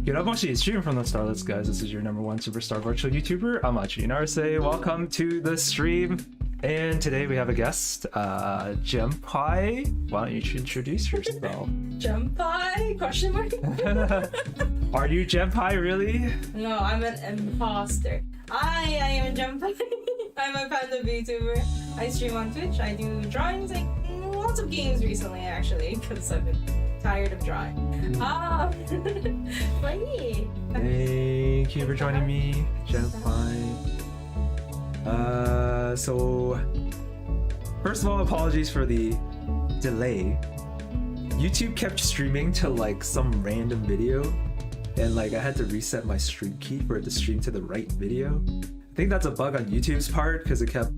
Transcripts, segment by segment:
Good Amachi, streaming from the Starlets, guys. This is your #1 superstar virtual YouTuber, Amachi Naruse. Welcome to the stream. And today we have a guest, Jempai. Why don't you introduce yourself? Jempai? Question mark? Are you Jempai, really? No, I'm an imposter. I am Jempai. I'm a Panda VTuber. I stream on Twitch. I do drawings, like lots of games recently, actually, because I've been tired of drawing. Funny. Thank you for joining me, Jempai. So first of all, apologies for the delay. YouTube kept streaming to like some random video, and like I had to reset my stream key for it to stream to the right video. I think that's a bug on YouTube's part because it kept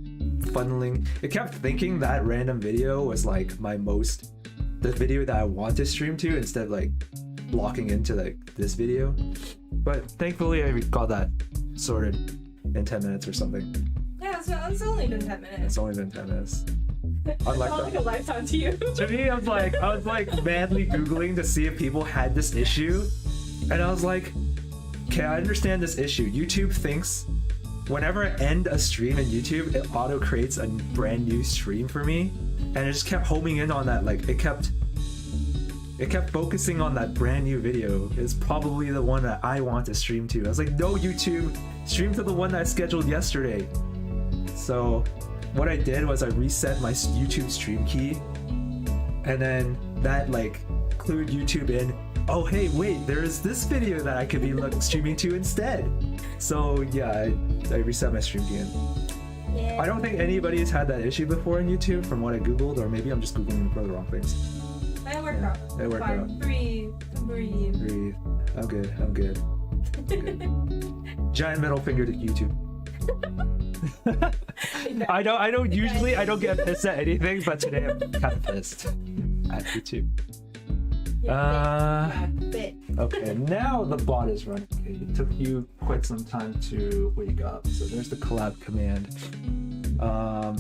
thinking that random video was like the video that I want to stream to, instead of like locking into like this video. But thankfully I got that sorted in 10 minutes or something. Yeah, so it's only been 10 minutes. It's only been 10 minutes. It's not like a lifetime to you. To me, I was like madly Googling to see if people had this issue. And I was like, okay, I understand this issue. YouTube thinks whenever I end a stream in YouTube, it auto creates a brand new stream for me. And it just kept homing in on that, like it kept focusing on that brand new video. It's probably the one that I want to stream to. I was like, no, YouTube, stream to the one that I scheduled yesterday. So what I did was I reset my YouTube stream key, and then that like clued YouTube in, oh hey, wait, there is this video that I could be streaming to instead. So yeah, I reset my stream key in. Yeah. I don't think anybody has had that issue before in YouTube from what I googled, or maybe I'm just googling for the wrong things. It worked out. It worked out. Breathe. I'm good. Giant middle finger to YouTube. I don't usually get pissed at anything, but today I'm kind of pissed at YouTube. Okay, now the bot is running. Okay, it took you quite some time to wake up. So there's the collab command.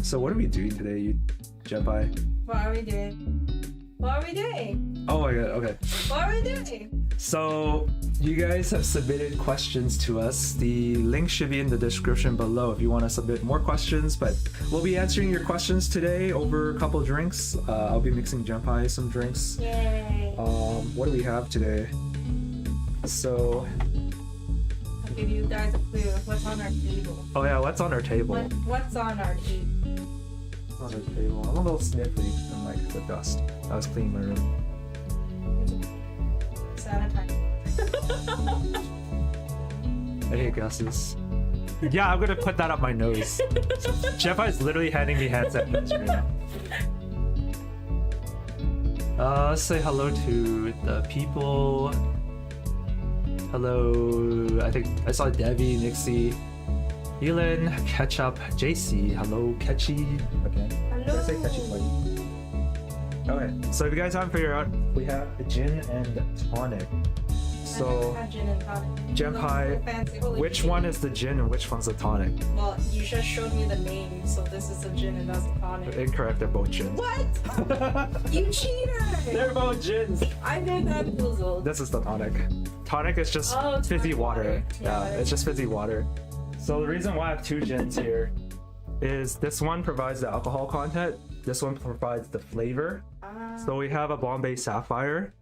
So what are we doing today, Jempai? What are we doing? Oh my god, okay. What are we doing? So you guys have submitted questions to us. The link should be in the description below if you want to submit more questions, but we'll be answering your questions today over a couple of drinks. I'll be mixing Jempai some drinks. Yay. What do we have today? So I'll give you guys a clue. What's on our table? oh yeah, what's on our table? What's on our table? On our table. I'm a little sniffly from like the dust. I was cleaning my room. Sanitize. I hate gases. Yeah, I'm gonna put that up my nose. Jempai is literally handing me hand sanitizer right now. Let's say hello to the people. Hello, I think I saw Debbie, Nixie, Elin, Ketchup, JC. Hello, Ketchy. Okay. Hello. Did I say Ketchy for you? Okay, so if you guys haven't figured out, we have a gin and tonic. So, Jempai, which one is the gin and which one's the tonic? Well, you just showed me the name, so this is a gin and that's a tonic. Incorrect, they're both gins. What? You cheater! They're both gins! I did that puzzle. This is the tonic. Tonic is just fizzy water. Yeah, it's just fizzy water. So the reason why I have two gins here is this one provides the alcohol content, this one provides the flavor. So we have a Bombay Sapphire,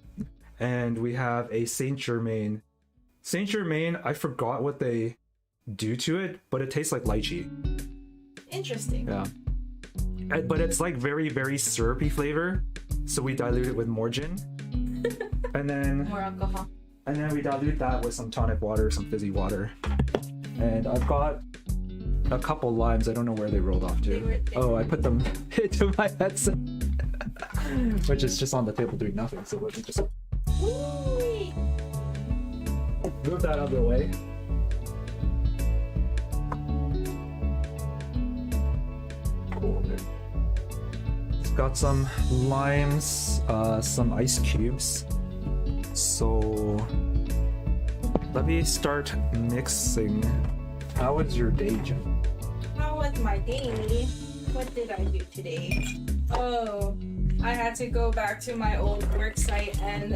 and we have a Saintgermain. Saintgermain, I forgot what they do to it, but it tastes like lychee. Interesting. Yeah. But it's like very, very syrupy flavor, so we dilute it with more gin. And then More alcohol. And then we dilute that with some tonic water, some fizzy water. And I've got a couple limes. I don't know where they rolled off to. Oh, I put them into my headset. Which is just on the table doing nothing, so let me just move that out of the way. Cool. It's got some limes, some ice cubes. So let me start mixing. How was your day, Jim? How was my day? What did I do today? Oh, I had to go back to my old work site and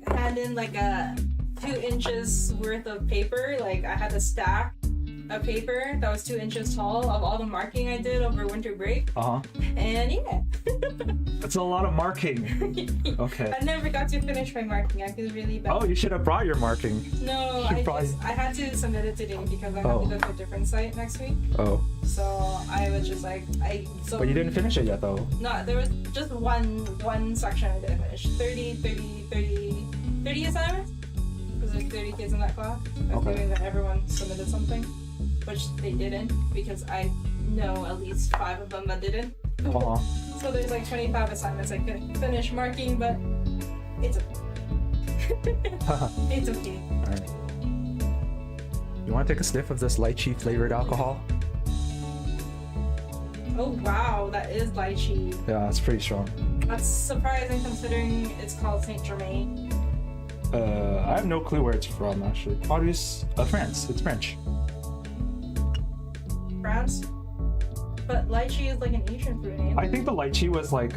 hand in like a 2 inches worth of paper. Like I had a stack of paper that was 2 inches tall of all the marking I did over winter break. And yeah. That's a lot of marking. Okay. I never got to finish my marking. I feel really bad. Oh, you should have brought your marking. No, I had to submit it today because I have to go to a different site next week. Oh. So I was just like But you didn't finish it yet though. No, there was just one section I didn't finish. 30 assignments? Because there's 30 kids in that class. Assuming that everyone submitted something. Which they didn't, because I know at least 5 of them that didn't. So there's like 25 assignments I couldn't finish marking, but it's okay. It's okay. Alright. You want to take a sniff of this lychee flavored alcohol? Oh wow, that is lychee. Yeah, it's pretty strong. That's surprising considering it's called Saintgermain. I have no clue where it's from actually. France. It's French. France? But lychee is like an Asian fruit name. I think the lychee was like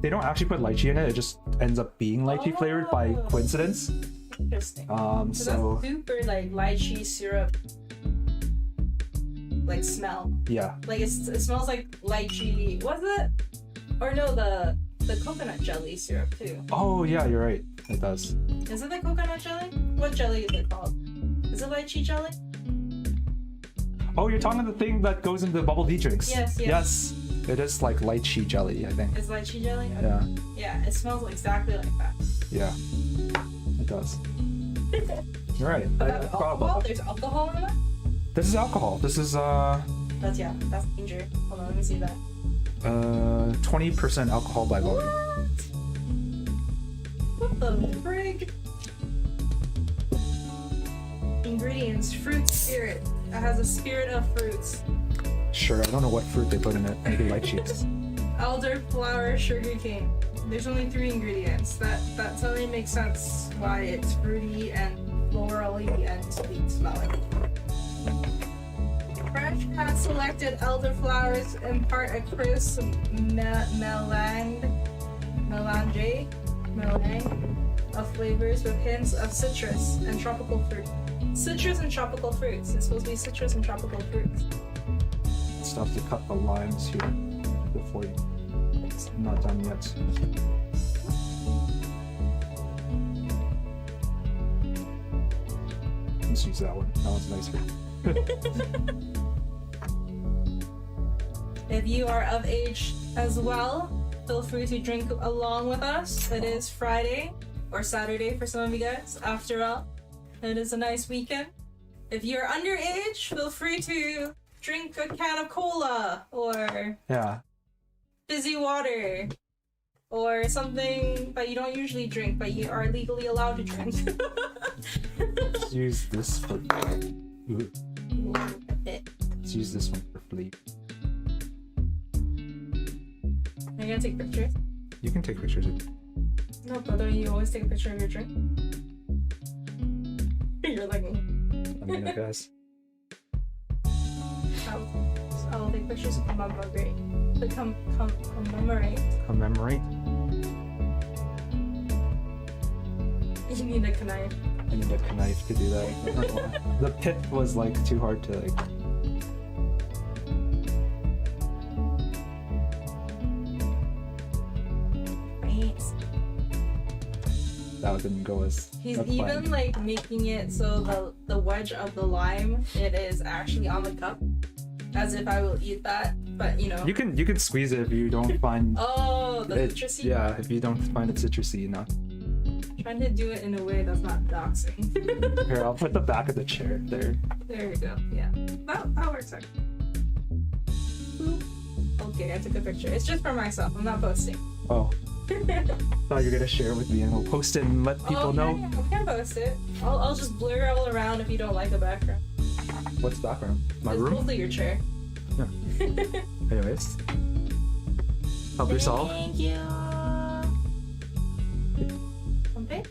they don't actually put lychee in it. It just ends up being lychee flavored by coincidence. Interesting. So that's super like lychee syrup like smell. Yeah. Like it smells like lychee. Was it? Or no, the coconut jelly syrup too. Oh yeah, you're right. It does. Is it the coconut jelly? What jelly is it called? Is it lychee jelly? Oh, you're talking about the thing that goes into bubble tea drinks. Yes. It is like lychee jelly, I think. It's lychee jelly? Okay. Yeah. Yeah, it smells exactly like that. Yeah. It does. You're right. Alcohol? There's alcohol in it? This is alcohol. This is that's danger. Hold on, let me see that. 20% alcohol by volume. What the frig? Ingredients: fruit spirit. It has a spirit of fruits. Sure, I don't know what fruit they put in it. Maybe lychees. Elderflower sugarcane. There's only 3 ingredients. That totally makes sense why it's fruity and florally and sweet smelling. Fresh hand-selected elderflowers impart a crisp melange of flavors with hints of citrus and tropical fruit. Citrus and tropical fruits. It's supposed to be citrus and tropical fruits. Still have to cut the limes here before you. It's not done yet. Let's use that one. That one's nicer. If you are of age as well, feel free to drink along with us. It is Friday or Saturday for some of you guys. After all, it is a nice weekend. If you're underage, feel free to drink a can of cola or fizzy water or something that you don't usually drink but you are legally allowed to drink. Let's use this for let's use this one for flavor. Are you gonna take pictures? You can take pictures of it. No, but don't you always take a picture of your drink? You're like me. I mean, I guess. I will take pictures of commemorate. Commemorate. Commemorate? You need a knife. I need a knife to do that. The pit was like too hard to like. That didn't go as. He's even like making it so the wedge of the lime, it is actually on the cup, as if I will eat that. But you know. You can squeeze it if you don't find. Oh, the citrusy. Yeah, if you don't find it citrusy enough. Trying to do it in a way that's not doxing. Here, I'll put the back of the chair there. There you go. Yeah, that works out. Okay, I took a picture. It's just for myself. I'm not posting. Oh. Thought you were gonna share with me and we'll post it and let people know. Yeah, we can post it. I'll just blur all around if you don't like the background. What's background? My room? Mostly your chair. Yeah. Anyways. Help yourself. Thank you. Jempai?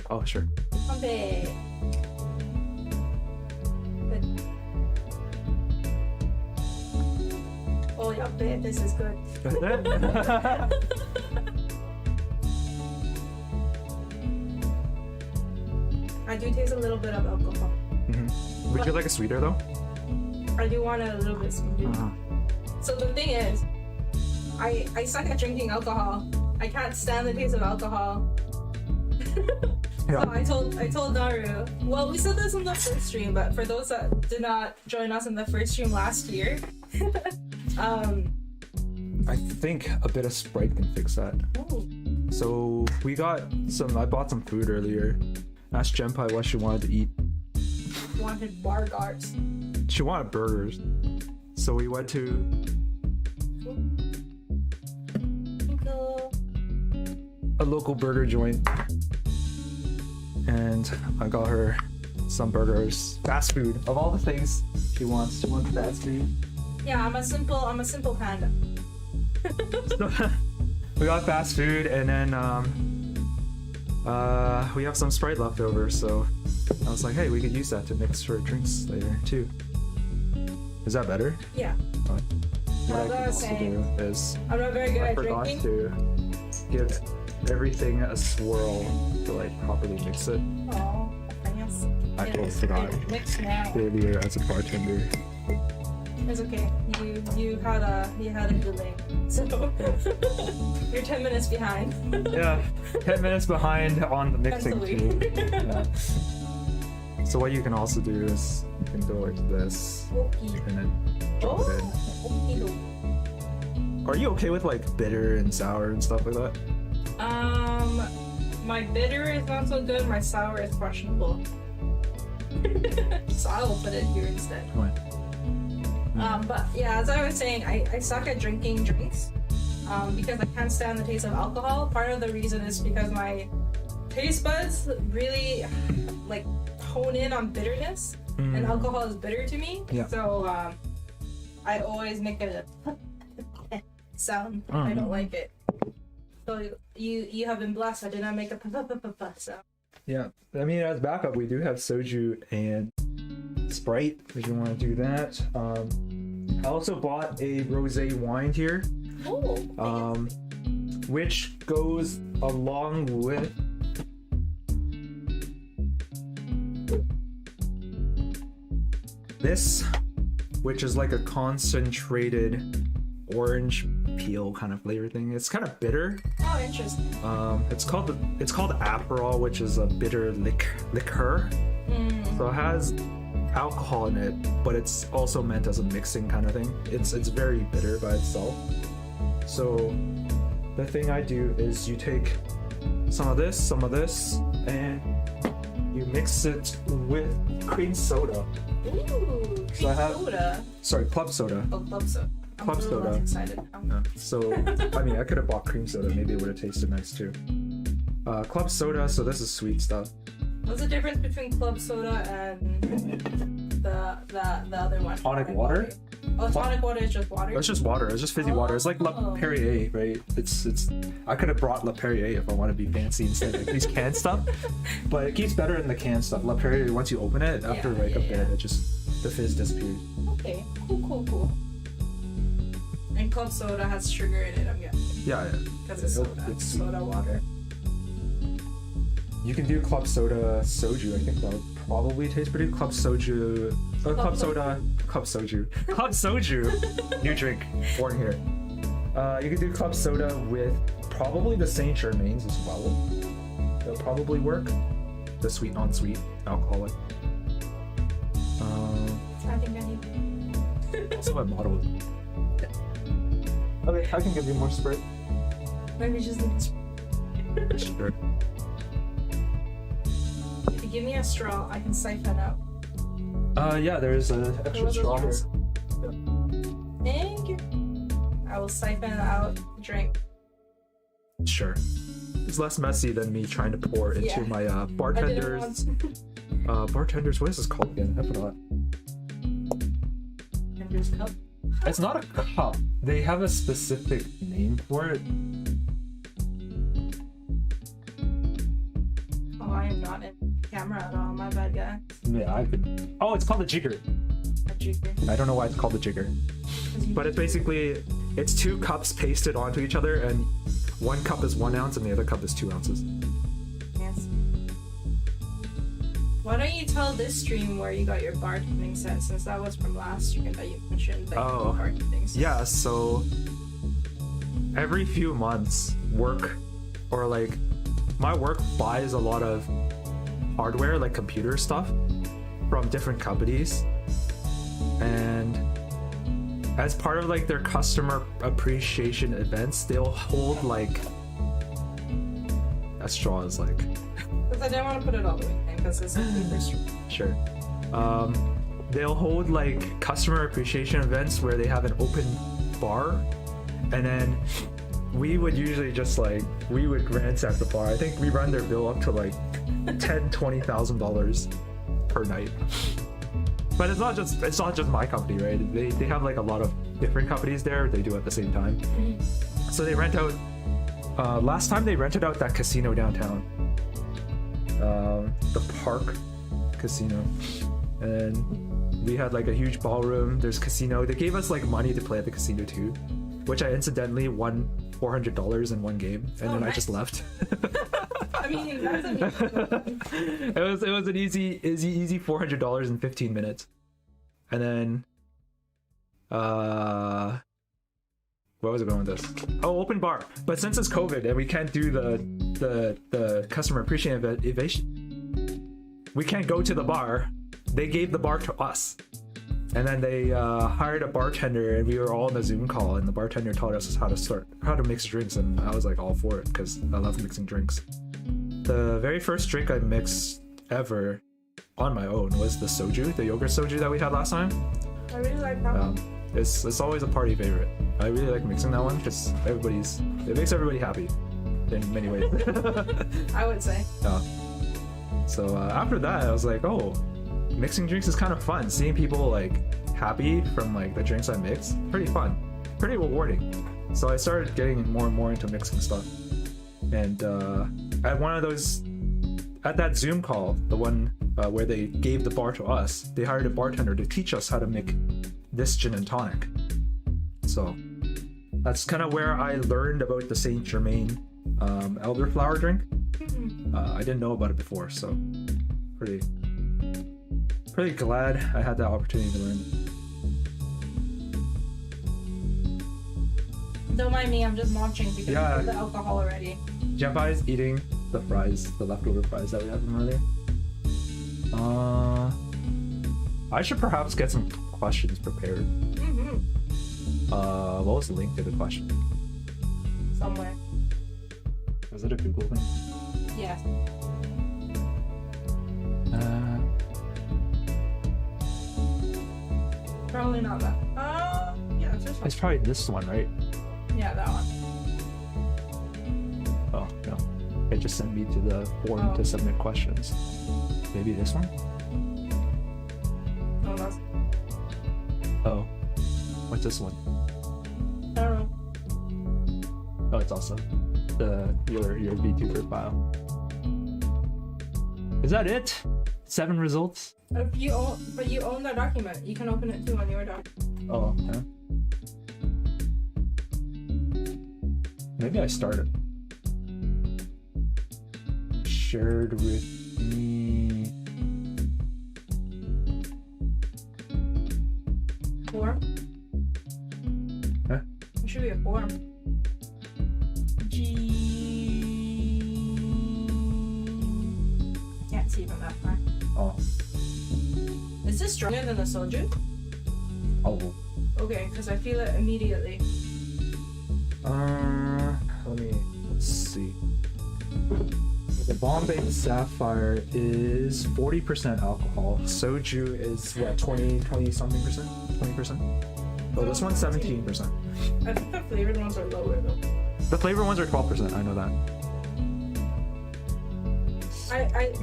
Oh, sure. Jempai. Good. Oh, Jempai, this is good. I do taste a little bit of alcohol. Mm-hmm. Would you like a sweeter though? I do want it a little bit sweeter. So the thing is, I suck at drinking alcohol. I can't stand the taste of alcohol. Yeah. So I told Naru. Well, we said this in the first stream, but for those that did not join us in the first stream last year, I think a bit of Sprite can fix that. oh, So I bought some food earlier. Asked Jempai what she wanted to eat. wanted burgers. She wanted burgers. So we went to a local burger joint. And I got her some burgers. Fast food. Of all the things she wants fast food. Yeah, I'm a simple panda. So, we got fast food, and then we have some Sprite left over, so I was like, hey, we could use that to mix for drinks later too. Is that better? Yeah. What I As I can was also saying, do is I'm not very good I at forgot drinking. to give everything a swirl to like properly mix it. Oh, thanks. I totally forgot. Mix now. Failure as a bartender. It's okay. You had a delay, so you're 10 minutes behind. Yeah, 10 minutes behind on the mixing Mentally. too. Yeah. So what you can also do is you can go like this Okay. and then drop it in. Oh, Are you okay with like bitter and sour and stuff like that? my bitter is not so good. My sour is questionable. So I will put it here instead. But yeah, as I was saying, I suck at drinking drinks because I can't stand the taste of alcohol. Part of the reason is because my taste buds really like hone in on bitterness, and alcohol is bitter to me. Yeah. So I always make a sound. I don't like it. So you have been blessed. I did not make a sound. Yeah, I mean, as backup, we do have soju and Sprite if you want to do that. I also bought a rosé wine here, Oh. which goes along with this, which is like a concentrated orange peel kind of flavor thing. It's kind of bitter. Oh, interesting. It's called Aperol, which is a bitter liqueur. So it has alcohol in it, but it's also meant as a mixing kind of thing. It's very bitter by itself. So the thing I do is you take some of this, and you mix it with cream soda. Ooh, So I have- soda. Sorry, club soda. Oh, club soda. I'm Club a little soda. less excited. Yeah. So, I mean, I could have bought cream soda. Maybe it would have tasted nice too. Club soda, so this is sweet stuff. What's the difference between club soda and the other one? Tonic water? Oh, tonic water is just water? It's just water. It's just fizzy water. It's like La Oh. Perrier, right? It's. I could have brought La Perrier if I want to be fancy instead of these canned stuff, but it keeps better in the canned stuff. La Perrier, once you open it, after Yeah, like a yeah, bit, yeah. it just the fizz disappears. Okay, cool. And club soda has sugar in it, I'm guessing. Yeah, yeah. Because it's soda. It's sweet. Soda water. You can do club soda soju. I think that would probably taste pretty. Club soju. Club soju. New drink. Born here. You can do club soda with probably the Saintgermains as well. That'll probably work. The sweet, non-sweet, alcoholic. I think I need. Also, my bottle. Okay, I can give you more Sprite. Maybe just Sure. if you give me a straw, I can siphon out. Yeah, there's an extra was a straw here. straw. Thank you. I will siphon out the drink. Sure. It's less messy than me trying to pour into Yeah. my I didn't bartenders. want Bartenders, what is this called again? I forgot. Tender's cup. It's not a cup. They have a specific name for it. Oh, I am not in camera at all. My bad, guy. Yeah, I could. Oh, it's called a Jigger. A jigger. I don't know why it's called a Jigger. But it's basically, it's 2 cups pasted onto each other, and 1 cup is 1 ounce and the other cup is 2 ounces. Yes. Why don't you tell this stream where you got your bartending set, since that was from last stream that you mentioned that you got bartending set. Yeah, so every few months, work or like my work buys a lot of hardware, like computer stuff, from different companies, and as part of like their customer appreciation events, they'll hold like that straw is like. Because I didn't want to put it all the way in because it's a stream. Sure. They'll hold like customer appreciation events where they have an open bar, and then we would usually just like we would ransack the bar. I think we run their bill up to like $10,000-$20,000 per night. But it's not just my company, right? They have like a lot of different companies there. They do at the same time. So they rent out. Last time they rented out that casino downtown, the Park Casino, and we had like a huge ballroom. There's casino. They gave us like money to play at the casino too, which I incidentally won $400 in one game, and then nice. I just left. I mean, that's amazing. It was an easy $400 in 15 minutes, and then where was I going with this? Oh, open bar. But since it's COVID and we can't do the customer appreciation, we can't go to the bar. They gave the bar to us, and then they hired a bartender, and we were all in the Zoom call, and the bartender taught us how to mix drinks, and I was like all for it because I love mixing drinks. The very first drink I mixed ever on my own was the soju, the yogurt soju that we had last time. I really like that one. It's always a party favorite. I really like mixing that one because it makes everybody happy in many ways. I would say. So after that, I was like, oh, mixing drinks is kind of fun. Seeing people like happy from like the drinks I mix, pretty fun, pretty rewarding. So I started getting more and more into mixing stuff. And at one of those, at that Zoom call, the one where they gave the bar to us, they hired a bartender to teach us how to make this gin and tonic. So that's kind of where I learned about the Saintgermain elderflower drink. I didn't know about it before, so pretty glad I had that opportunity to learn. Don't mind me, I'm just munching because of the alcohol already. Jempai is eating the fries, the leftover fries that we had from earlier. I should perhaps get some questions prepared. What was the link to the question? Somewhere. Was it a Google thing? Yes. Probably not that. Yeah, it's this one. It's probably this one, right? Yeah, that one. Oh, no. It just sent me to the form to submit questions. Maybe this one? No, that's... Oh. What's this one? I don't know. Oh, it's also your VTuber file. Is that it? 7 results? But you own that document. You can open it too on your doc. Oh, yeah. Maybe I started. Shared with me. 4? Huh? It should be a 4. Can't see from that far. Oh. Is this stronger than the soju? Oh. Okay, because I feel it immediately. Let's see. The Bombay Sapphire is 40% alcohol. Soju is what, 20 something percent? 20%? Oh, this one's 17%. I think the flavored ones are lower though. The flavored ones are 12%, I know that.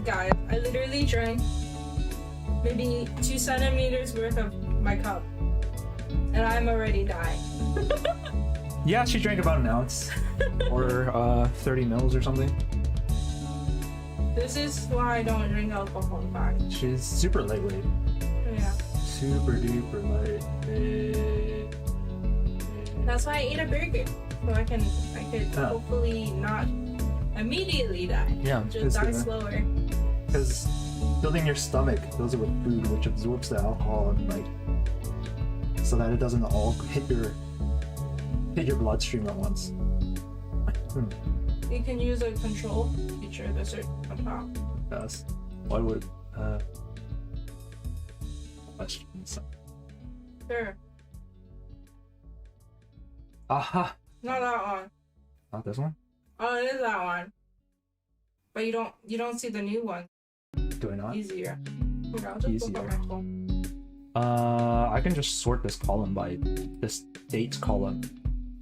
Guys, I literally drank maybe 2 centimeters worth of my cup. And I'm already dying. Yeah, she drank about an ounce. Or 30 mils or something. This is why I don't drink alcohol, guys. She's super lightweight. Yeah. Super duper lightweight. That's why I ate a burger. So I could hopefully not immediately die. Yeah. Just die slower. Because Filling your stomach, those are with food, which absorbs the alcohol and like, so that it doesn't all hit your bloodstream at once. You can use a control feature that's on top. Yes. Why would questions? Sure. Aha. Not that one. Not this one. Oh, it is that one. But you don't see the new one. Do I not? Easier. Okay, I'll just look Easier. on my phone. I can just sort this column by this dates column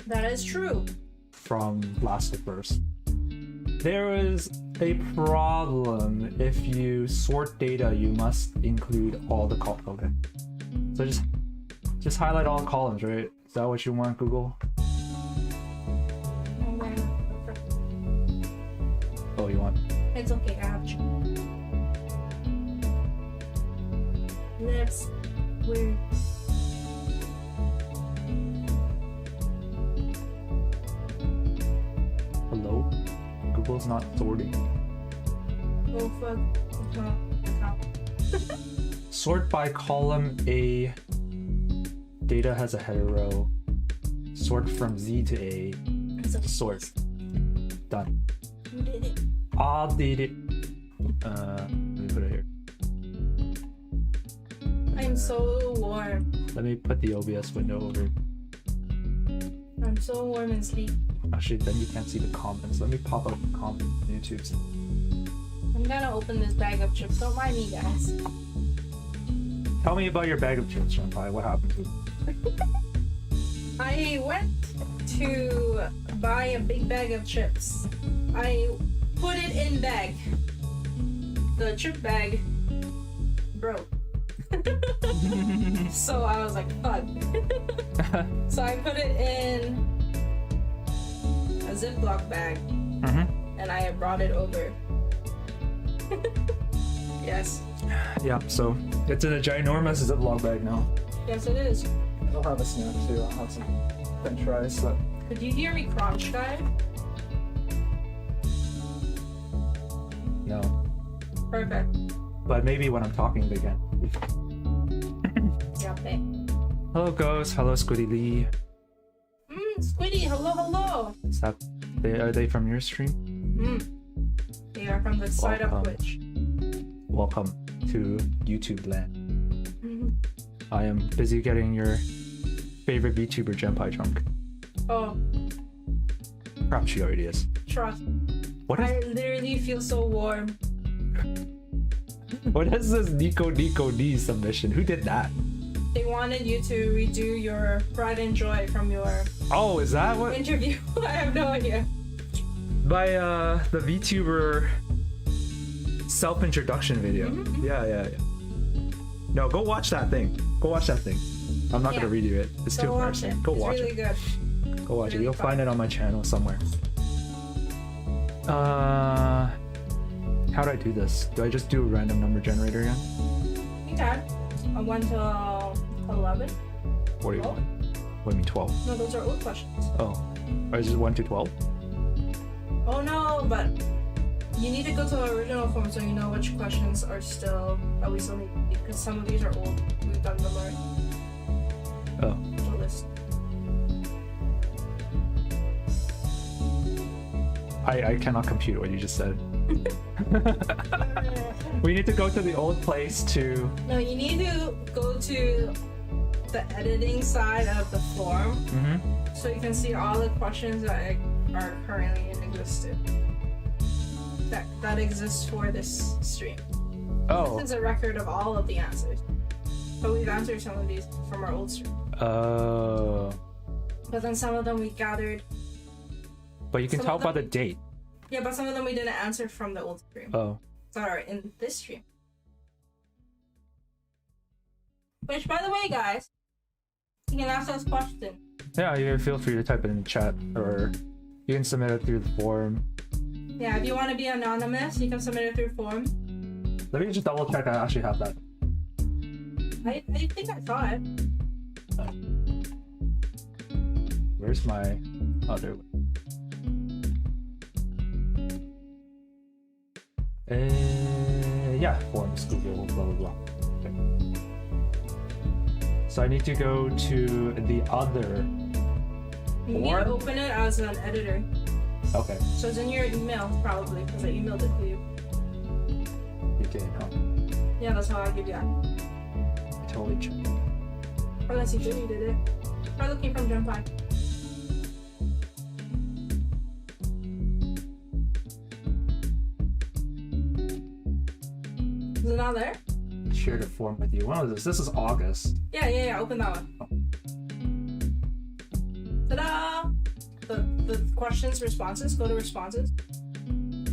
That is true. from last to first. There is a problem. If you sort data, you must include all the columns. Okay. So just highlight all columns, right? Is that what you want, Google? Oh, you want? It's okay, I have you. Next, we're Hello? Google's not sorting. oh fuck. It's not. Sort by column A. Data has a header row. Sort from Z to A. It's okay. Sort. Done. You did it. I did it. Let me put it here. I'm so warm. Let me put the OBS window over. I'm so warm and sleepy. Actually, then you can't see the comments. Let me pop up the comments on YouTube. I'm gonna open this bag of chips. Don't mind me, guys. Tell me about your bag of chips, Jempai. What happened to it? I went to buy a big bag of chips. I put it in bag. The chip bag broke. So I was like, fuck. So I put it in a Ziploc bag and I brought it over. Yes. Yeah, so it's in a ginormous Ziploc bag now. Yes, it is. I'll have a snack too. I'll have some french fries. So. Could you hear me crunch, guys? No. Perfect. But maybe when I'm talking again. Jempai. Hello, Ghost. Hello, Squiddy Lee. Squiddy, hello, hello. Is that, are they from your stream? They are from the side of Welcome. Twitch. Welcome to YouTube land. I am busy getting your favorite VTuber Jempai drunk. Oh, Perhaps she already is. trust. What I is literally feel so warm. what is this Nico D submission? Who did that? They wanted you to redo your pride and joy from your Oh, is that what? interview. I have no idea. By the VTuber self-introduction video. Yeah. No, go watch that thing. Go watch that thing. I'm not gonna redo it. It's too Go watch embarrassing. it. Go It's watch really it. good. Go watch it. really You'll fun. find it on my channel somewhere. How do I do this? Do I just do a random number generator again? You can. I went to 11. 41. What do you mean 12? No, those are old questions. Oh. Or is it 1 to 12? Oh no, but you need to go to the original form so you know which questions are still that we still need because some of these are old. We've done them already. Oh. The list. I cannot compute what you just said. We need to go to the old place to... No, you need to go to the editing side of the form so you can see all the questions that are currently in existence. That exists for this stream. Oh. This is a record of all of the answers. But we've answered some of these from our old stream. Oh. But then some of them we gathered. But you can Some tell of by the them- date. Yeah, but some of them we didn't answer from the old stream. Oh. That are in this stream. Which, by the way, guys, you can ask us questions. Yeah, you feel free to type it in the chat, or you can submit it through the forum. Yeah, if you want to be anonymous, you can submit it through form. Let me just double check I actually have that. I think I saw it. Where's my other one? Yeah, forms, Google, blah blah blah. Okay. So I need to go to the other. You need to open it as an editor. Okay. So it's in your email probably because I emailed it to you. You did, huh? Yeah, that's how I give you that. Totally checked. Unless you did it. Try looking from Jempai. Is it not there? Share the form with you. When was this? This is August. Yeah. Open that one. Ta-da! The questions, responses. Go to responses.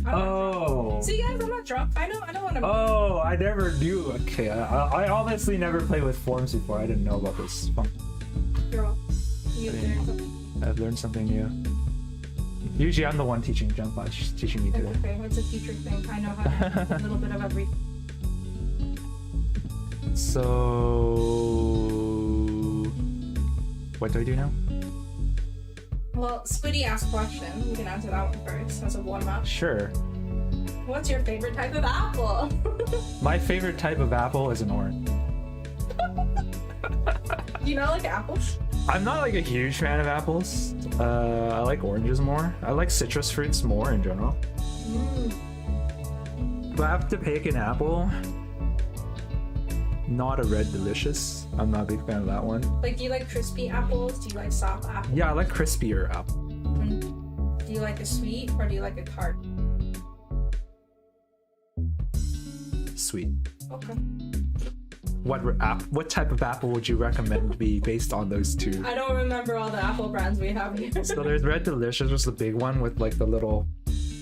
Oh. See, guys, I'm not drunk. I don't want to. Oh, I never knew. Okay, I honestly never played with forms before. I didn't know about this. Girl, you learned something. I've learned something new. Usually, I'm the one teaching Jempai. She's teaching me today. Okay, it's a future thing. I know how to do a little bit of everything. So, what do I do now? Well, Spitty asked a question. We can answer that one first. That's a warm-up. Sure. What's your favorite type of apple? My favorite type of apple is an orange. Do you not like apples? I'm not like a huge fan of apples. I like oranges more. I like citrus fruits more in general. If I have to pick an apple, not a red delicious. I'm not a big fan of that one. Like, do you like crispy apples? Do you like soft apples? Yeah, I like crispier apple. Do you like a sweet or do you like a tart? Sweet. Okay. What type of apple would you recommend be based on those two? I don't remember all the apple brands we have here. So there's Red Delicious, was the big one with like the little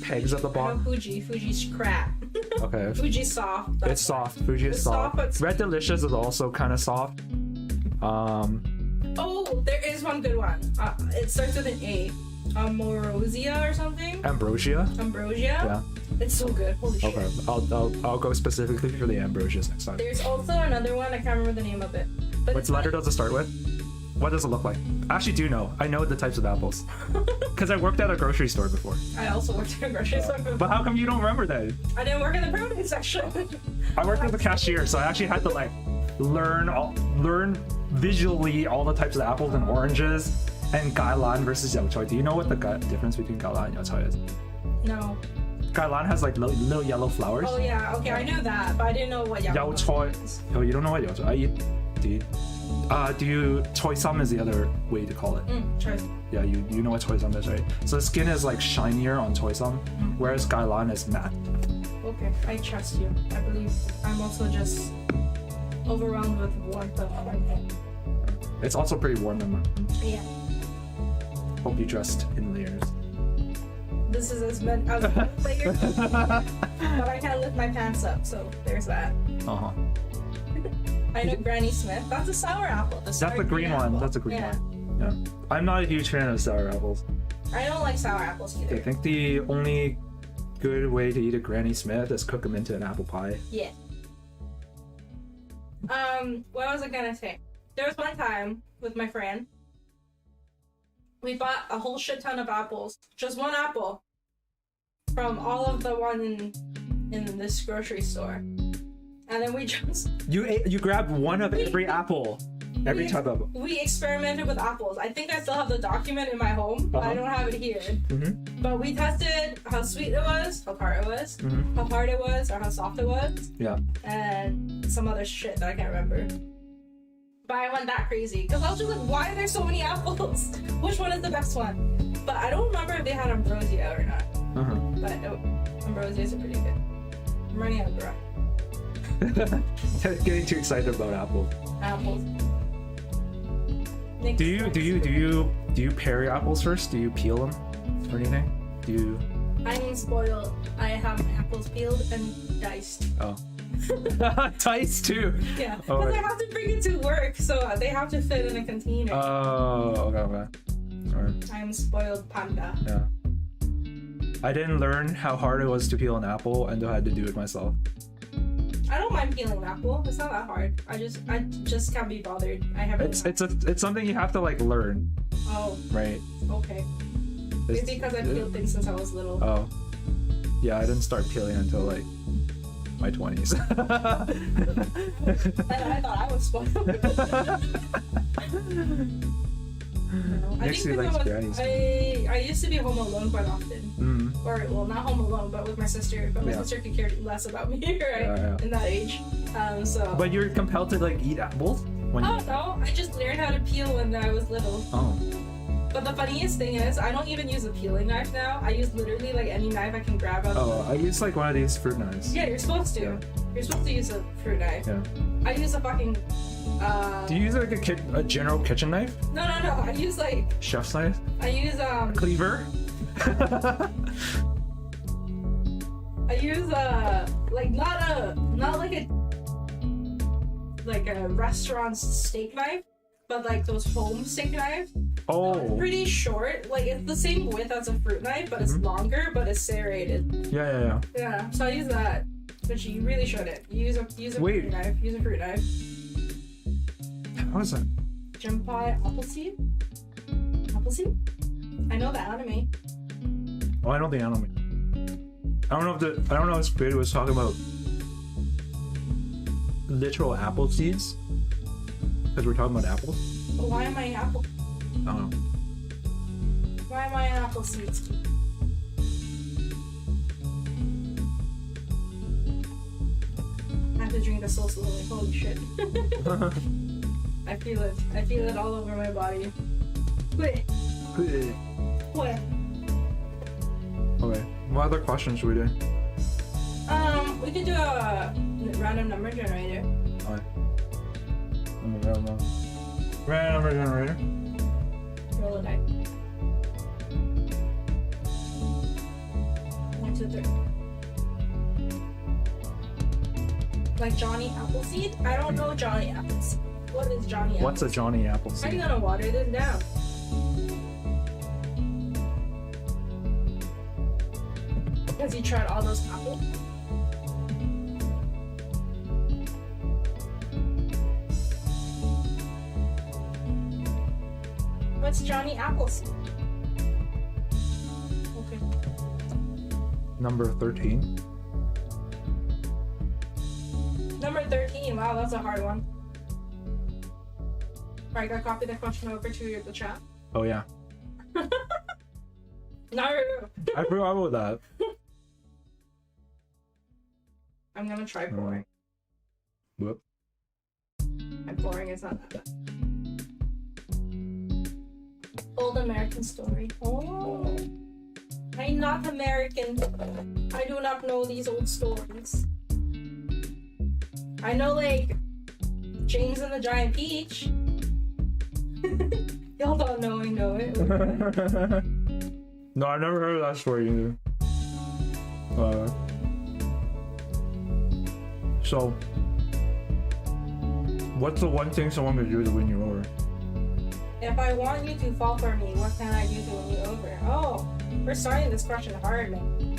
pegs at the I know bottom. Fuji's crap. Okay. Fuji's soft. It's soft. Fuji is It's soft. soft, but Red Delicious is also kind of soft. Oh, there is one good one. It starts with an A. Amorosia or something? Ambrosia. Ambrosia? Yeah. It's so good. Holy shit. Okay. I'll go specifically for the Ambrosias next time. There's also another one. I can't remember the name of it. But Which letter does it start with? What does it look like? I actually do know. I know the types of apples. Because I worked at a grocery store before. I also worked at a grocery store. But how come you don't remember that? I didn't work in the produce section. I worked as a cashier, so I actually had to like learn visually all the types of apples and oranges and Gailan versus Yao Choy. Do you know what the difference between Gailan and Yao Choy is? No. Gailan has like little yellow flowers. Oh yeah, okay, I knew that, but I didn't know what Yao Choy. is. Oh, you don't know what Yao Choy? Do you Choy Sam is the other way to call it. Choy. Yeah, you know what Choy Sam is, right? So the skin is like shinier on Choy Sam, whereas Gailan is matte. Okay, I trust you. I believe. I'm also just overwhelmed with warmth of everything. It's also pretty warm in my room. Yeah. Hope you dressed in layers. This is as meant as layers, but I can't lift my pants up, so there's that. Uh-huh. I know Granny Smith. That's a sour apple. That's the green one. apple. That's a green Yeah. one. Yeah. I'm not a huge fan of sour apples. I don't like sour apples either. I think the only good way to eat a Granny Smith is cook them into an apple pie. Yeah. What was I gonna say? There was one time with my friend. We bought a whole shit ton of apples. Just one apple. From all of the one in this grocery store. And then we just... You grabbed one of every apple. Every type of... We experimented with apples. I think I still have the document in my home, but I don't have it here. But we tested how sweet it was, how tart it was, how hard it was, or how soft it was. Yeah. And some other shit that I can't remember. But I went that crazy because I was just like, why are there so many apples? Which one is the best one? But I don't remember if they had ambrosia or not. But ambrosias are pretty good. I'm running out of breath. Getting too excited about apples. Apples. Do you pare your apples first? Do you peel them or anything? Do you? I'm spoiled. I have my apples peeled and diced. Oh. Diced too. Yeah, because I have to bring it to work, so they have to fit in a container. Oh, okay. Alright. I'm spoiled panda. Yeah. I didn't learn how hard it was to peel an apple, and I had to do it myself. I don't mind peeling an apple. It's not that hard. I just can't be bothered. I haven't. It's something you have to like learn. Oh. Right. Okay. It's because I peeled things since I was little. Oh. Yeah, I didn't start peeling until like my 20s. I thought I was spoiled. Actually likes grannies. I used to be home alone quite often. Mm. Or, well, not home alone, but with my sister. But my sister could care less about me, right? In that age. So. But you're compelled to like eat apples? When Oh, no. I just learned how to peel when I was little. Oh. But the funniest thing is, I don't even use a peeling knife now. I use literally like any knife I can grab out of I use like one of these fruit knives. Yeah, you're supposed to. Yeah. You're supposed to use a fruit knife. Yeah. I use a fucking. Do you use like a general kitchen knife? No. I use like. Chef's knife? I use Cleaver? I use like not like a restaurant steak knife, but like those home steak knives. Oh. It's pretty short. Like it's the same width as a fruit knife, but it's longer, but it's serrated. Yeah. Yeah. So I use that, which you really shouldn't. Use a fruit knife. Use a fruit knife. What is that? Jempai Appleseed? Appleseed? I know the anime. Oh, I know the anime. I don't know if Spirit was talking about literal apple seeds, because we're talking about apples. But why am I an apple? I don't know. Why am I an apple seeds? I have to drink this so slowly. Holy shit. I feel it. I feel it all over my body. Wait. What? Okay. What other questions should we do? We could do a random number generator. Alright. Random number generator. Roll a die. 1, 2, 3. Like Johnny Appleseed? I don't know Johnny Appleseed. What is Johnny Appleseed? What's a Johnny How are Appleseed? you gonna water this down? Because you tried all those apples? What's Johnny Appleseed? Okay. Number 13. Number 13. Wow, that's a hard one. Alright, gotta copy the question over to the chat. Oh yeah. Naru! I forgot about that. I'm gonna try boring. Whoop. And boring is not that bad. Old American story. Oh. I'm not American. I do not know these old stories. I know, like, James and the Giant Peach. Y'all don't know I know it. No, I've never heard of that story either. So, what's the one thing someone could do to win you over? If I want you to fall for me, what can I do to win you over? Oh, we're starting this question hard, man.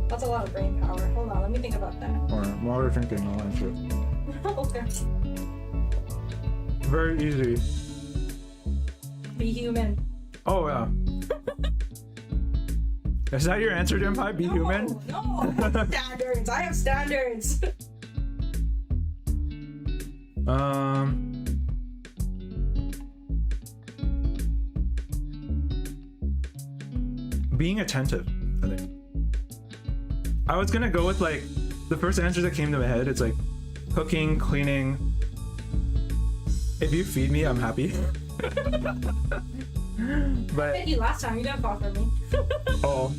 That's a lot of brain power. Hold on, let me think about that. Alright, while we're thinking, I'll answer it. Okay. Very easy. Be human. Oh yeah. Is that your answer, Jempai? Be human? No, standards. I have standards. Being attentive, I think. I was gonna go with like the first answer that came to my head. It's like cooking, cleaning. If you feed me, I'm happy. But I fed you last time. You didn't fall for me. oh,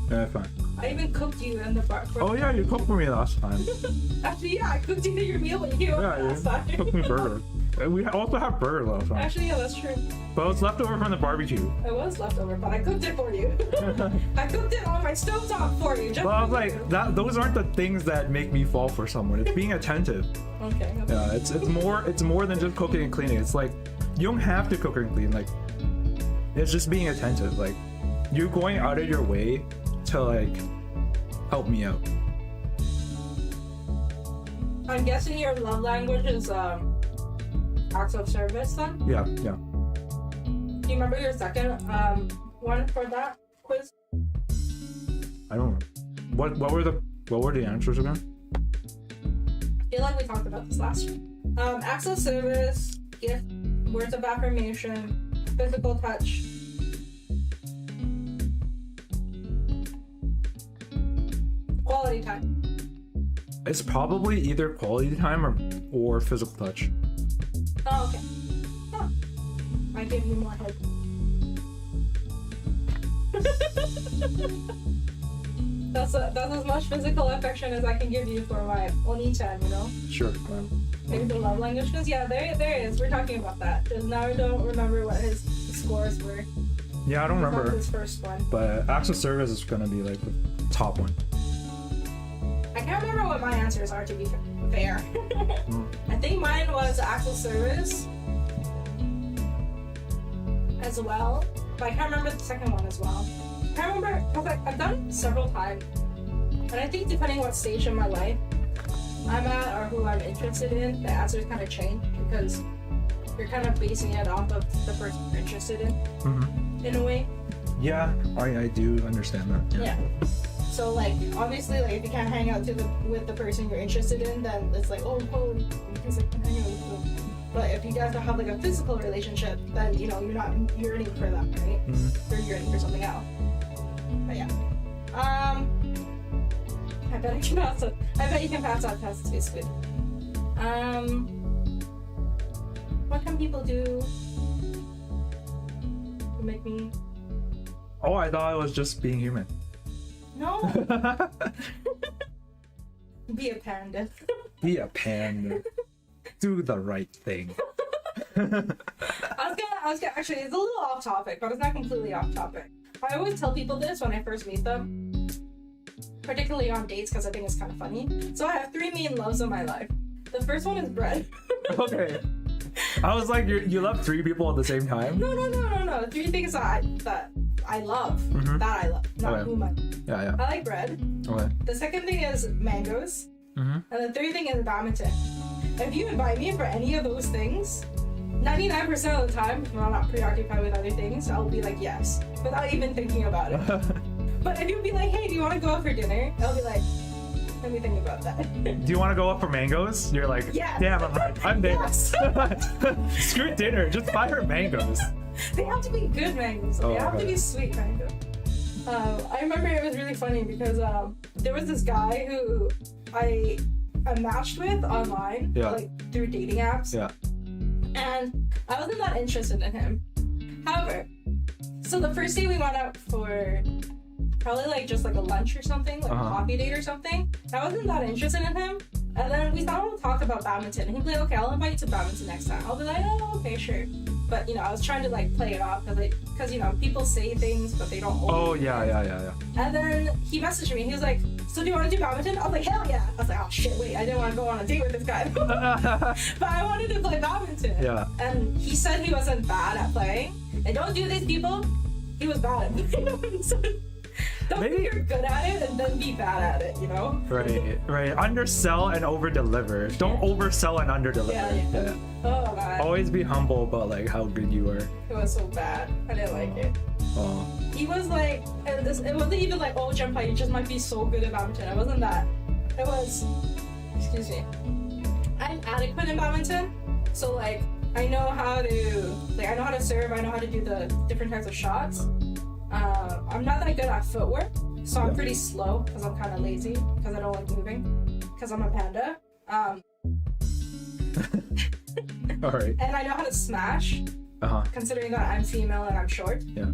yeah, fine. I even cooked you in the bar. Oh yeah, you cooked for me last time. Actually, yeah, I cooked you your meal when you came over Yeah, last time. you cooked me burger. We also have burger last time. Actually, yeah, that's true. But it was left over from the barbecue. It was leftover, but I cooked it for you. I cooked it on my stovetop for you. Just But I was for like, you. those aren't the things that make me fall for someone. It's being attentive. Okay. Yeah, it's more than just cooking and cleaning. It's like you don't have to cook and clean. Like it's just being attentive. Like you're going out of your way to like help me out. I'm guessing your love language is acts of service then? Yeah. Do you remember your second one for that quiz? I don't know. What were the What were the answers again? I feel like we talked about this last week. Acts of service, gift, words of affirmation, physical touch. Quality time. It's probably either quality time or physical touch. Oh, okay. Huh. Might give me more head. That's as much physical affection as I can give you for my Oni-chan, you know? Sure. Maybe the love language, because yeah, there it is. We're talking about that. Just now I don't remember what his scores were. Yeah, I don't remember. His first one. But acts of service is gonna be like the top one. I can't remember what my answers are, to be fair. I think mine was acts of service as well, but I can't remember the second one as well. I can't remember, because I've done it several times, and I think depending what stage in my life I'm at or who I'm interested in, the answers kind of change, because you're kind of basing it off of the person you're interested in a way. Yeah, I do understand that. Yeah. So like obviously like if you can't hang out with the person you're interested in, then it's like, oh cool, because I can hang out with them. But if you guys don't have like a physical relationship, then you know you're not yearning for them, right? You're yearning for something else. But yeah. I bet you can pass that test too, Squid. What can people do to make me? Oh, I thought it was just being human. No. Be a panda. Be a panda. Do the right thing. I was gonna actually, it's a little off topic, but it's not completely off topic. I always tell people this when I first meet them, particularly on dates, because I think it's kind of funny. So I have 3 main loves in my life. The first one is bread. Okay. I was like, you love 3 people at the same time? No. 3 things that I love. That I love. Not whom I love. Yeah. I like bread. Okay. The second thing is mangoes. And the third thing is badminton. If you invite me for any of those things, 99% of the time, if I'm not preoccupied with other things, I'll be like, yes, without even thinking about it. But if you'd be like, hey, do you want to go out for dinner? I'll be like, let me think about that. Do you want to go up for mangoes? You're like, yeah. Damn, I'm there. Yes. Screw dinner, just buy her mangoes. They have to be good mangoes. They have to be sweet mangoes. I remember it was really funny because there was this guy who I matched with online, like through dating apps. Yeah. And I wasn't that interested in him. However, so the first day we went out for probably like just like a lunch or something, like a coffee date or something. I wasn't that interested in him. And then we sat and talked about badminton. And he'd be like, okay, I'll invite you to badminton next time. I'll be like, oh, okay, sure. But, you know, I was trying to like play it off because you know, people say things, but they don't. Oh, yeah. And then he messaged me. He was like, so do you want to do badminton? I was like, hell yeah. I was like, oh shit, wait, I didn't want to go on a date with this guy. But I wanted to play badminton. Yeah. And he said he wasn't bad at playing. And don't do this, people. He was bad at playing. So don't think you're good at it and then be bad at it, you know? Right. Undersell and over-deliver. Don't oversell and under-deliver. Yeah. Oh, man. Always be humble about like how good you are. It was so bad. I didn't like it. Oh. He was like, it wasn't even like, oh, Jempai, you just might be so good at badminton. It wasn't that. It was, excuse me. I'm adequate in badminton. So like, I know how to serve, I know how to do the different types of shots. I'm not that good at footwork, so I'm pretty slow because I'm kind of lazy because I don't like moving because I'm a panda. All right. And I know how to smash, considering that I'm female and I'm short. Yeah.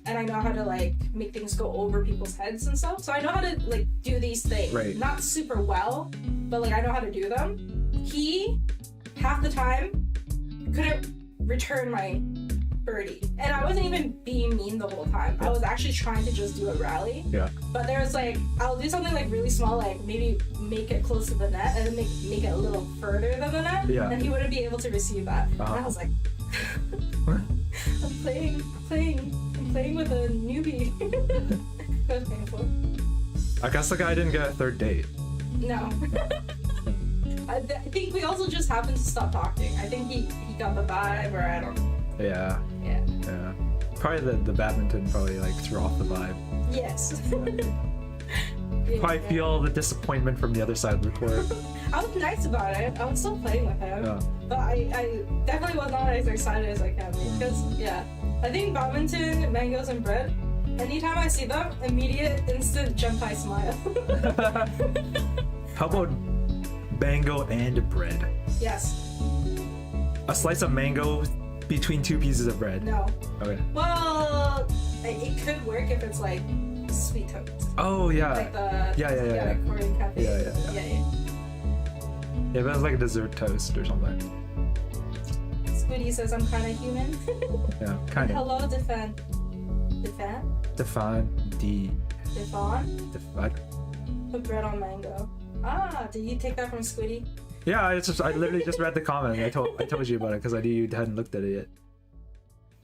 And I know how to like make things go over people's heads and stuff. So I know how to like do these things. Right. Not super well, but like I know how to do them. He, half the time, couldn't return my birdie. And I wasn't even being mean the whole time. I was actually trying to just do a rally. Yeah. But there was like, I'll do something like really small, like maybe make it close to the net and then make it a little further than the net. Yeah. And he wouldn't be able to receive that. And I was like, I'm playing with a newbie. It was painful. I guess the guy didn't get a third date. No. I think we also just happened to stop talking. I think he got the vibe, or I don't know. Yeah. Probably the badminton probably like threw off the vibe. Yes. I feel the disappointment from the other side of the court. I was nice about it. I was still playing with him. Yeah. But I definitely was not as excited as I can be. Because, yeah, I think badminton, mangoes, and bread, anytime I see them, immediate, instant Jempai smile. How about mango and bread? Yes. A slice of mango between two pieces of bread. No. Okay. Well, it could work if it's like sweet toast. Oh yeah. Like the Yeah. Korean cafe. Yeah. Yeah, but it's like a dessert toast or something. Squiddy says I'm kind of human. Yeah, kind of. Hello, Defan. Put bread on mango. Ah, did you take that from Squiddy? Yeah, I literally just read the comment. I told you about it because I knew you hadn't looked at it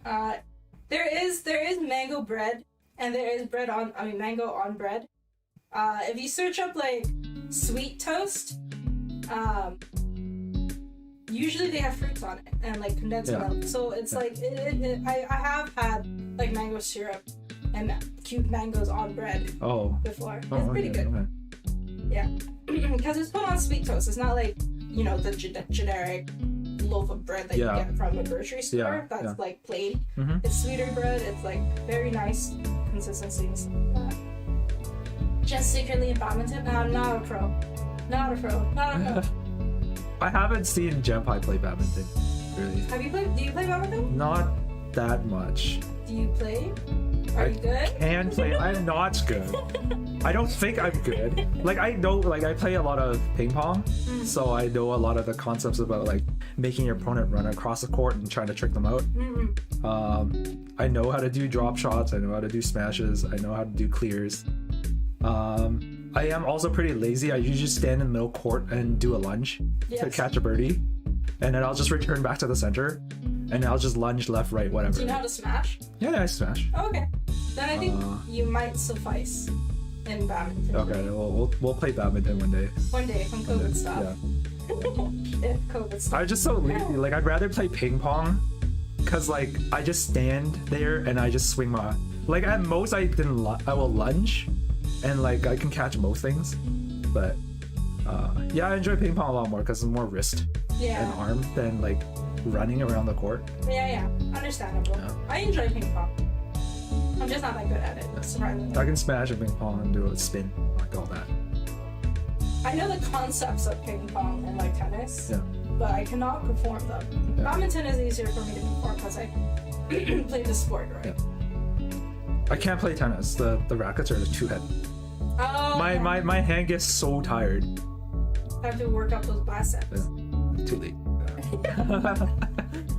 yet. There is mango bread, and there is mango on bread. If you search up like sweet toast, usually they have fruits on it and like condensed milk. So it's like I have had like mango syrup and cute mangoes on bread before. It's pretty good. Okay. Yeah, because it's put on sweet toast. It's not like, you know, the generic loaf of bread that you get from a grocery store. That's like plain. Mm-hmm. It's sweeter bread. It's like very nice consistency and stuff like that. Just secretly in badminton? No, I'm not a pro. I haven't seen Jempai play badminton, really. Do you play badminton? Not that much. Do you play? Are you good? Can play. I'm not good. I don't think I'm good. Like I know, like I play a lot of ping pong, so I know a lot of the concepts about like making your opponent run across the court and trying to trick them out. I know how to do drop shots. I know how to do smashes. I know how to do clears. I am also pretty lazy. I usually just stand in the middle court and do a lunge to catch a birdie, and then I'll just return back to the center, and I'll just lunge left, right, whatever. Do you know how to smash? Yeah, I smash. Oh, okay. Then I think you might suffice in badminton. Okay, we'll play badminton one day. One day when COVID stops. Yeah. If COVID stops. I'm just so lazy. Like I'd rather play ping pong, cause like I just stand there and I just swing my. Like at most I will lunge, and like I can catch most things, but yeah, I enjoy ping pong a lot more because it's more wrist and arm than like running around the court. Yeah, understandable. Yeah. I enjoy ping pong. I'm just not that good at it, surprisingly. I can smash a ping pong and do a spin, like all that. I know the concepts of ping pong and like tennis, but I cannot perform them. Yeah. Badminton is easier for me to perform because I play the sport, right? Yeah. I can't play tennis. The rackets are too heavy. Oh, my hand gets so tired. I have to work up those biceps. Yeah. Too late.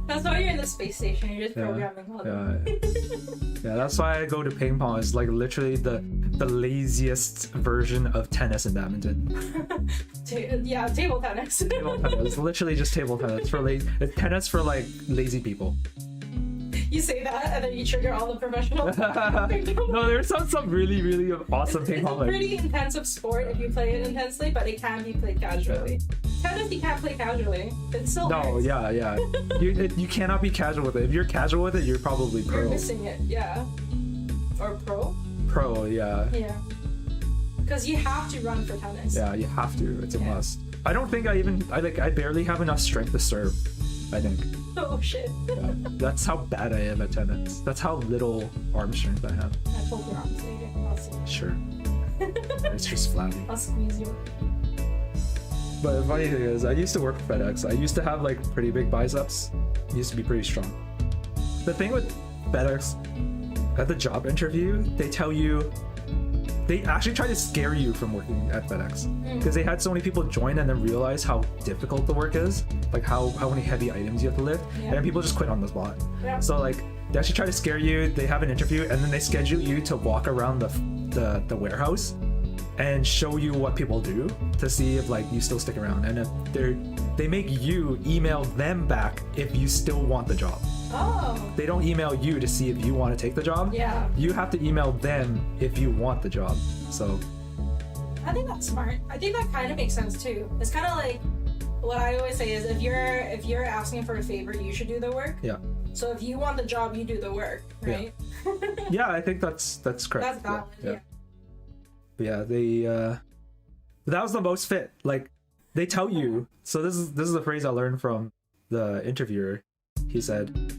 That's why you're in the space station. You're just programming all the Yeah, that's why I go to ping pong. It's like literally the laziest version of tennis and badminton. Table tennis. Table tennis. Literally just table tennis for tennis for like lazy people. You say that and then you trigger all the professionals. No, there's some really awesome ping pong. It's a pretty intensive sport if you play it intensely, but it can be played casually. Tennis you can't play casually. It's still hurts. Yeah. You cannot be casual with it. If you're casual with it, you're probably pro. You're missing it, yeah. Or pro? Pro, yeah. Yeah. Because you have to run for tennis. Yeah, you have to. It's a must. I don't think I barely have enough strength to serve, I think. Oh shit. Yeah, that's how bad I am at tennis. That's how little arm strength I have. I pulled your arms later. I'll see. Sure. It's just flabby. I'll squeeze you. But the funny thing is, I used to work for FedEx. I used to have like pretty big biceps. I used to be pretty strong. The thing with FedEx, at the job interview, they actually try to scare you from working at FedEx because they had so many people join and then realize how difficult the work is, like how many heavy items you have to lift, and people just quit on the spot. Yeah. So like they actually try to scare you. They have an interview and then they schedule you to walk around the warehouse and show you what people do to see if like you still stick around, and if they make you email them back if you still want the job. Oh. They don't email you to see if you want to take the job. Yeah. You have to email them if you want the job. So I think that's smart. I think that kind of makes sense too. It's kind of like what I always say is if you're asking for a favor, you should do the work. Yeah. So if you want the job, you do the work, right? Yeah, I think that's correct. That's valid. Yeah. But yeah, that was the most fit. Like, they tell you. So this is the phrase I learned from the interviewer. He said,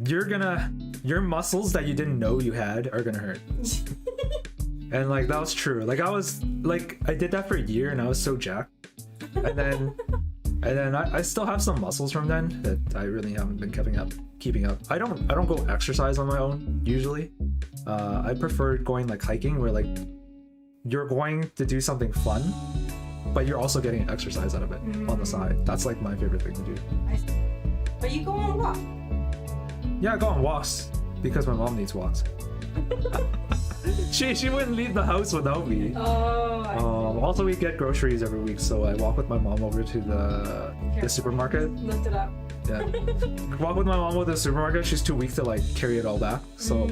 your muscles that you didn't know you had are gonna hurt. And like, that was true. Like, I did that for a year and I was so jacked. And then I still have some muscles from then that I really haven't been keeping up. I don't go exercise on my own usually. I prefer going like hiking, where like you're going to do something fun, but you're also getting exercise out of it on the side. That's like my favorite thing to do. I see. But you go on a walk. Yeah, I go on walks because my mom needs walks. She wouldn't leave the house without me. Oh. Also, we get groceries every week, so I walk with my mom over to the supermarket. Lift it up. Yeah. Walk with my mom over to the supermarket. She's too weak to like carry it all back, so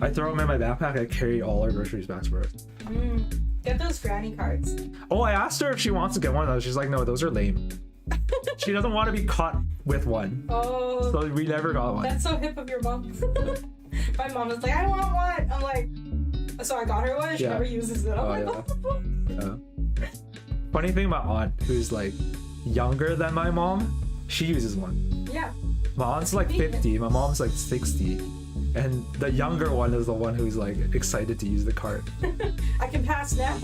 I throw them in my backpack. I carry all our groceries back for us. Get those granny cards. Oh, I asked her if she wants to get one of those. She's like, no, those are lame. She doesn't want to be caught with one. Oh. So we never got one. That's so hip of your mom. My mom was like, I want one. I'm like, so I got her one. She never uses it. I'm like, yeah. Funny thing, my aunt, who's like younger than my mom, she uses one. Yeah. My aunt's like 50, my mom's like 60. And the younger one is the one who's like excited to use the cart. I can pass now.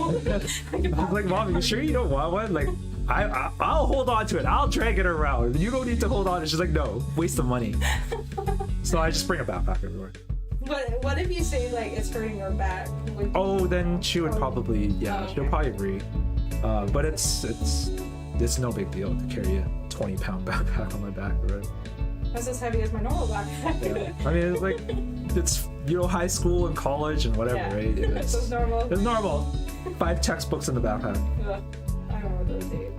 I'm like, Mom, you sure you don't want one? Like, I'll hold on to it. I'll drag it around. You don't need to hold on. She's like, no, waste of money. So I just bring a backpack everywhere. What if you say like it's hurting your back? Oh, then she would probably, she'll probably agree. But it's no big deal to carry a 20-pound backpack on my back, right? That's as heavy as my normal backpack. Yeah. I mean, it's like, it's, high school and college and whatever, right? It's normal. It's normal. 5 textbooks in the backpack. Ugh, I remember those days.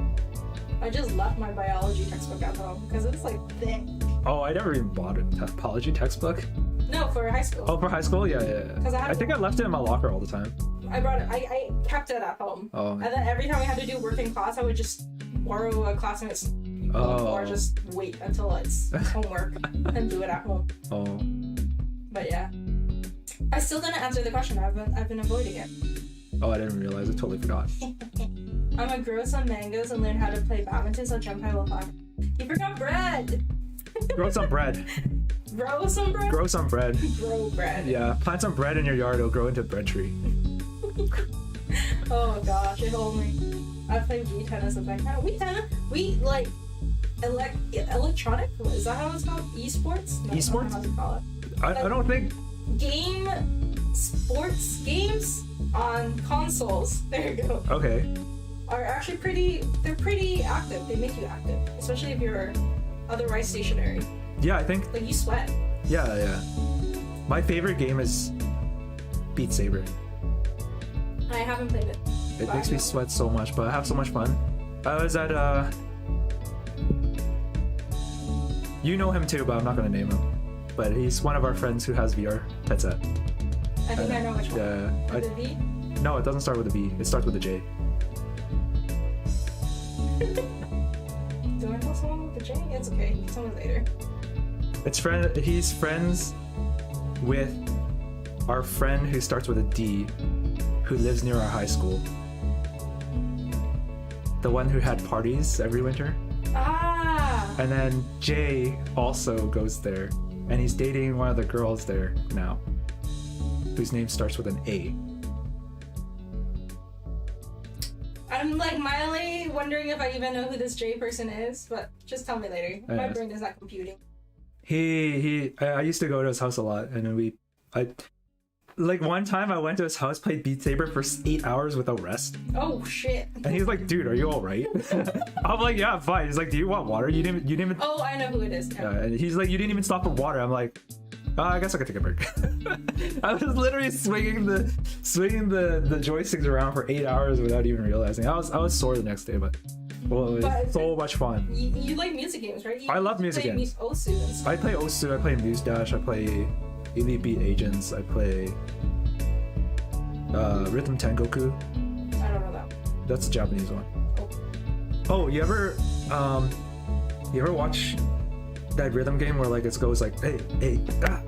I just left my biology textbook at home because it's like thick. Oh, I never even bought a biology textbook. No, for high school. Oh, for high school? Yeah. I think I left it in my locker all the time. I brought it. I kept it at home. Oh. And then every time we had to do work in class, I would just borrow a classmate's or just wait until it's homework and do it at home. Oh. But yeah, I still didn't answer the question. I've been avoiding it. Oh, I didn't realize. I totally forgot. I'm gonna grow some mangoes and learn how to play badminton so Jempai will find. You forgot bread. Grow some bread. Grow some bread. Grow some bread. Grow bread. Yeah, plant some bread in your yard. It'll grow into a bread tree. Oh gosh, if only. I played Wii tennis with my cat. Wii tennis? We like electronic? Is that how it's called? Esports? No, Esports? How to call it. I don't think. Sports games on consoles. There you go. Okay. Are actually they're pretty active. They make you active, especially if you're otherwise stationary. Yeah, I think. Like you sweat. Yeah. My favorite game is Beat Saber. I haven't played it. It makes me sweat so much, but I have so much fun. I was at you know him too, but I'm not gonna name him. But he's one of our friends who has VR headset. I think I know which one. Yeah. With a V? No, it doesn't start with a B. It starts with a J. Do I know someone with a J? It's okay. You can tell me later. He's friends with our friend who starts with a D, who lives near our high school. The one who had parties every winter. Ah! And then Jay also goes there, and he's dating one of the girls there now, whose name starts with an A. I'm like mildly wondering if I even know who this J person is, but just tell me later. My brain is not computing. I used to go to his house a lot, and then like one time I went to his house, played Beat Saber for 8 hours without rest. Oh shit. And he's like, dude, are you alright? I'm like, yeah, I'm fine. He's like, do you want water? You didn't even Oh, I know who it is. Yeah, and he's like, you didn't even stop for water. I'm like, I guess I could take a break. I was literally swinging the joysticks around for 8 hours without even realizing. I was sore the next day, but well, it was so much fun. You like music games, right? I love music games. Osu. I play Osu, I play Muse Dash, I play Elite Beat Agents, I play Rhythm Tengoku. I don't know that one. That's a Japanese one. Oh, you ever watch that rhythm game where like it goes like hey ah,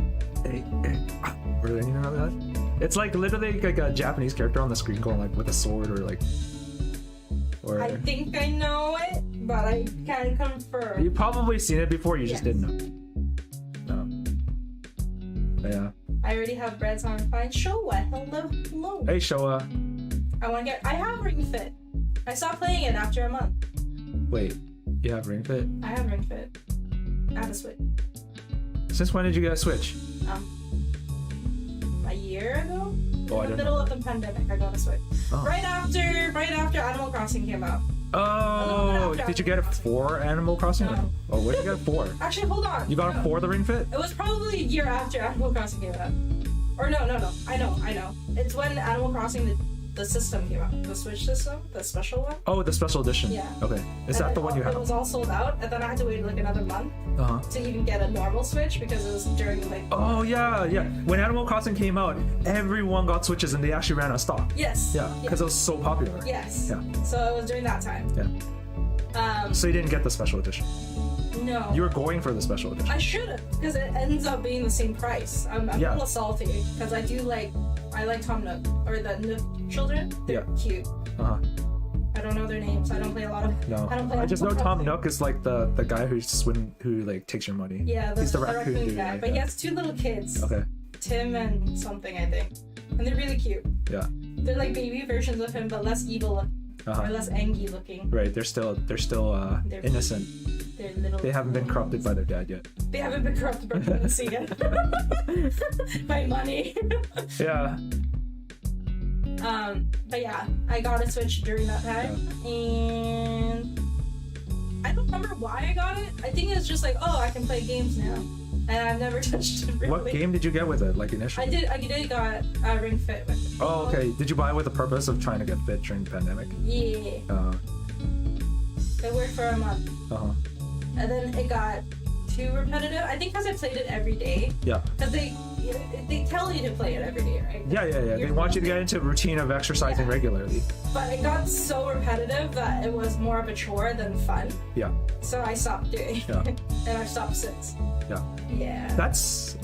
or anything like that? It's like literally like a Japanese character on the screen going like with a sword or like. Or I think I know it, but I can't confirm. you've probably seen it before. You just didn't know. No. Yeah. I already have breads on fine. Showa, hello. Hey Showa. I have Ring Fit. I stopped playing it after a month. Wait, you have Ring Fit? I have Ring Fit. I have a Switch. Since when did you get a Switch? A year ago? Oh, In the middle of the pandemic, I got a Switch. Oh. Right after Animal Crossing came out. Oh, did you get it for Animal Crossing? No. Oh, what did you get it for? Actually, hold on. You got it for the Ring Fit? It was probably a year after Animal Crossing came out. Or no. I know. It's when Animal Crossing, the system came out. The Switch system, the special one. Oh, the special edition. Yeah. Okay. Is that the one you It have? was all sold out, and then I had to wait like another month Uh-huh. to even get a normal Switch because it was during like. Oh, yeah. When Animal Crossing came out, everyone got Switches and they actually ran out of stock. Yes. Yeah, because it was so popular. Yes. Yeah. So it was during that time. Yeah. So you didn't get the special edition? No. You were going for the special edition. I should have, because it ends up being the same price. I'm a little salty because I like Tom Nook or the Nook children. They're cute. Uh-huh. I don't know their names. I don't play a lot of. No. I don't play. I just know Tom Nook is like the guy who like takes your money. Yeah, he's the raccoon dude, guy. right? But he has two little kids. Okay. Tim and something, I think, and they're really cute. Yeah. They're like baby versions of him, but less evil or less angry looking. Right. They're still innocent. They're little. They haven't been corrupted by their dad yet. They haven't been corrupted by pregnancy yet. By money. Yeah. But yeah, I got a Switch during that time, and I don't remember why I got it. I think it's just like, oh, I can play games now, and I've never touched it really. What game did you get with it, like initially? I did got a Ring Fit with it. Oh, okay. Did you buy it with the purpose of trying to get fit during the pandemic? Yeah. It worked for a month. Uh-huh. And then it got too repetitive. I think because I played it every day. Yeah. Because they tell you to play it every day, right? Yeah. They want you to get into a routine of exercising regularly. But it got so repetitive that it was more of a chore than fun. Yeah. So I stopped doing it. And I've stopped since. Yeah. Yeah.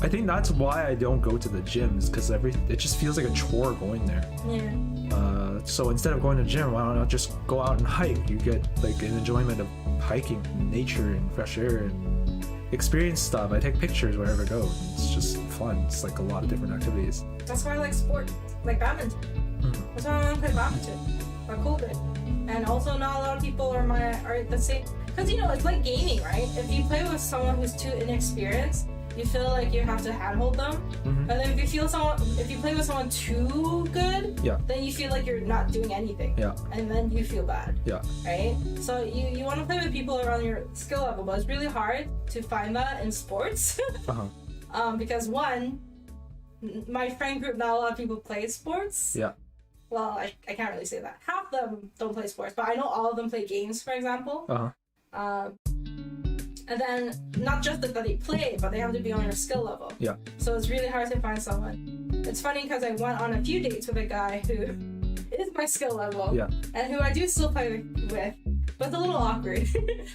I think that's why I don't go to the gyms, because it just feels like a chore going there. Yeah. So instead of going to the gym, why don't I just go out and hike? You get like an enjoyment of hiking, nature, and fresh air, and experience stuff. I take pictures wherever I go. It's just fun. It's like a lot of different activities. That's why I like sport, like badminton. That's why I want to play badminton. Or COVID. And also, not a lot of people are the same. Because it's like gaming, right? If you play with someone who's too inexperienced, you feel like you have to handhold them. And then if you play with someone too good, then you feel like you're not doing anything. Yeah. And then you feel bad. Yeah. Right? So you want to play with people around your skill level, but it's really hard to find that in sports. Because one, my friend group, not a lot of people play sports. Yeah. Well, I can't really say that. Half of them don't play sports, but I know all of them play games, for example. And then not just that they play, but they have to be on your skill level. Yeah. So it's really hard to find someone. It's funny because I went on a few dates with a guy who is my skill level. Yeah. And who I do still play with, but it's a little awkward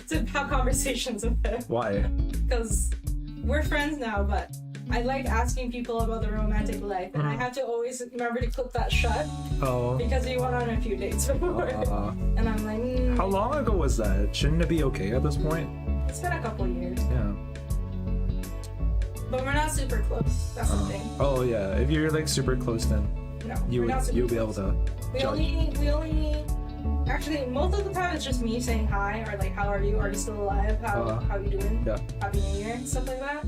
to have conversations with him. Why? Because we're friends now, but I like asking people about their romantic life, and I have to always remember to clip that shut. Oh. Because we went on a few dates before. And I'm like, How long ago was that? Shouldn't it be okay at this point? It's been a couple years. Yeah. But we're not super close. That's the thing. Oh yeah, if you're like super close, then you'll be able to. We only. Actually, most of the time it's just me saying hi or like, how are you? Are you still alive? How you doing? Yeah. Happy New Year, stuff like that.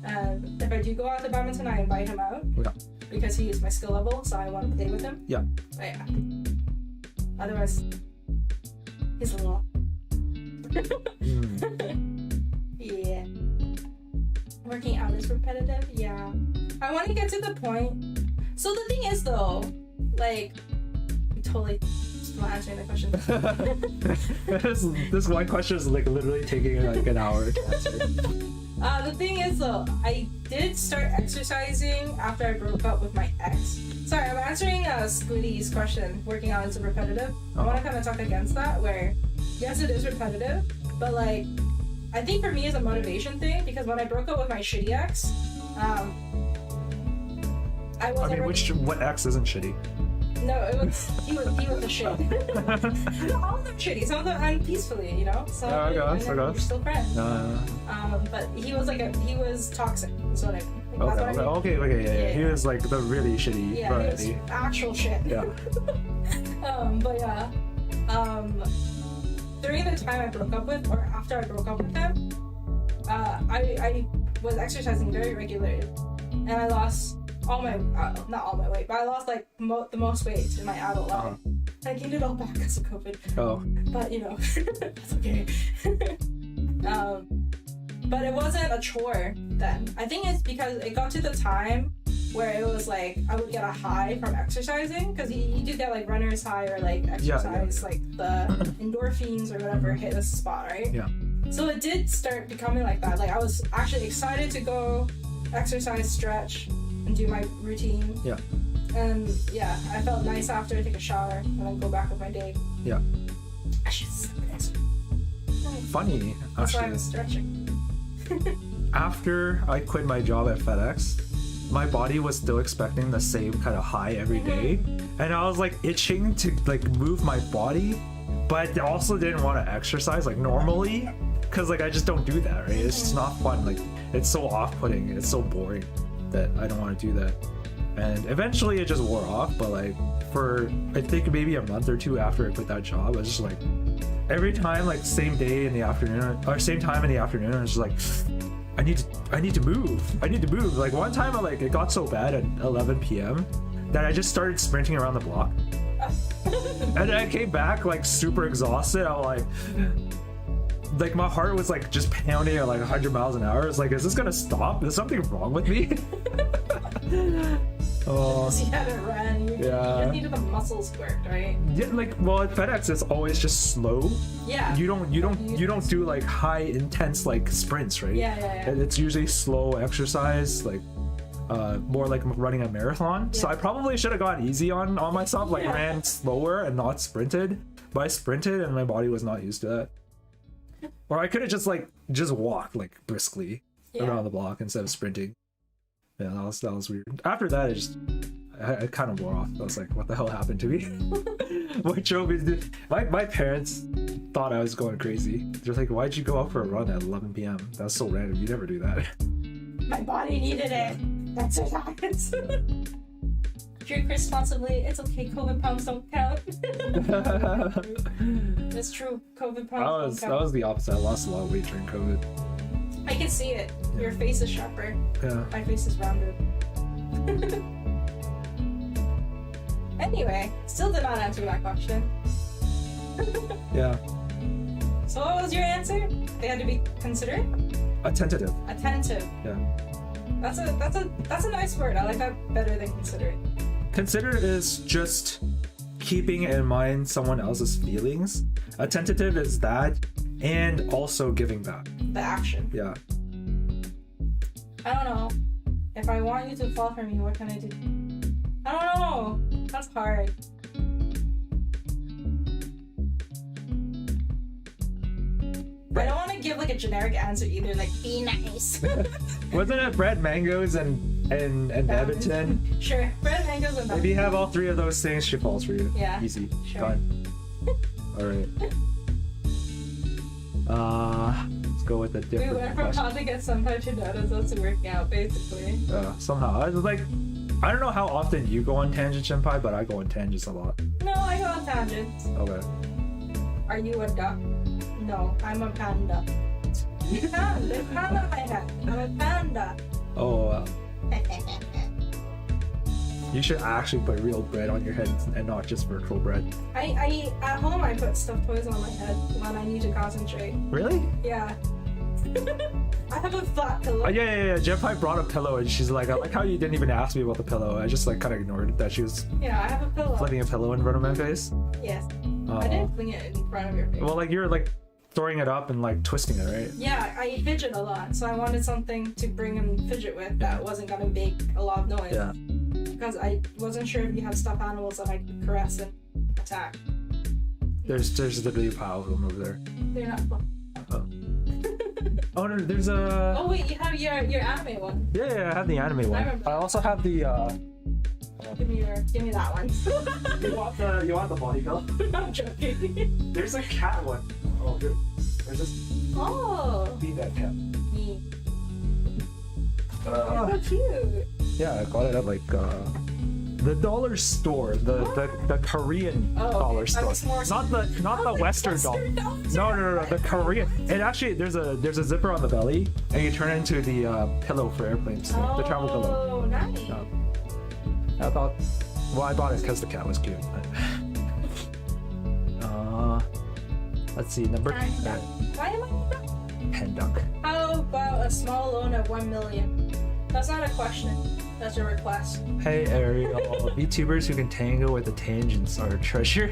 And if I do go out to badminton, I invite him out. Yeah. Because he is my skill level, so I want to play with him. Yeah. But yeah. Otherwise, he's a little. Yeah. Working out is repetitive. Yeah. I want to get to the point. So the thing is, though, like, totally not answering the question. This one question is like literally taking like an hour to answer. The thing is, though, I did start exercising after I broke up with my ex. Sorry, I'm answering Squiddy's question. Working out is repetitive. I want to kind of talk against that, where yes, it is repetitive, but like, I think for me it's a motivation thing, because when I broke up with my shitty ex, I wasn't. I mean, what ex isn't shitty? No, he was the shit. No, all of them shitty. Some of them end peacefully, you know. So we're still friends. But he was toxic. Is what I mean. Okay, yeah. He was like the really shitty variety. He was actual shit. Yeah. During the time I broke up with, or after I broke up with him, I was exercising very regularly, and I lost all my not all my weight, but I lost like the most weight in my adult life. I gained it all back because of COVID. Oh. But you know, that's okay. But it wasn't a chore then. I think it's because it got to the time where it was like I would get a high from exercising, because you do get like runner's high or like exercise, like the endorphins or whatever hit a spot, right? Yeah. So it did start becoming like that. Like I was actually excited to go exercise, stretch, and do my routine. Yeah. And yeah, I felt nice after I take a shower and then go back with my day. Yeah. I should stop exercising. Funny, That's actually. why I was stretching. After I quit my job at FedEx, my body was still expecting the same kind of high every day, and I was like itching to like move my body, but I also didn't want to exercise like normally, because like I just don't do that, right? It's just not fun. Like it's so off-putting, it's so boring that I don't want to do that. And eventually it just wore off, but like for I think maybe a month or two after I quit that job, I was just like every time, like same day in the afternoon or same time in the afternoon, I was just like I need to move. Like one time it got so bad at 11 p.m. that I just started sprinting around the block. And then I came back like super exhausted. I'm like my heart was like just pounding at like 100 miles an hour. It's like, is this gonna stop? Is something wrong with me? Oh. So you haven't run. You just needed the muscles worked, right? Yeah, like well at FedEx it's always just slow. Yeah. You don't do like high intense like sprints, right? Yeah. It's usually slow exercise, like more like running a marathon. So I probably should have gone easy on myself, like ran slower and not sprinted. But I sprinted and my body was not used to that. Or I could have just walked like briskly around the block instead of sprinting. Yeah, that was weird. After that, I kind of wore off. I was like, what the hell happened to me? What drove me to do? My parents thought I was going crazy. They're like, why'd you go out for a run at 11 p.m.? That's so random. You never do that. My body needed it. Exercise. Drink responsibly. It's okay. COVID pounds don't count. It's true. COVID pounds don't count. That was the opposite. I lost a lot of weight during COVID. I can see it. Your face is sharper. Yeah. My face is rounded. Anyway, still did not answer that question. Yeah. So what was your answer? They had to be considerate? Attentive. Attentive. Yeah. That's a nice word. I like that better than considerate. Considerate is just keeping in mind someone else's feelings. Attentive is that, and also giving back. The action. Yeah. I don't know. If I want you to fall for me, what can I do? I don't know. That's hard. I don't want to give like a generic answer either, like be nice. Wasn't it bread, mangoes, and badminton? Sure, bread, mangoes, and badminton. If you have all three of those things, she falls for you. Yeah. Easy. Sure. Done. Alright. Let's go with a different We went from how to get Senpai to Naruto to working out, basically. Somehow. I was like, I don't know how often you go on tangents, Jempai, but I go on tangents a lot. No, I go on tangents. Okay. Are you a duck? No, I'm a panda. Panda, panda, panda. I'm a panda. Oh, you should actually put real bread on your head and not just virtual bread. I at home I put stuffed toys on my head when I need to concentrate. Really? Yeah. I have a flat pillow. Yeah. Jempai brought a pillow and she's like, I like how you didn't even ask me about the pillow. I just like kind of ignored that she was Yeah, I have a pillow. flipping a pillow in front of my face. Yes. I didn't fling it in front of your face. Well, like you're like throwing it up and like twisting it, right? Yeah, I fidget a lot, so I wanted something to bring and fidget with that wasn't gonna make a lot of noise. Yeah. Because I wasn't sure if you have stuffed animals that I could caress and attack. There's literally a pile of them over there. They're not fun. Oh. Oh no, there's a. Oh wait, you have your anime one. Yeah, I have the anime one. remember. I also have the. Give me that one. You want the body pillow? I'm joking. There's a cat one. Oh, here. There's this. Oh. Be that cat. Me. So cute. Yeah, I got it at like the dollar store, the Korean dollar store, not the Western dollar. No, the Korean. And actually, there's a zipper on the belly, and you turn it into the pillow for airplanes, the travel pillow. Oh, nice. I bought it because the cat was cute. Let's see, number 10. Why am I? Penduck. How about a small loan of 1 million? That's not a question. That's a request. Hey Ariel, VTubers who can tango with the tangents are a treasure.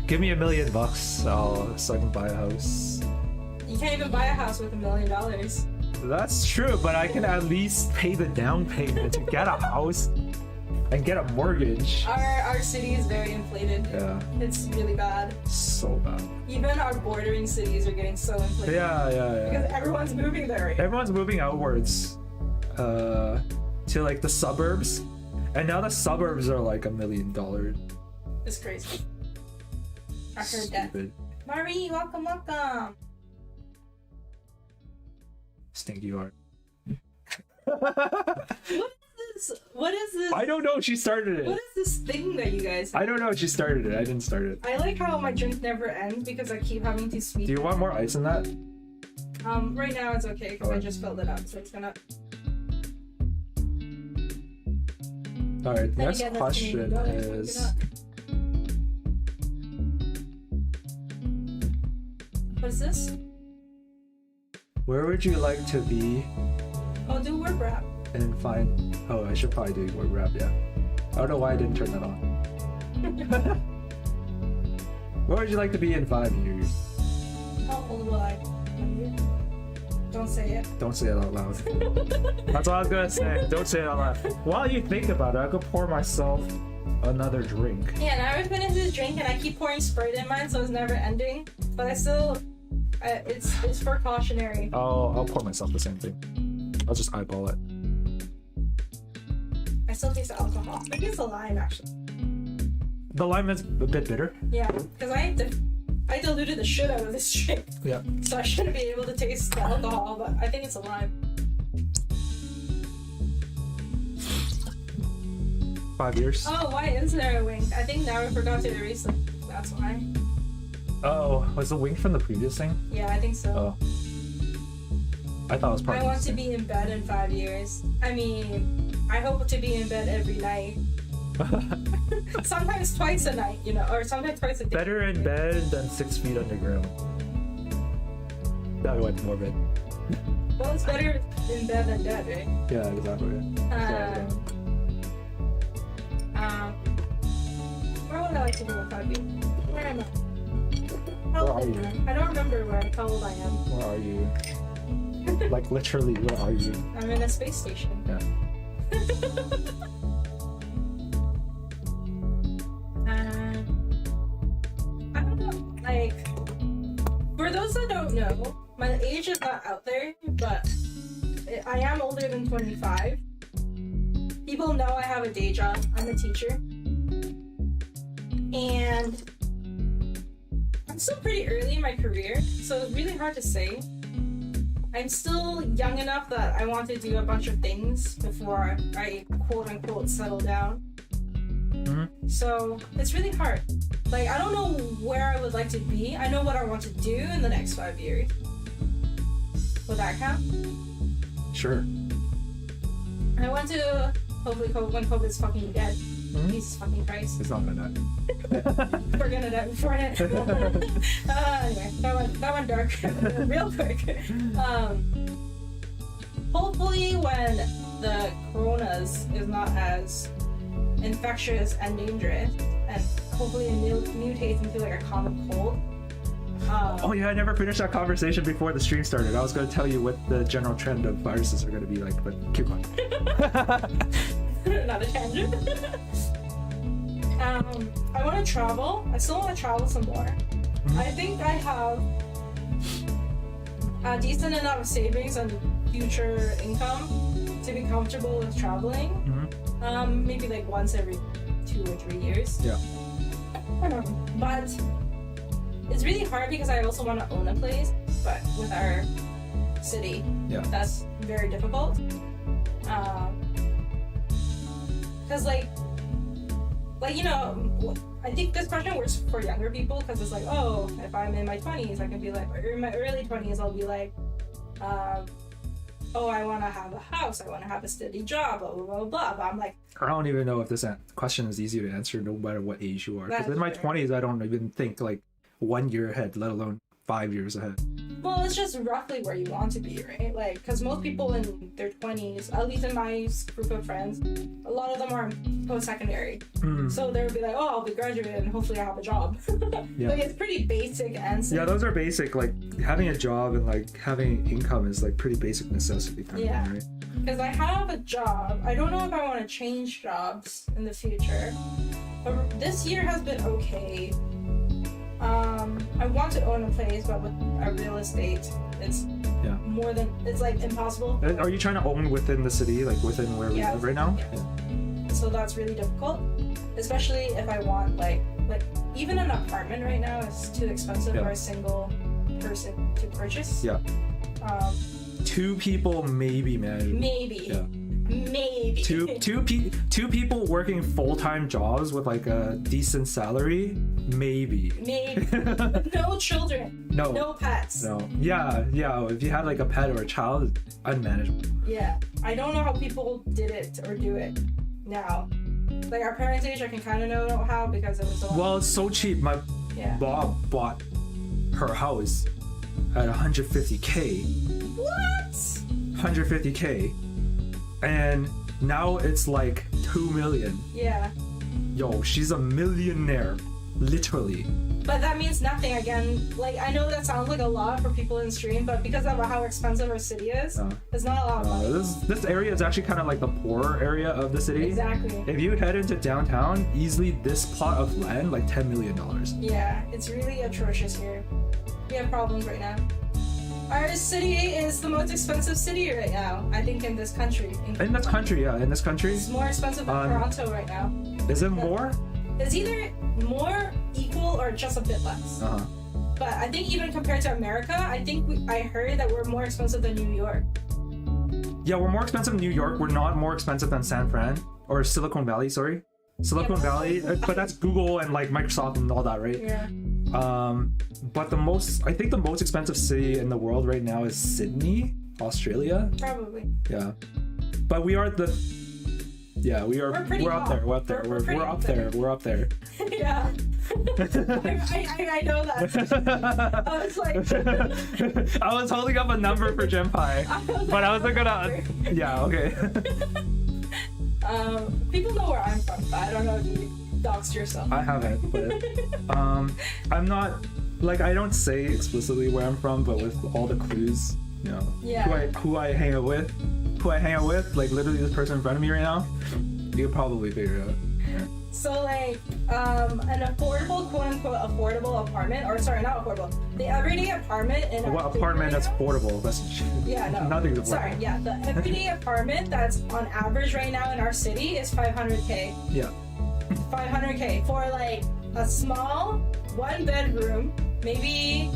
Give me $1 million so I can buy a house. You can't even buy a house with $1 million. That's true, but I can at least pay the down payment to get a house and get a mortgage. Our city is very inflated. Yeah. It's really bad. So bad. Even our bordering cities are getting so inflated. Yeah. Because everyone's moving there. Everyone's moving outwards to like the suburbs. And now the suburbs are like $1 million. It's crazy. I heard that. Stupid. Marie, welcome. Stinky art. What is this? I don't know, she started it. What is this thing that you guys have? I don't know, she started it. I didn't start it. I like how my drink never ends because I keep having to speak. Do you want more ice in that? Right now it's okay because I just filled it up, so it's gonna. Alright, the next question is. What is this? Where would you like to be? I'll do word wrap. And find. Oh, I should probably do word wrap, yeah. I don't know why I didn't turn that on. Where would you like to be in 5 years? How old will I be? Don't say it. Don't say it out loud. That's all I was gonna say. Don't say it out loud. While you think about it, I could pour myself another drink. Yeah, now I finished this drink and I keep pouring Sprite in mine, so it's never ending. But I still, it's precautionary. I'll pour myself the same thing. I'll just eyeball it. I still taste the alcohol. I taste the lime actually. The lime is a bit bitter. Yeah, because I diluted the shit out of this drink. Yeah. So I shouldn't be able to taste the alcohol, but I think it's a lime. 5 years. Oh, why is there a wink? I think now I forgot to erase them. That's why. Oh, was the wink from the previous thing? Yeah, I think so. Oh. I thought it was part I of want the to thing. be in bed in 5 years. I mean, I hope to be in bed every night. Sometimes twice a night, or sometimes twice a day. Better in bed than 6 feet underground. That went morbid. Well, it's better in bed than dead, right? Yeah, exactly. Where would I like to be in 5 years? Where am I? How Where old are am you? I? I don't remember how old I am. Where are you? Like literally, where are you? I'm in a space station. Yeah. I don't know. Like, for those that don't know, my age is not out there, but I am older than 25. People know I have a day job. I'm a teacher. And I'm still pretty early in my career, so it's really hard to say. I'm still young enough that I want to do a bunch of things before I quote-unquote settle down. Mm-hmm. So it's really hard. Like, I don't know where I would like to be. I know what I want to do in the next 5 years. Would that count? Sure. I want to, hopefully, when COVID's fucking dead. Mm-hmm. Jesus fucking Christ. It's not gonna die. We're gonna die before it. Anyway, that went dark real quick. Hopefully when the coronas is not as infectious and dangerous, and hopefully it mutates into like a common cold. Oh yeah, I never finished that conversation before the stream started. I was going to tell you what the general trend of viruses are going to be like, but keep going. Not a tangent. I want to travel. I still want to travel some more. I think I have a decent enough savings and future income to be comfortable with traveling. Maybe like once every 2 or 3 years. Yeah. But it's really hard because I also want to own a place, but with our city, that's very difficult. Because like you know, I think this question works for younger people because it's like, oh, if I'm in my 20s, I can be like, or in my early 20s, I'll be like, oh, I want to have a house, I want to have a steady job, blah, blah, blah, blah. But I'm like, I don't even know if this question is easy to answer no matter what age you are. Because in my 20s, I don't even think like 1 year ahead, let alone 5 years ahead. Well, it's just roughly where you want to be, right? Like, because most people in their 20s, at least in my group of friends, a lot of them are post-secondary. So they'll be like, oh, I'll be graduated and hopefully I'll have a job. Like, it's pretty basic answer. Yeah, those are basic. Like, having a job and like having income is like pretty basic necessity. Right? Because I have a job. I don't know if I want to change jobs in the future. But this year has been okay. I want to own a place, but with a real estate, it's more than, it's like impossible. Are you trying to own within the city, like within where we live right now? Yeah. So that's really difficult, especially if I want like even an apartment right now is too expensive for a single person to purchase. Yeah. 2 people, maybe, man. Maybe. Yeah. Maybe. Two people working full-time jobs with like a decent salary, maybe. No children. No pets. No. Yeah. If you had like a pet or a child, unmanageable. Yeah. I don't know how people did it or do it now. Like our parents' age, I can kind of know how because it was so. Well, it's so cheap. My Bob bought her house at 150K. What? 150K. And now it's like 2 million. Yeah. Yo, she's a millionaire, literally. But that means nothing again. Like, I know that sounds like a lot for people in stream, but because of how expensive our city is, it's not a lot of money. This area is actually kind of like the poorer area of the city. Exactly. If you head into downtown, easily this plot of land, like $10 million. Yeah, it's really atrocious here. We have problems right now. Our city is the most expensive city right now, I think, in this country. In this country, yeah. In this country. It's more expensive than Toronto right now. Is it more? It's either more, equal, or just a bit less. But I think even compared to America, I heard that we're more expensive than New York. Yeah, we're more expensive than New York. We're not more expensive than San Fran. Or Silicon Valley, sorry. Silicon Valley. But that's Google and like Microsoft and all that, right? Yeah. But I think the most expensive city in the world right now is Sydney, Australia. Probably. Yeah. But we are the... Yeah, we're up there. We're up there. We're up there. We're up there. Yeah. I know that. I was like... I was holding up a number for Jempai. But I wasn't gonna... Yeah, okay. People know where I'm from, but I don't know if you doxed yourself. I haven't, but... I'm not... Like, I don't say explicitly where I'm from, but with all the clues, you know, who I hang out with, like literally this person in front of me right now, you could probably figure it out. So like, an affordable, quote unquote, affordable apartment, or sorry, not affordable, the everyday apartment in what apartment that's affordable? That's nothing's affordable. Sorry, yeah, the everyday apartment that's on average right now in our city is 500K. Yeah. 500K for like a small 1-bedroom, maybe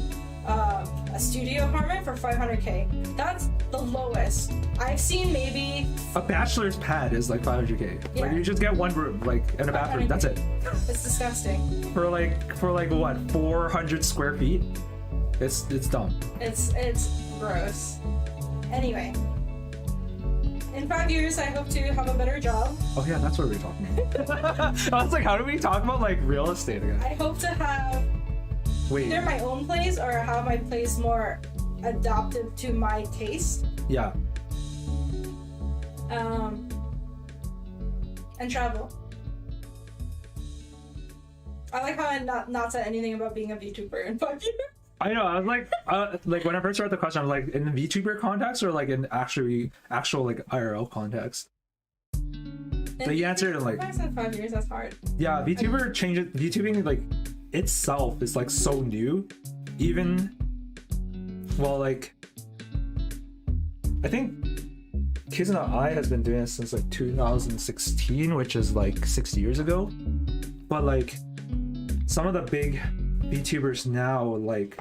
a studio apartment for 500K. That's the lowest. I've seen maybe a bachelor's pad is like 500K. Yeah. Like you just get one room, like and a bathroom. That's it. It's disgusting. For like what 400 square feet? It's dumb. It's gross. Anyway. In 5 years, I hope to have a better job. Oh yeah, that's what we were talking about. I was like, how do we talk about like real estate again? I hope to have either my own place or have my place more adapted to my taste. Yeah. And travel. I like how I not said anything about being a VTuber in 5 years. I know. I was like when I first started the question, I was like, in the VTuber context or like in actual like IRL context. The answer to like. In 5 years, that's hard. Yeah, VTuber changes. VTubing like itself is like so new. Even, well, like, I think Kizuna Ai has been doing this since like 2016, which is like 6 years ago. But like, some of the big VTubers now, like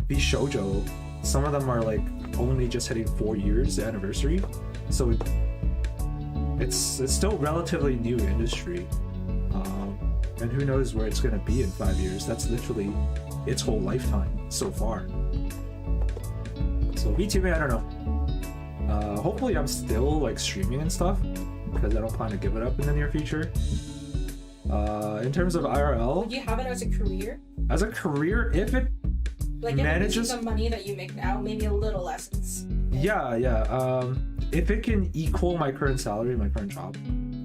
Bishoujo, some of them are like only just hitting 4 years anniversary. So it's still relatively new industry. And who knows where it's gonna be in 5 years. That's literally its whole lifetime so far. So VTubing, I don't know. Hopefully I'm still like streaming and stuff, because I don't plan to give it up in the near future. In terms of IRL, Would you have it as a career? As a career, if it Like manages the money that you make now, maybe a little less. yeah. If it can equal my current salary, my current job,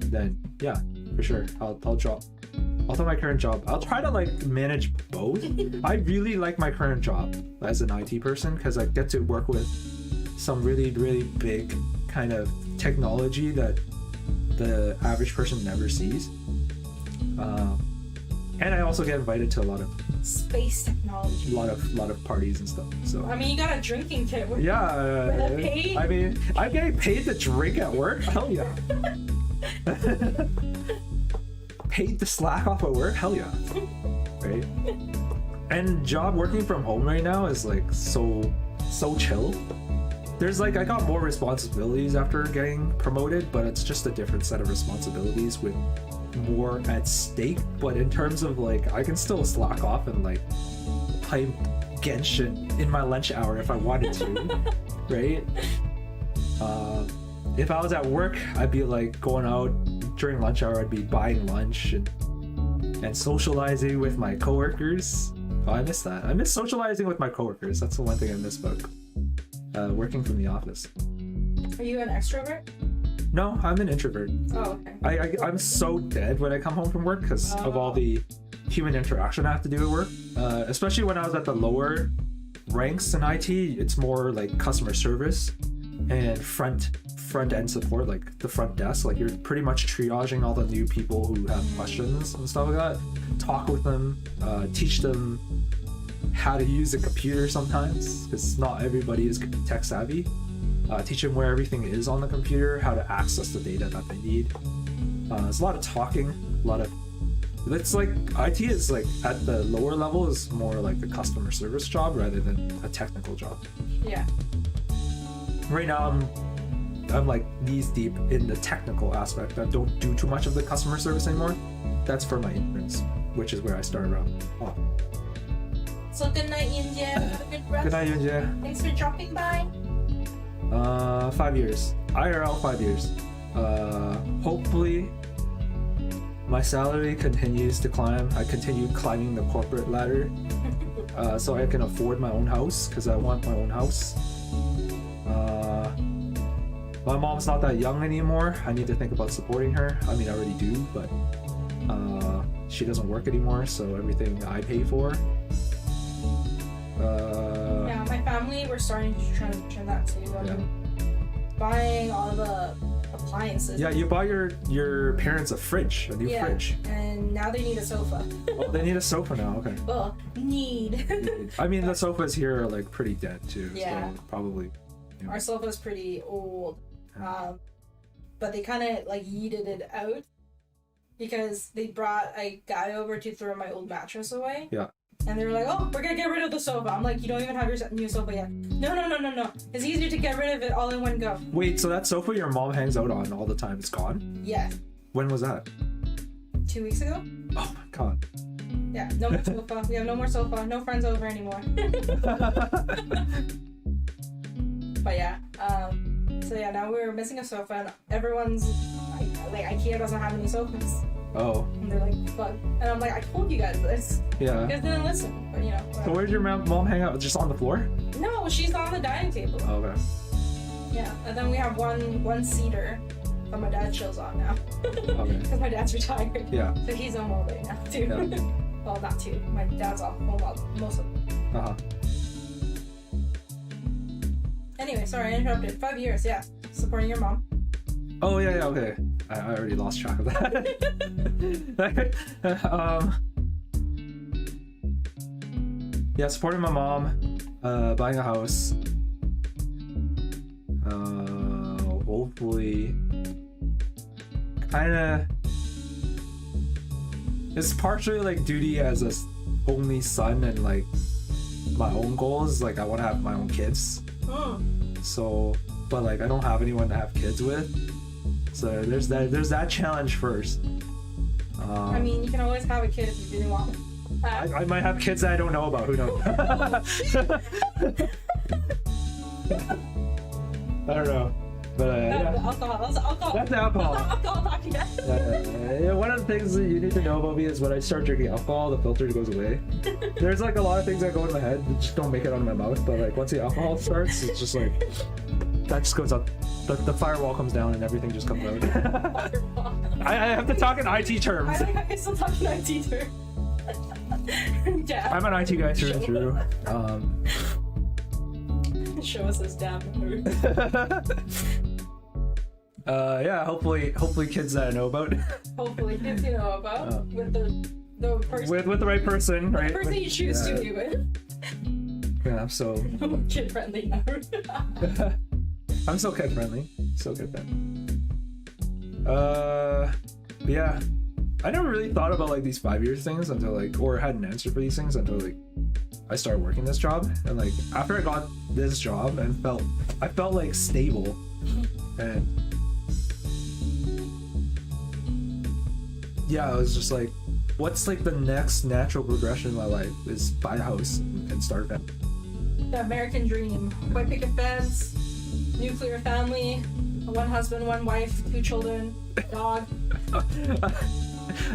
then yeah, for sure. I'll drop my current job. I'll try to like manage both. I really like my current job as an IT person because I get to work with some really big kind of technology that the average person never sees. And I also get invited to a lot of Space technology. lot of parties and stuff. So I mean, you got a drinking kit. yeah, paid? I mean, I'm getting paid to drink at work. Hell yeah. Paid to slack off at work. Hell yeah. Right. And job working from home right now is like so chill. There's like I got more responsibilities after getting promoted, but it's just a different set of responsibilities with more at stake. But in terms of like I can still slack off and like play Genshin in my lunch hour if I wanted to, right? If I was at work, I'd be like going out during lunch hour. I'd be buying lunch and socializing with my coworkers. Oh, I miss that. I miss socializing with my coworkers. That's the one thing I miss about working from the office. Are you an extrovert? No, I'm an introvert. Oh, okay. I'm so dead when I come home from work because of all the human interaction I have to do at work. Especially when I was at the lower ranks in IT, it's more like customer service and front end support, like the front desk. Like you're pretty much triaging all the new people who have questions and stuff like that. Talk with them, teach them how to use a computer sometimes, because not everybody is tech savvy. Teach them where everything is on the computer, how to access the data that they need. There's a lot of talking, it's like IT is like at the lower level is more like a customer service job rather than a technical job. Yeah. Right now I'm like knees deep in the technical aspect. I don't do too much of the customer service anymore. That's for my interns, which is where I started out. Oh. So good night, Yunjie. Have a good rest. Good night, Yunjie. Thanks for dropping by. 5 years. IRL 5 years. Hopefully my salary continues to climb. I continue climbing the corporate ladder so I can afford my own house, because I want my own house. My mom's not that young anymore. I need to think about supporting her. I mean, I already do, but she doesn't work anymore, so everything I pay for. Yeah, my family, we're starting to transition that too. Buying all the appliances. Yeah, you buy your parents a fridge, a new fridge. And now they need a sofa. Oh, they need a sofa now, okay. Well, need. I mean, the sofas here are like pretty dead too, Yeah. so probably. You know. Our sofa's pretty old. But they kind of like yeeted it out because they brought a guy over to throw my old mattress away. Yeah. And they were like, oh, we're gonna get rid of the sofa. I'm like, you don't even have your new sofa yet. No. It's easier to get rid of it all in one go. Wait, so that sofa your mom hangs out on all the time, it's gone? Yeah. When was that? 2 weeks ago? Oh my god. Yeah, no more sofa. We have no more sofa. No friends over anymore. But yeah, so yeah, now we're missing a sofa and everyone's like, IKEA doesn't have any sofas. Oh. And they're like, fuck. And I'm like, I told you guys this. Yeah. You guys didn't listen, but you know. Whatever. So where's your mom hang out? Just on the floor? No, she's on the dining table. Oh, okay. Yeah, and then we have one seater that my dad chills on now. Okay. Because my dad's retired. Yeah. So he's home all day now too. Yeah. Well, not too. My dad's off home most of it. Uh-huh. Anyway, sorry, I interrupted. 5 years, yeah. Supporting your mom. Oh, yeah, okay. I already lost track of that. Yeah, supporting my mom, buying a house. Hopefully, kind of. It's partially like duty as a only son and like my own goals. Like I want to have my own kids. So, but like I don't have anyone to have kids with. So there's that challenge first. I mean, you can always have a kid if you really want. I might have kids that I don't know about. Who knows? I don't know. But yeah. The alcohol. That's the alcohol. That's the alcohol. That's not alcohol talking. Yeah, one of the things that you need to know about me is when I start drinking alcohol, the filter goes away. There's like a lot of things that go in my head that just don't make it out of my mouth. But like once the alcohol starts, it's just like that just goes up. The firewall comes down and everything just comes out. I have to talk in IT terms. I still talk in IT terms. Yeah. I'm an IT guy through and through. Show us this damn food. Yeah, hopefully kids that I know about. Hopefully kids you know about with the person with the right person, right? the person you choose to be with. Yeah, I'm so Kid friendly now. I'm so kid friendly. So kid friendly. Yeah. I never really thought about like these 5-year things until like, or had an answer for these things until like I started working this job. And like after I got this job and I felt like stable, and yeah, I was just like, what's like the next natural progression in my life is buy a house and start a family. The American dream. White picket fence, nuclear family, 1 husband, 1 wife, 2 children, dog.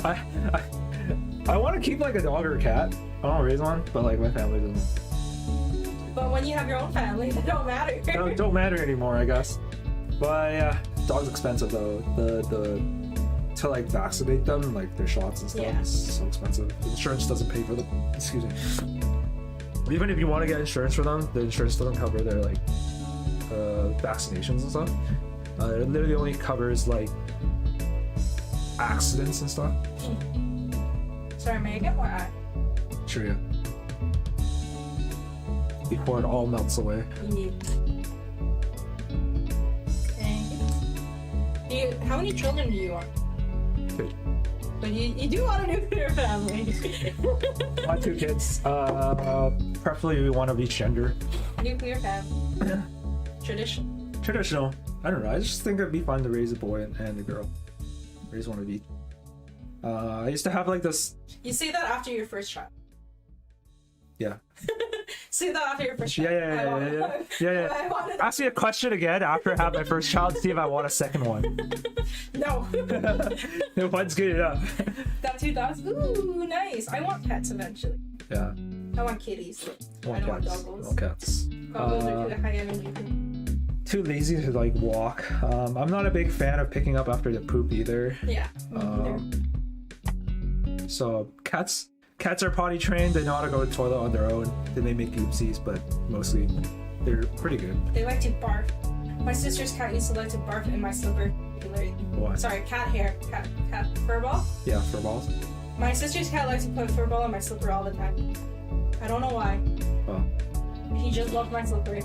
I want to keep like a dog or a cat. I don't raise one, but like my family doesn't. But when you have your own family, they don't matter. Don't matter anymore, I guess. But yeah, dog's expensive though. The to like vaccinate them, like their shots and stuff, is so expensive. Insurance doesn't pay for them. Excuse me. Even if you want to get insurance for them, the insurance doesn't cover their like vaccinations and stuff. It literally only covers like accidents and stuff. Sorry, may I get more eye? Sure, yeah. Before it all melts away. You need. Thank you. How many children do you want? 2. But you do want a nuclear family. I want 2 kids. Preferably one of each gender. Nuclear family. Traditional. I don't know. I just think it'd be fun to raise a boy and a girl. Raise one of each. I used to have like this. You say that after your first child. Yeah. Say that after your first child. Yeah. Ask me a question again after I have my first child to see if I want a second one. No. One's good enough. That 2 dogs? Ooh, nice. I want pets eventually. Yeah. I want kitties. I don't want doggos. No cats. Doggos are too high energy. Too lazy to like walk. I'm not a big fan of picking up after the poop either. Yeah. So cats are potty trained. They know how to go to the toilet on their own. They may make oopsies, but mostly they're pretty good. They like to barf. My sister's cat used to like to barf in my slipper. What? Sorry, cat hair. Cat fur ball? Yeah, fur balls. My sister's cat likes to put fur ball in my slipper all the time. I don't know why. Oh. He just loved my slipper.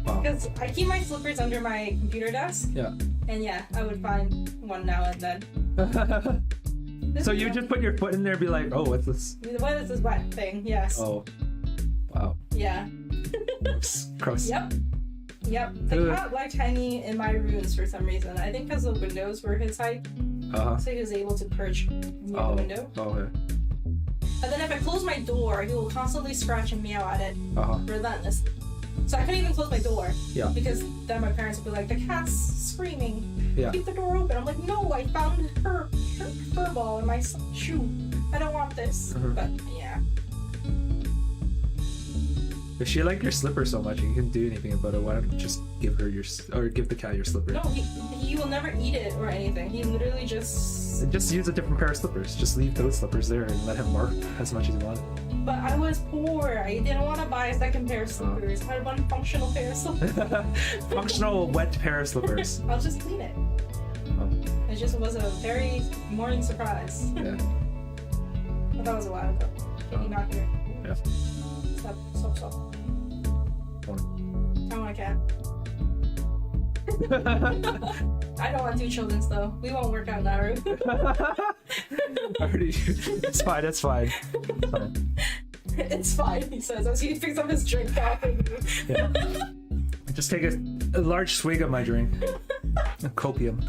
Because I keep my slippers under my computer desk. Yeah. And yeah, I would find one now and then. So you just put your foot in there and be like, oh, what's this? What is this wet thing? Yes. Oh. Wow. Yeah. Gross. Yep. The cat liked hanging in my rooms for some reason. I think because the windows were his height. So he was able to perch near the window. Oh, okay. And then if I close my door, he will constantly scratch and meow at it. Relentlessly. So I couldn't even close my door. Yeah. Because then my parents would be like, the cat's screaming. Yeah. Keep the door open. I'm like, no, I found her fur ball in my shoe. I don't want this. But yeah. If she liked your slipper so much and you couldn't do anything about it, why don't you just give the cat your slipper? No, he will never eat it or anything. He literally just use a different pair of slippers. Just leave those slippers there and let him bark as much as he wanted. But I was poor. I didn't want to buy a second pair of slippers. I had one functional pair of slippers. Functional wet pair of slippers. I'll just clean it. It just was a very morning surprise. Yeah. But that was a while ago. Can you not hear? Yeah. Stop. I want a cat. I don't want 2 children though. We won't work out, Naru. It's fine. It's fine. It's fine, he says as he picks up his drink. Yeah. Just take a large swig of my drink. Copium.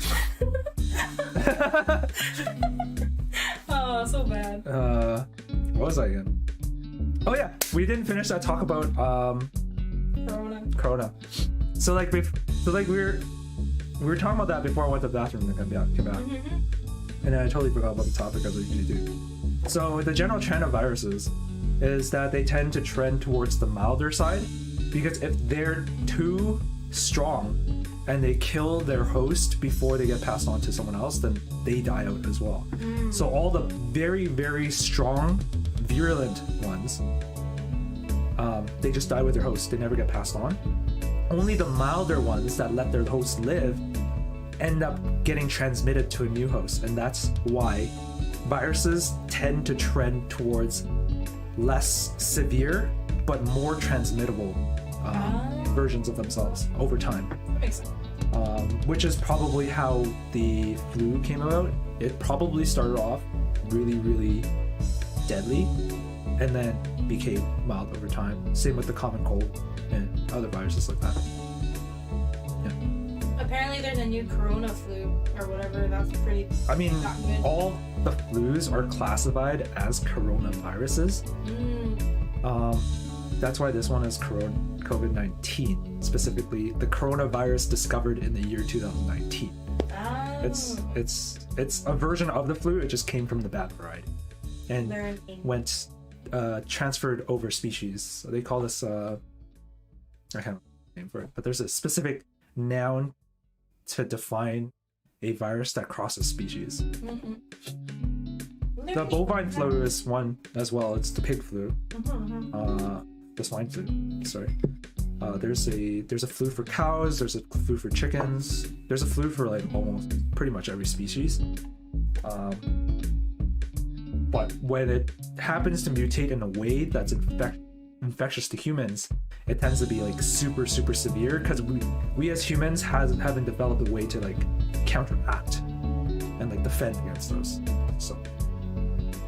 Oh, so bad. What was I again? Oh yeah, we didn't finish that talk about Corona. So like we were talking about that before I went to the bathroom and came back. And then I totally forgot about the topic as I usually do. So the general trend of viruses is that they tend to trend towards the milder side, because if they're too strong and they kill their host before they get passed on to someone else, then they die out as well. So all the very, very strong, virulent ones, they just die with their host. They never get passed on. Only the milder ones that let their host live end up getting transmitted to a new host. And that's why viruses tend to trend towards less severe but more transmittable versions of themselves over time. That makes sense. Which is probably how the flu came about. It probably started off really, really deadly and then became mild over time. Same with the common cold and other viruses like that. Yeah. Apparently there's a new corona flu or whatever. That's pretty. I mean, not good. all the flus are classified as coronaviruses. That's why this one is COVID-19, specifically the coronavirus discovered in the year 2019. It's a version of the flu. It just came from the bad variety and went transferred over species. So they call this I can't remember the name for it, but there's a specific noun to define a virus that crosses species. The bovine flu is one as well. It's the pig flu. The swine flu. Sorry. There's a flu for cows. There's a flu for chickens. There's a flu for like almost pretty much every species. But when it happens to mutate in a way that's infectious to humans, it tends to be like super severe, because we as humans haven't developed a way to like counteract and like defend against those. So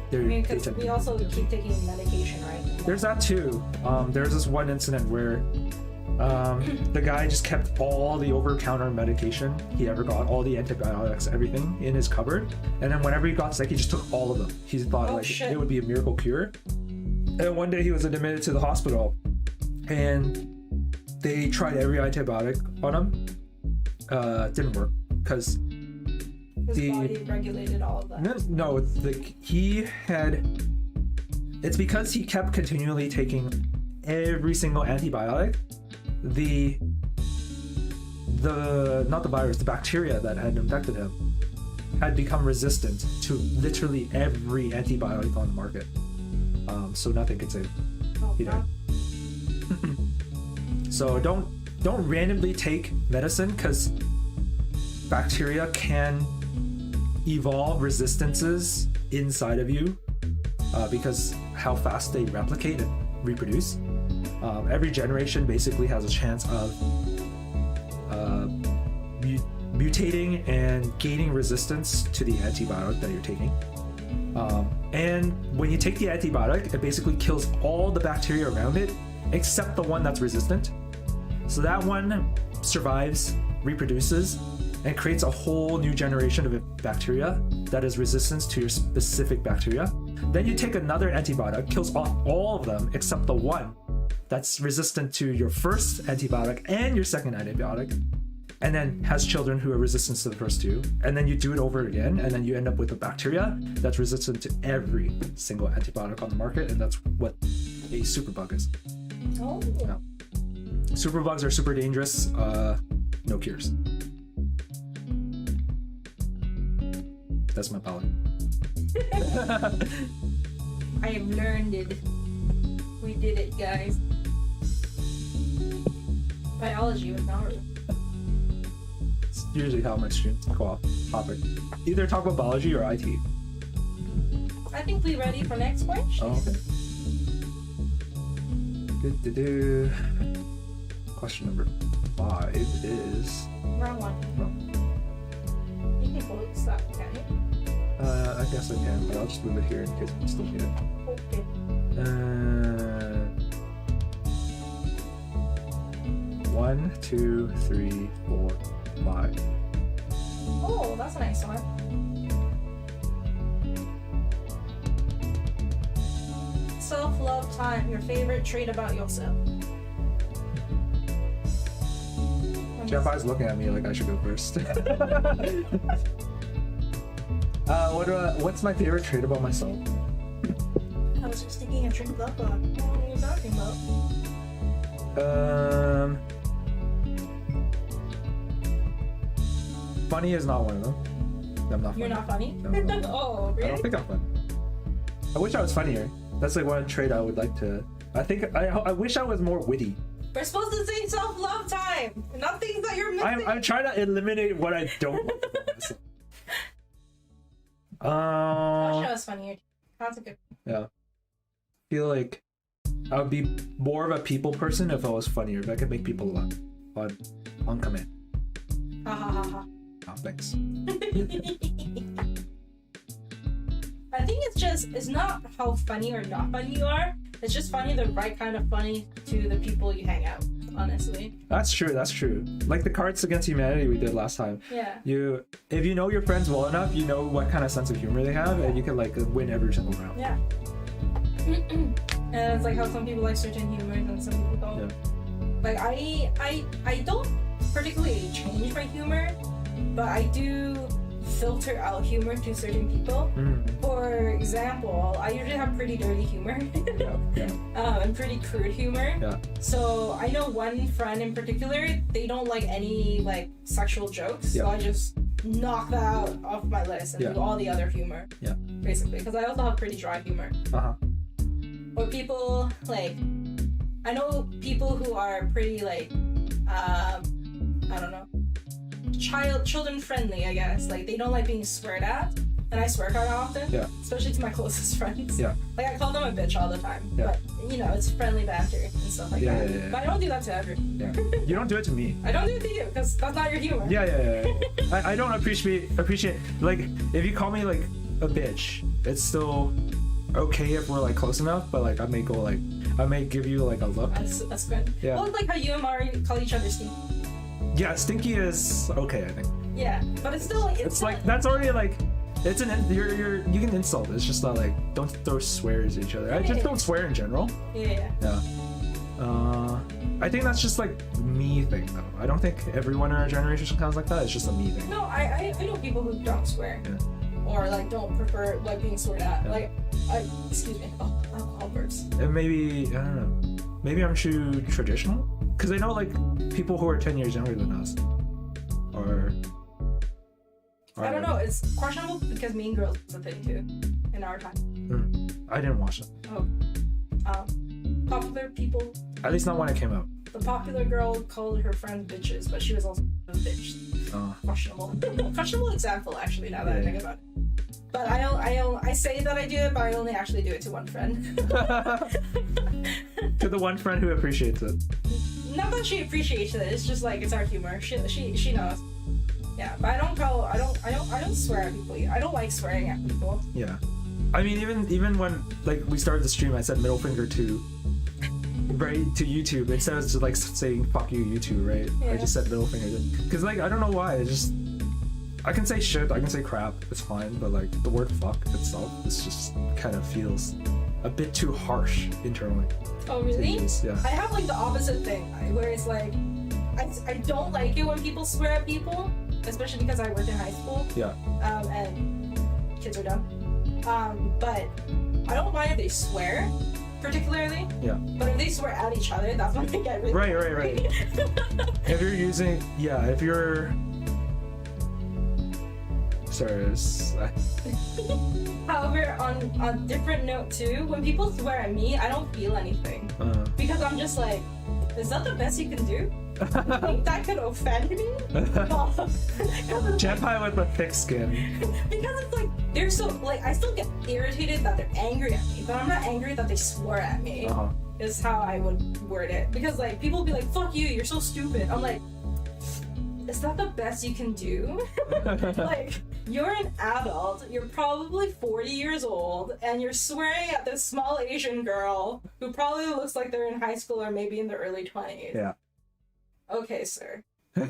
because we also keep taking medication, right? There's that too. There's this one incident where the guy just kept all the over-counter medication he ever got, all the antibiotics, everything in his cupboard, and then whenever he got sick, he just took all of them. He thought it would be a miracle cure. And one day he was admitted to the hospital, and they tried every antibiotic on him. Didn't work because his body regulated all of that. No, it's because he kept continually taking every single antibiotic. The bacteria that had infected him had become resistant to literally every antibiotic on the market. So nothing could save him. He died. So don't randomly take medicine, because bacteria can evolve resistances inside of you because how fast they replicate and reproduce. Every generation basically has a chance of mutating and gaining resistance to the antibiotic that you're taking. And when you take the antibiotic, it basically kills all the bacteria around it except the one that's resistant. So that one survives, reproduces, and creates a whole new generation of bacteria that is resistant to your specific bacteria. Then you take another antibiotic, kills off all of them except the one that's resistant to your first antibiotic and your second antibiotic, and then has children who are resistant to the first two, and then you do it over again, and then you end up with a bacteria that's resistant to every single antibiotic on the market, and that's what a superbug is. Oh. Yeah. Superbugs are super dangerous. No cures. That's my palette. I have learned it. We did it, guys. Biology with Naru. It's usually how my streams go off topic. Either talk about biology or IT. I think we're ready for next question. Oh, okay. Question number 5 is. Round 1. Oh. You can close that, can you? I guess I can, but I'll just move it here in case we still need it. Okay. 1, 2, 3, 4, 5. Oh, that's a nice one. Self-love time. Your favorite trait about yourself. Jempai's looking at me like I should go first. What's my favorite trait about myself? I was just taking a drink of what are you talking about? Funny is not one of them. I'm not funny. You're not funny? No, no. Oh, really? I don't think I'm funny. I wish I was funnier. That's like one trait I would like to. I wish I was more witty. We're supposed to say self-love time, not things that you're missing. I'm trying to eliminate what I don't want. I wish I was funnier. That's a good. Yeah. I feel like I would be more of a people person if I was funnier. If I could make people laugh on command. Ha ha ha ha. Oh, thanks. I think it's not how funny or not funny you are. It's just funny, the right kind of funny to the people you hang out with, honestly. That's true. Like the Cards Against Humanity we did last time. Yeah. If you know your friends well enough, you know what kind of sense of humor they have, and you can like win every single round. Yeah. And it's like how some people like certain humor and some people don't. Yeah. Like I don't particularly change my humor, but I do filter out humor to certain people. For example, I usually have pretty dirty humor. And pretty crude humor. Yeah. So I know one friend in particular, they don't like any like sexual jokes. Yeah. So I just knock that out off my list and do all the other humor. Yeah. Basically, because I also have pretty dry humor. Or people like, I know people who are pretty like, I don't know, children friendly, I guess. Like they don't like being sweared at, and I swear quite often. Yeah. Especially to my closest friends. Yeah. Like I call them a bitch all the time. Yeah. But you know, it's friendly banter and stuff like that. Yeah. But I don't do that to everyone. Yeah. You don't do it to me. I don't do it to you because that's not your humor. Yeah. I don't appreciate like if you call me like a bitch, it's still okay if we're like close enough, but like I may give you like a look. That's good. Yeah. Well, like how you and Mari call each other stinky. Yeah, stinky is okay, I think. Yeah, but it's still like that's already like it's you can insult. It's just not like don't throw swears at each other. I just don't swear in general. Yeah. I think that's just like me thing though. I don't think everyone in our generation sounds like that. It's just a me thing. No, I know people who don't swear. Yeah. Or like don't prefer like being sweared at. Yeah. Like excuse me. Oh, alcohol burps. And maybe I don't know. Maybe I'm too traditional. Because I know like people who are 10 years younger than us are I don't know, it's questionable because Mean Girls is a thing too in our time. I didn't watch it. Popular people. At least not when it came out. The popular girl called her friends bitches, but she was also a bitch. Questionable. Questionable example actually now that I think about it. But I say that I do it, but I only actually do it to one friend. To the one friend who appreciates it. Not that she appreciates it. It's just like it's our humor. She knows. Yeah, but I don't swear at people. I don't like swearing at people. Yeah, I mean even when like we started the stream, I said middle finger to YouTube instead of just like saying fuck you YouTube, right? Yeah. I just said middle finger because like I don't know why. It's just I can say shit, I can say crap, it's fine, but like the word fuck itself, it's just kind of feels a bit too harsh internally. Oh really? Yeah. I have like the opposite thing where it's like I don't like it when people swear at people, especially because I work in high school. Yeah. And kids are dumb. But I don't mind if they swear, particularly. Yeah. But if they swear at each other, that's when I get really right. If you're sorry. However, on a different note too, when people swear at me, I don't feel anything because I'm just like, Is that the best you can do? You think that could offend me? Jempai with the thick skin. Because it's like, they're so, like, I still get irritated that they're angry at me, but I'm not angry that they swore at me, is how I would word it. Because, like, people be like, fuck you, you're so stupid. I'm like, is that the best you can do? Like, you're an adult, you're probably 40 years old, and you're swearing at this small Asian girl who probably looks like they're in high school or maybe in their early 20s. Yeah. Okay, sir. Who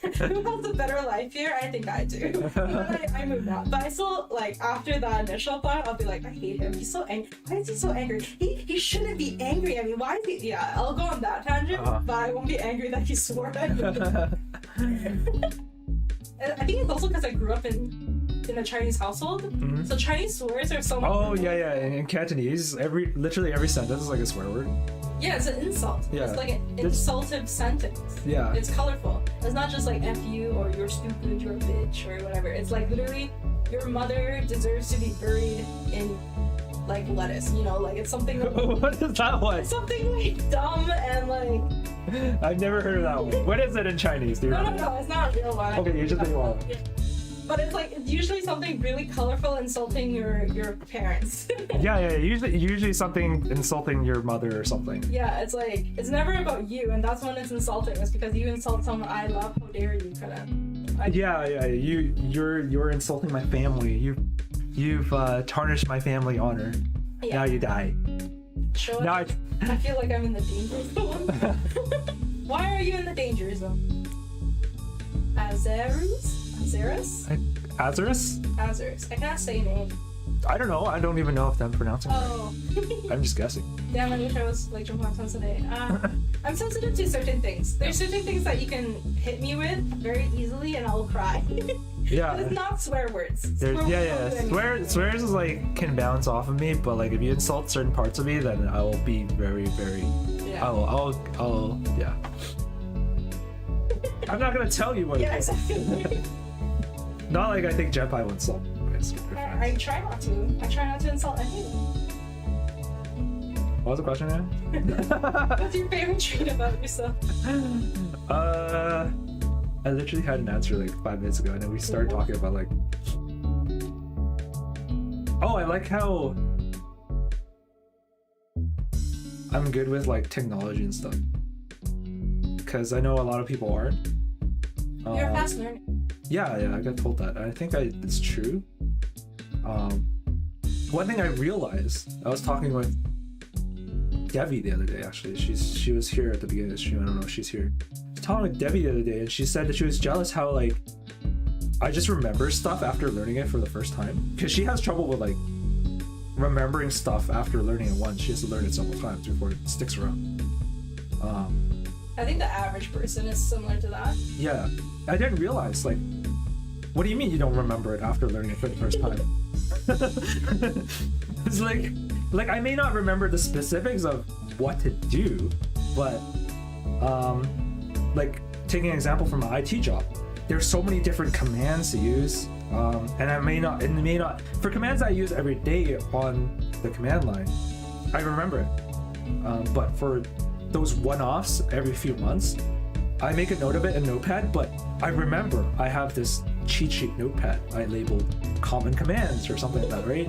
has a better life here? I think I do. I moved on. But I still, like, after that initial thought, I'll be like, I hate him. He's so angry. Why is he so angry? He shouldn't be angry. I mean, why is he... Yeah, I'll go on that tangent, but I won't be angry that he swore at me. I think it's also because I grew up in a Chinese household, so Chinese swears are so much. Oh yeah. In Cantonese, literally every sentence is like a swear word. Yeah, it's an insult. Yeah. It's like an insultive sentence. Yeah. It's colorful. It's not just like F you or you're stupid, you're a bitch or whatever. It's like literally your mother deserves to be buried in like lettuce, you know, like it's something. What is that one? It's something like dumb and like. I've never heard of that one. What is it in Chinese? Do you remember? No, it's not a real one. Okay, you just think one. But it's like it's usually something really colorful insulting your parents. Yeah. Usually something insulting your mother or something. Yeah, it's like it's never about you, and that's when it's insulting. It's because you insult someone I love. How dare you, kind of. Yeah. You're insulting my family. You've tarnished my family honor. Yeah. Now you die. Sure. Now I feel like I'm in the danger zone. Why are you in the danger zone? Azerus? Azerus. I can't say a name. I don't know. I don't even know if I'm pronouncing it right. I'm just guessing. Damn, I wish I was like Jempai today. I'm sensitive to certain things. There's certain things that you can hit me with very easily and I'll cry. Yeah. But it's not swear words. Swears is like can bounce off of me, but like if you insult certain parts of me, then I will be very. Yeah. I'll yeah. I'm not gonna tell you what. Yeah, exactly. Not like I think Jempai will insult me. I try not to. I try not to insult anyone. What was the question again? What's your favorite trait about yourself? I literally had an answer like 5 minutes ago, and then we started talking about like. Oh, I like how I'm good with like technology and stuff. Because I know a lot of people aren't. You're a fast learner. Yeah, I got told that. I think it's true. One thing I realized, I was talking with Debbie the other day. Actually, she was here at the beginning of the stream. I don't know if she's here. I was talking with Debbie the other day, and she said that she was jealous how like I just remember stuff after learning it for the first time. Because she has trouble with like remembering stuff after learning it once. She has to learn it several times before it sticks around. I think the average person is similar to that. Yeah, I didn't realize, like, what do you mean you don't remember it after learning it for the first time? It's like I may not remember the specifics of what to do, but like taking an example from my IT job, there's so many different commands to use, and it may not for commands I use every day on the command line, I remember it, but for those one-offs every few months, I make a note of it in Notepad, but I remember I have this cheat sheet notepad I labeled common commands or something like that, right?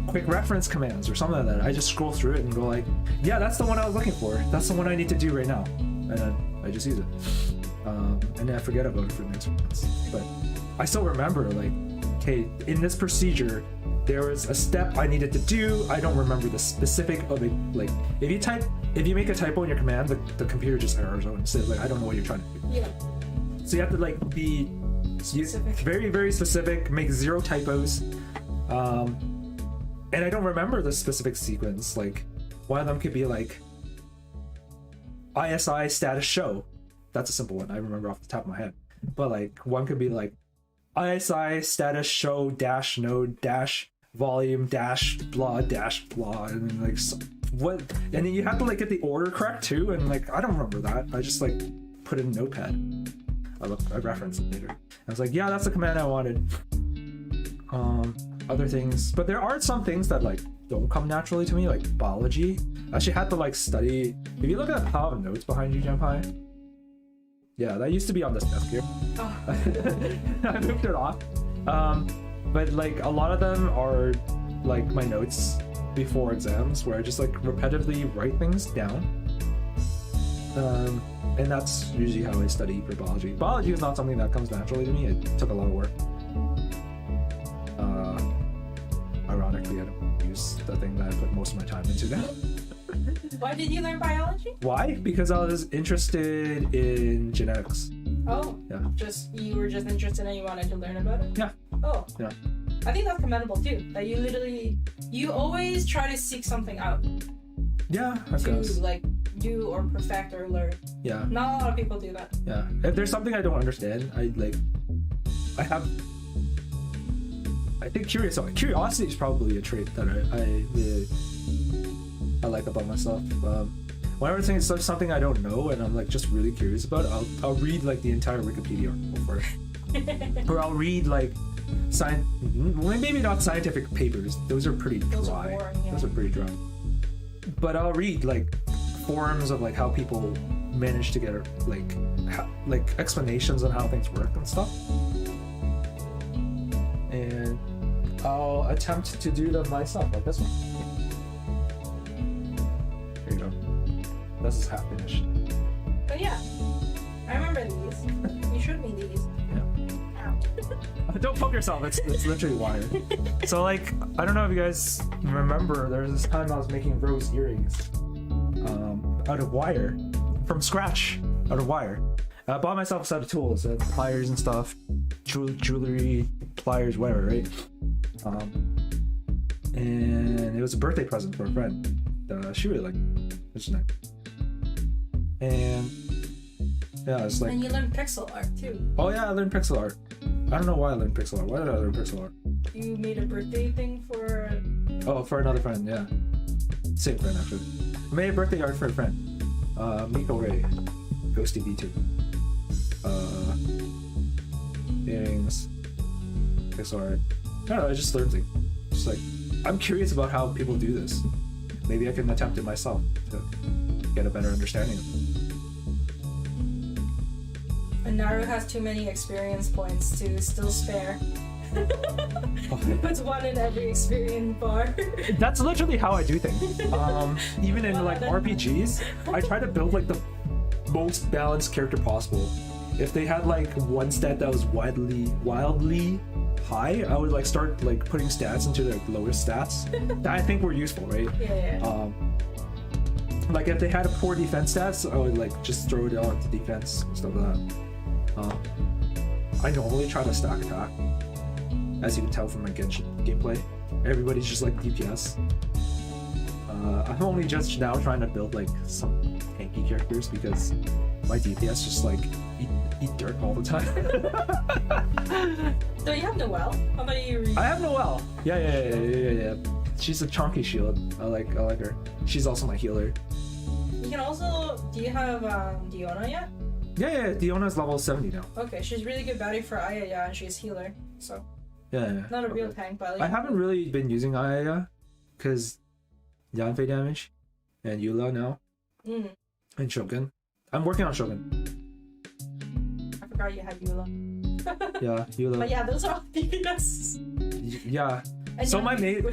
Quick reference commands or something like that. I just scroll through it and go like, yeah, that's the one I was looking for. That's the one I need to do right now. And then I just use it. And then I forget about it for the next few months. But I still remember like, okay, in this procedure, there was a step I needed to do. I don't remember the specific of it. Like if you make a typo in your command, the computer just errors out and says like, I don't know what you're trying to do. Yeah. So you have to like be very, very specific, make 0 typos. And I don't remember the specific sequence. Like one of them could be like ISI status show. That's a simple one I remember off the top of my head. But like one could be like ISI status show dash node dash volume dash blah, and then like what, and then you have to like get the order correct too, and like I don't remember that. I just like put it in Notepad. I reference it later. I was like, yeah, that's the command I wanted. Other things, but there are some things that like don't come naturally to me, like biology. I actually had to like study. If you look at the pile of notes behind you, Jempai, yeah, that used to be on this desk here. Oh. I moved it off. But like a lot of them are like my notes before exams, where I just like repetitively write things down. And that's usually how I study for biology. Biology is not something that comes naturally to me. It took a lot of work. Ironically, I don't use the thing that I put most of my time into now. Why did you learn biology? Why? Because I was interested in genetics. Oh. Yeah. You were just interested and you wanted to learn about it? Yeah. Oh. Yeah. I think that's commendable too. That you always try to seek something out. Yeah, I guess. To like do or perfect or learn. Yeah. Not a lot of people do that. Yeah. If there's something I don't understand, I think curiosity is probably a trait that I like about myself. Whenever there's something I don't know and I'm like just really curious about it, I'll read like the entire Wikipedia article for it. Or I'll read like maybe not scientific papers. Those are pretty dry. Those are boring, yeah. Those are pretty dry. But I'll read like forums of like how people manage to get like explanations on how things work and stuff. And I'll attempt to do them myself, like this one. Here you go. This is half finished. But yeah, I remember these. You showed me these. Yeah. Ow. Don't poke yourself. It's literally wire. So like, I don't know if you guys remember, there was this time I was making rose earrings out of wire, from scratch, out of wire. I bought myself a set of tools, pliers and stuff, jewelry, pliers, whatever, right? And it was a birthday present for a friend. She really liked it, which is nice. And yeah, it's like. And you learned pixel art too. Oh yeah, I learned pixel art. I don't know why I learned pixel art. Why did I learn pixel art? You made a birthday thing for. Oh, for another friend, yeah. Same friend actually. I made a birthday art for a friend. Miko Ray, Ghosty V2. Earrings, pixel art. I don't know, I just learned things. Just like, I'm curious about how people do this. Maybe I can attempt it myself to get a better understanding of it. And Naru has too many experience points to still spare. He puts one in every experience bar. That's literally how I do things. Even in like RPGs, I try to build like the most balanced character possible. If they had like one stat that was wildly high, I would like start like putting stats into like lower stats that I think were useful, right? Yeah. Like if they had a poor defense stats, I would like just throw it on to defense and stuff like that. I normally try to stack attack, as you can tell from my Genshin gameplay. Everybody's just like DPS. I'm only just now trying to build like some tanky characters because my DPS just like eat dirt all the time. So you have Noelle? How about you? I have Noelle. Yeah. She's a chunky shield. I like her. She's also my healer. You can also. Do you have Diona yet? Yeah. Diona's level 70 now. Okay, she's really good buddy for Ayaya, and she's healer. So. Yeah. Not a real tank, but like. I haven't really been using Ayaya because Yanfei damage and Eula now. And Shogun. I'm working on Shogun. I forgot you had Eula. Yeah, Eula. But yeah, those are all DPS. Yeah. And so my main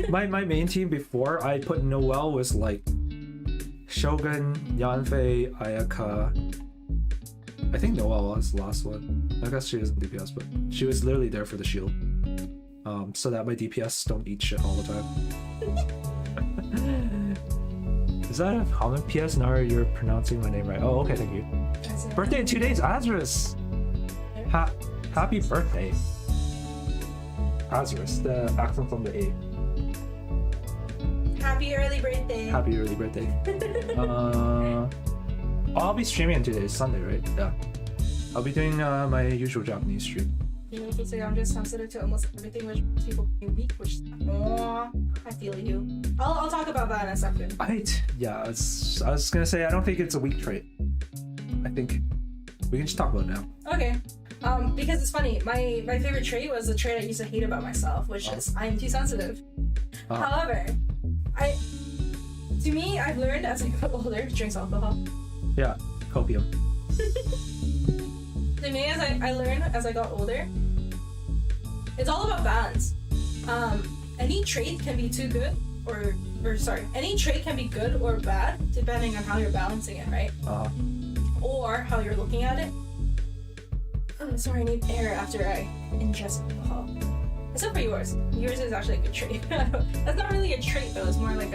my main team before I put Noelle was like Shogun, Yanfei, Ayaka. I think Noelle was the last one. I guess she isn't DPS, but she was literally there for the shield. So that my DPS don't eat shit all the time. Is that a comment? PS Nara, you're pronouncing my name right. Oh, okay, thank you. Birthday in 2 days, Azarus! Happy birthday. Azarus, the accent from the A. Happy early birthday. Happy early birthday. I'll be streaming in 2 days, Sunday, right? Yeah. I'll be doing my usual Japanese stream. You say I'm just sensitive to almost everything, which people can be weak, which I feel you. I'll talk about that in a second. Yeah, I was gonna say I don't think it's a weak trait. I think we can just talk about it now. Okay. Because it's funny, my favorite trait was the trait I used to hate about myself, which is I'm too sensitive. However, To me, I've learned as I got older, drinks alcohol. Yeah, copium. To me, as I learned as I got older, it's all about balance. Any trait can be too good, any trait can be good or bad depending on how you're balancing it, right? Or how you're looking at it. Oh, sorry, I need air after I ingest alcohol. Except for yours. Yours is actually a good trait. That's not really a trait though. It's more like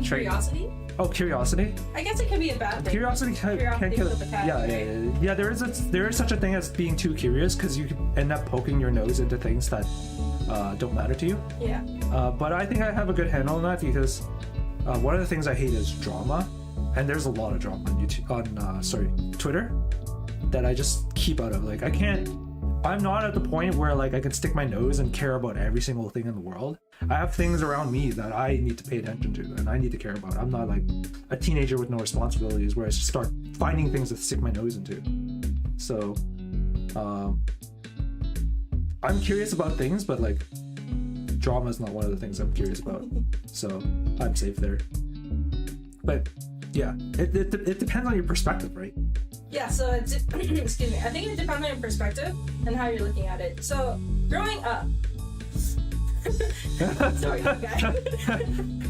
curiosity. Oh, curiosity? I guess it can be a bad thing. Curiosity can kill it. Yeah. There is such a thing as being too curious because you end up poking your nose into things that don't matter to you. Yeah. But I think I have a good handle on that because one of the things I hate is drama, and there's a lot of drama on Twitter that I just keep out of. Like I'm not at the point where like I can stick my nose and care about every single thing in the world. I have things around me that I need to pay attention to and I need to care about. I'm not like a teenager with no responsibilities where I start finding things to stick my nose into. So I'm curious about things, but like drama is not one of the things I'm curious about. So I'm safe there. But yeah, it depends on your perspective, right? Yeah, so excuse me. I think it depends on your perspective and how you're looking at it. So growing up, sorry, guy.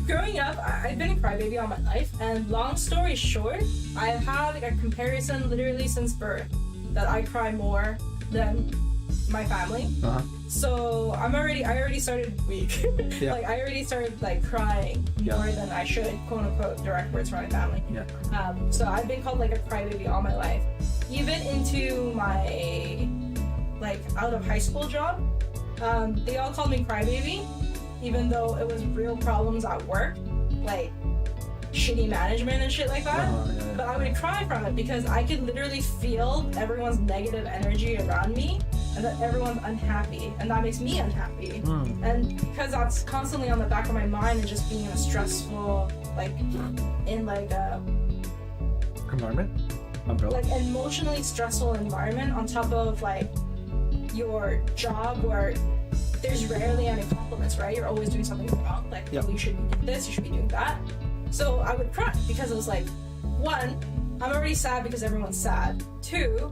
Growing up, I've been a crybaby all my life, and long story short, I've had like a comparison literally since birth that I cry more than my family. So I already started weak. Yeah. Like I already started like crying more than I should, quote unquote, direct words from my family. Yeah. So I've been called like a crybaby all my life. Even into my like out of high school job, they all called me crybaby, even though it was real problems at work, like shitty management and shit like that. But I would cry from it because I could literally feel everyone's negative energy around me and that everyone's unhappy, and that makes me unhappy. And because that's constantly on the back of my mind and just being in a stressful environment, umbrella, like emotionally stressful environment on top of like your job where there's rarely any compliments, right? You're always doing something wrong, like you should be doing this, you should be doing that. So I would cry because it was like, one, I'm already sad because everyone's sad. Two,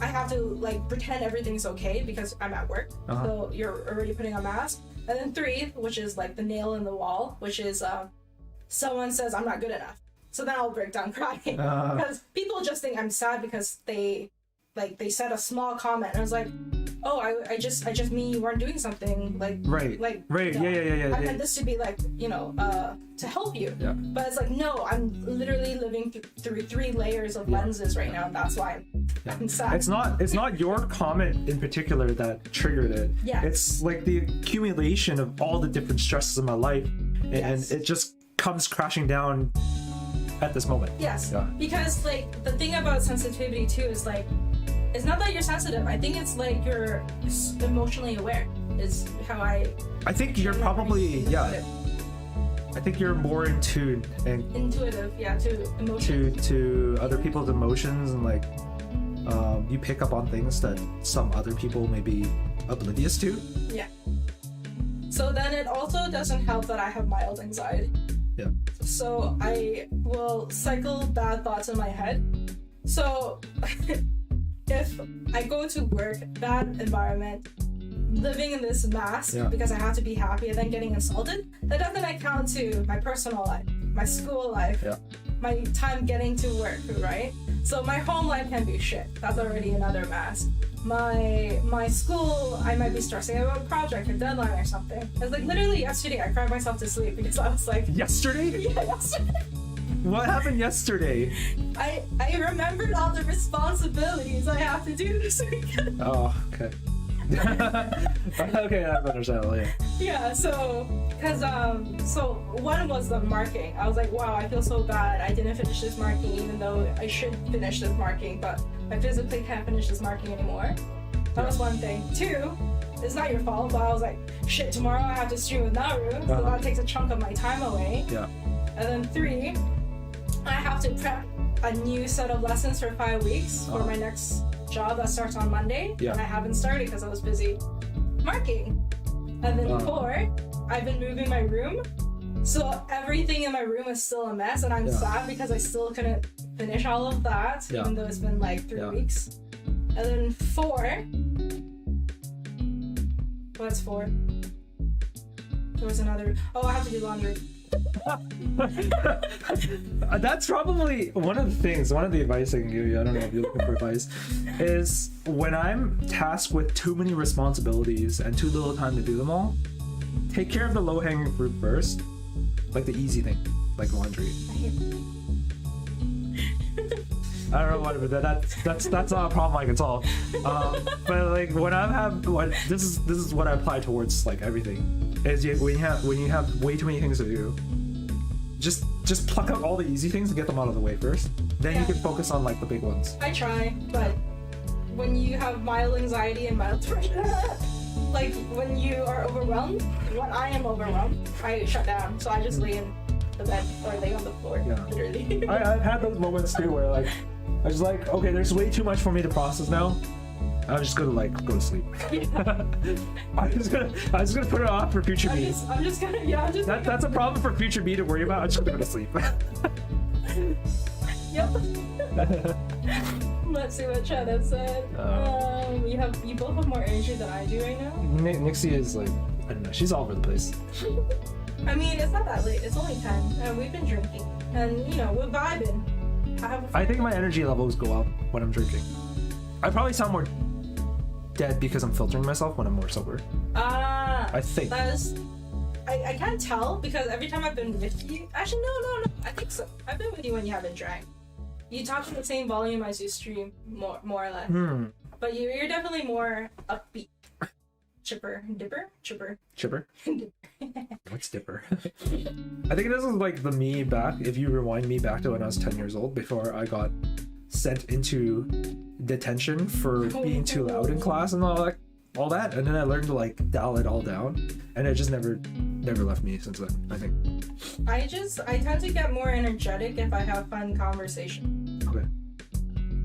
I have to like pretend everything's okay because I'm at work. So you're already putting a mask. And then three, which is like the nail in the wall, which is someone says I'm not good enough. So then I'll break down crying because people just think I'm sad because they said a small comment. And I was like, oh, I just mean you weren't doing something right. Yeah. I meant this to be like, to help you. Yeah. But it's like, no, I'm literally living through 3 layers of lenses right now, and that's why I'm sad. It's not your comment in particular that triggered it. Yeah. It's like the accumulation of all the different stresses in my life, and it just comes crashing down at this moment. Yes. Yeah. Because like the thing about sensitivity too is like, it's not that you're sensitive. I think it's like you're emotionally aware. Is how I think you're probably I think you're more in tune and intuitive, to emotions, to other people's emotions, and like you pick up on things that some other people may be oblivious to. Yeah. So then it also doesn't help that I have mild anxiety. Yeah. So I will cycle bad thoughts in my head. So if I go to work, bad environment, living in this mask because I have to be happy and then getting insulted, that doesn't account to my personal life, my school life, my time getting to work, right? So my home life can be shit. That's already another mask. My school, I might be stressing about a project, a deadline or something. It's like literally yesterday I cried myself to sleep because I was like... Yesterday? Yeah, yesterday. What happened yesterday? I remembered all the responsibilities I have to do this weekend. Oh, okay. Okay, I understand. Yeah, so one was the marking. I was like, wow, I feel so bad. I didn't finish this marking even though I should finish this marking, but I physically can't finish this marking anymore. That was one thing. 2, it's not your fault, but I was like, shit, tomorrow I have to stream with Naru, so that takes a chunk of my time away. Yeah. And then 3, I have to prep a new set of lessons for 5 weeks for my next job that starts on Monday, and I haven't started because I was busy marking. And then 4, I've been moving my room. So everything in my room is still a mess, and I'm sad because I still couldn't finish all of that, even though it's been like 3 weeks. And then 4. What's 4? There was another. Oh, I have to do laundry. That's probably one of the things, one of the advice I can give you, I don't know if you're looking for advice, is when I'm tasked with too many responsibilities and too little time to do them all, take care of the low-hanging fruit first, like the easy thing, like laundry. I don't know what, but that's not a problem I can solve. But like when this is what I apply towards like everything. Is when you have way too many things to do, just pluck out all the easy things and get them out of the way first. Then you can focus on like the big ones. I try, but when you have mild anxiety and mild depression, like when you are overwhelmed, when I am overwhelmed, I shut down. So I just lay in the bed or lay on the floor. Yeah. Literally. I've had those moments too where like I was like, okay, there's way too much for me to process now. I'm just gonna like go to sleep. I'm just gonna put it off for future me. That's a problem for future me to worry about. I'm just gonna go to sleep. Yep. Let's see what Chad has said. You both have more energy than I do right now. Nixie is like, I don't know, she's all over the place. I mean, it's not that late. It's only 10, and we've been drinking, and you know, we're vibing. I think my energy levels go up when I'm drinking. I probably sound more dead because I'm filtering myself when I'm more sober. I think. I can't tell because every time I've been with you, actually no, I think so. I've been with you when you haven't drank. You talk in the same volume as you stream, more or less. But you're definitely more upbeat. Chipper. What's dipper? I think this is like the me back, if you rewind me back to when I was 10 years old, before I got sent into detention for being too loud in class and all that, and then I learned to like dial it all down, and it just never left me since then. I think I tend to get more energetic if I have fun conversation. Okay,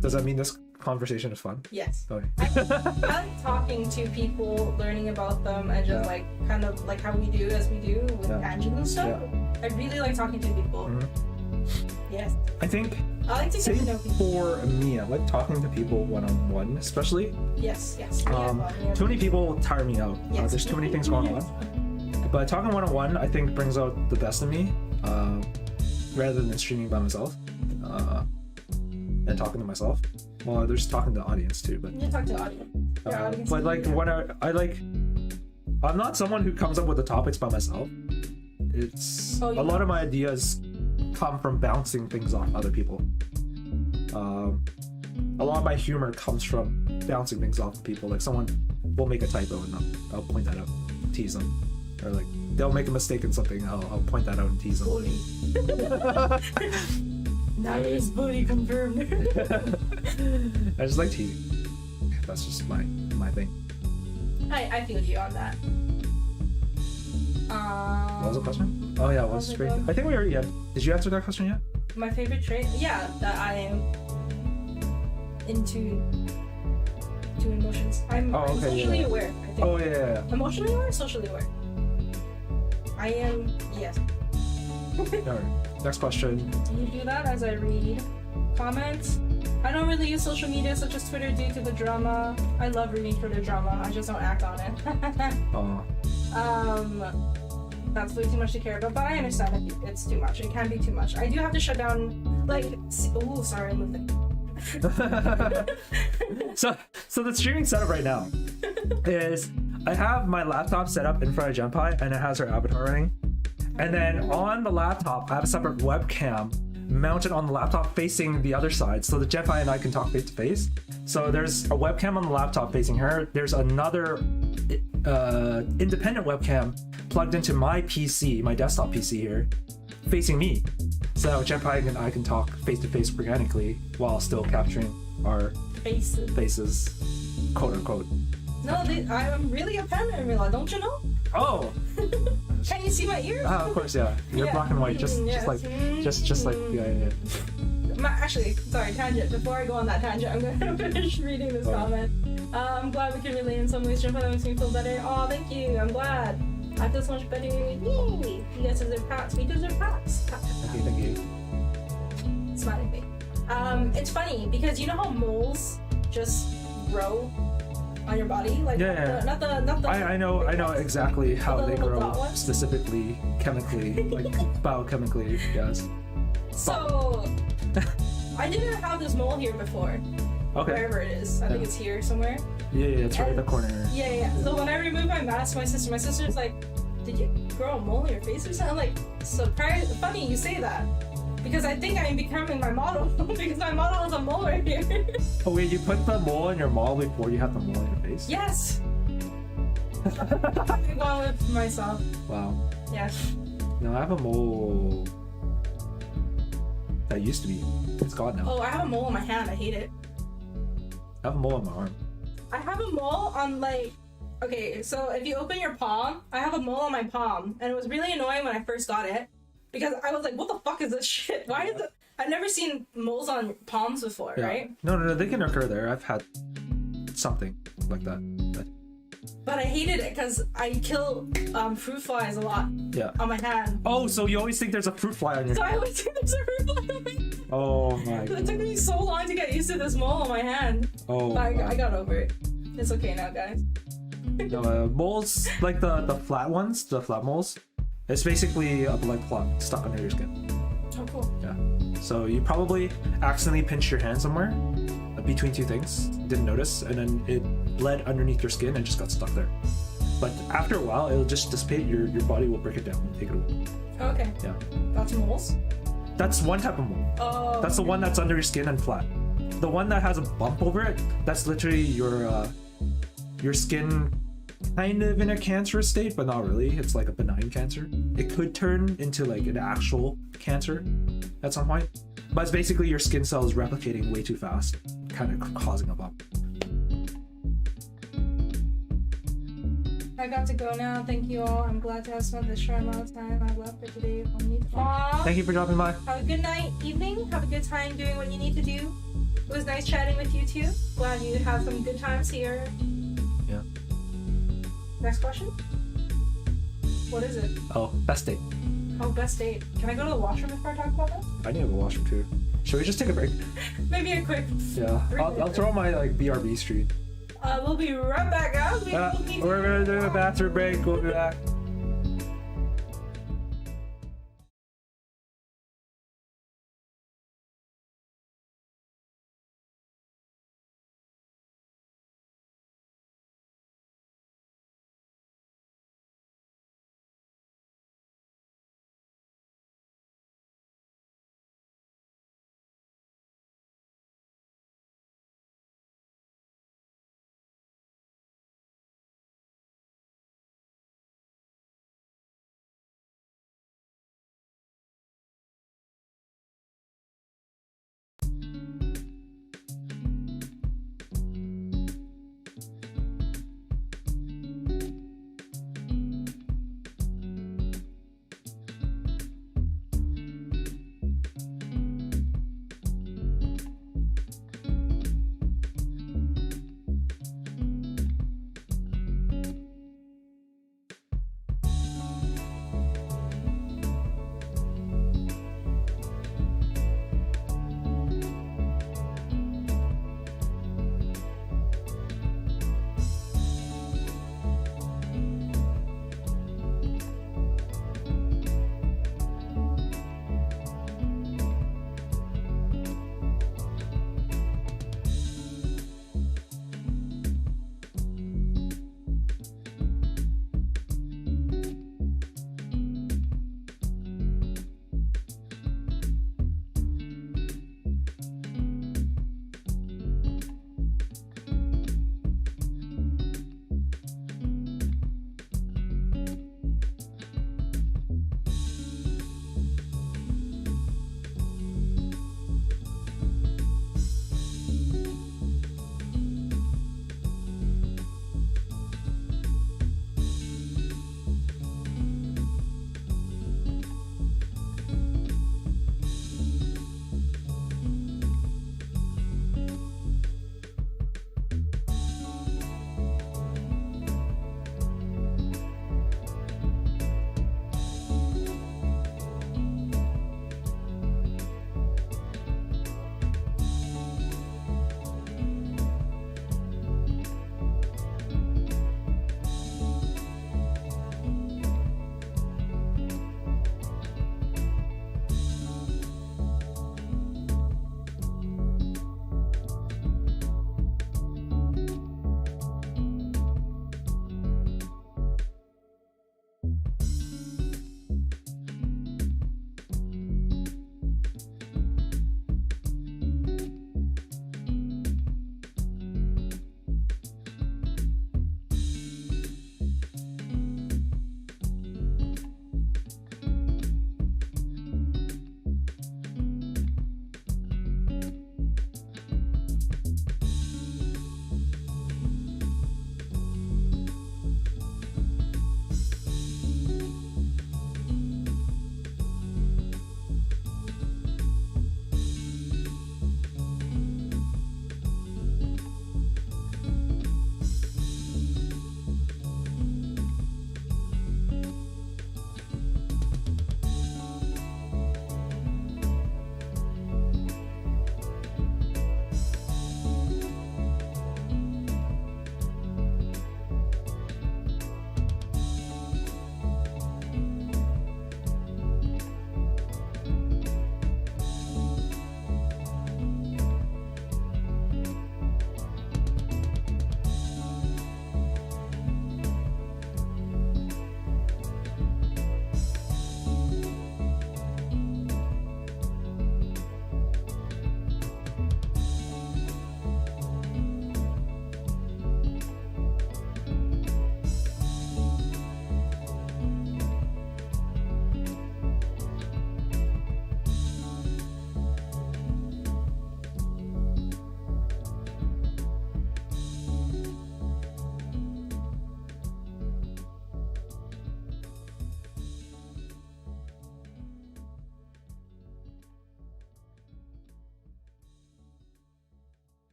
does that mean this conversation is fun? Yes. Okay. I like talking to people, learning about them, and just like kind of like how we do with tangents and stuff. I really like talking to people. Yes. I think I like to get to know people. For me, I like talking to people one-on-one, especially. Yes. Too many people tire me out. There's too many things going on. But talking one-on-one, I think, brings out the best of me, rather than streaming by myself and talking to myself. Well, there's talking to the audience too, but you talk to the audience. But like when I'm not someone who comes up with the topics by myself. It's a lot of my ideas come from bouncing things off other people. A lot of my humor comes from bouncing things off of people. Like someone will make a typo and I'll point that out, tease them, or like they'll make a mistake in something. I'll point that out and tease them. Bully. Now it's bully confirmed. I just like teasing. That's just my thing. I feel you on that. What was the question? Oh yeah, what's the trait? I think we already had. Did you answer that question yet? My favorite trait? Yeah, that I am into emotions. I'm socially aware, I think. Oh yeah. Emotionally aware, socially aware. I am, yes. Alright, next question. You do that as I read comments. I don't really use social media such as Twitter due to the drama. I love reading Twitter drama, I just don't act on it. That's way too much to care about, but I understand if it's too much. It can be too much. I do have to shut down, like, oh, sorry, I moved it. So the streaming setup right now is I have my laptop set up in front of Jempai, and it has her avatar running. And then on the laptop, I have a separate webcam mounted on the laptop facing the other side so that Jempai and I can talk face to face. So there's a webcam on the laptop facing her. There's another independent webcam plugged into my PC, my desktop PC here, facing me. So Jempai and I can talk face to face organically while still capturing our faces, quote unquote. No, I'm really a Panda in real life, don't you know? Oh! Can you see my ears? Of course, yeah. You're black and white, just like, yeah. Actually, sorry, tangent. Before I go on that tangent, I'm gonna finish reading this comment. I'm glad we can relate in some ways. Jempai, that makes me feel better. Oh, thank you. I'm glad. I feel so much better. Yay! You guys deserve pats. We deserve pats. Thank you. Smiling face. It's funny because you know how moles just grow on your body, like not the. I know exactly how they grow, specifically chemically, like biochemically. Yes. So I didn't have this mole here before. Okay. Wherever it is, I think it's here somewhere. Yeah, it's right in the corner. Yeah. So when I removed my mask, my sister's like, "Did you grow a mole in your face or something?" I'm like, surprised. Funny you say that. Because I think I'm becoming my model. Because my model is a mole right here. Oh wait, you put the mole in your model before you have the mole in your face? Yes! I'm going with myself. Wow. Yeah. No, I have a mole that used to be. It's gone now. Oh, I have a mole on my hand. I hate it. I have a mole on my arm. I have a mole on like... Okay, so if you open your palm, I have a mole on my palm. And it was really annoying when I first got it. Because I was like, what the fuck is this shit? Why is it? I've never seen moles on palms before, right? No, they can occur there. I've had something like that. But I hated it because I kill fruit flies a lot on my hand. Oh, so you always think there's a fruit fly on your hand? So I always think there's a fruit fly on my hand. Oh my god. It took me so long to get used to this mole on my hand. Oh, but I got over it. It's okay now, guys. No, moles, like the flat ones, the flat moles, it's basically a blood clot stuck under your skin. Oh, cool. Yeah. So you probably accidentally pinched your hand somewhere between two things, didn't notice, and then it bled underneath your skin and just got stuck there. But after a while, it'll just dissipate. Your body will break it down and take it away. Oh, okay. Yeah. That's moles? That's one type of mole. Oh. That's the one that's under your skin and flat. The one that has a bump over it, that's literally your skin kind of in a cancerous state, but not really. It's like a benign cancer. It could turn into like an actual cancer at some point. But it's basically your skin cells replicating way too fast, kind of causing a bump. I got to go now. Thank you all. I'm glad to have spent this short amount of time I've left for today. Thank you for dropping by. Have a good night, evening. Have a good time doing what you need to do. It was nice chatting with you too. Glad you had some good times here. Yeah. Next question? What is it? Oh, best date. Oh, best date. Can I go to the washroom before I talk about that? I need to go washroom too. Should we just take a break? Maybe a quick. Yeah. I'll throw my like BRB stream. We'll be right back, guys. We're gonna do a bathroom break. We'll be back.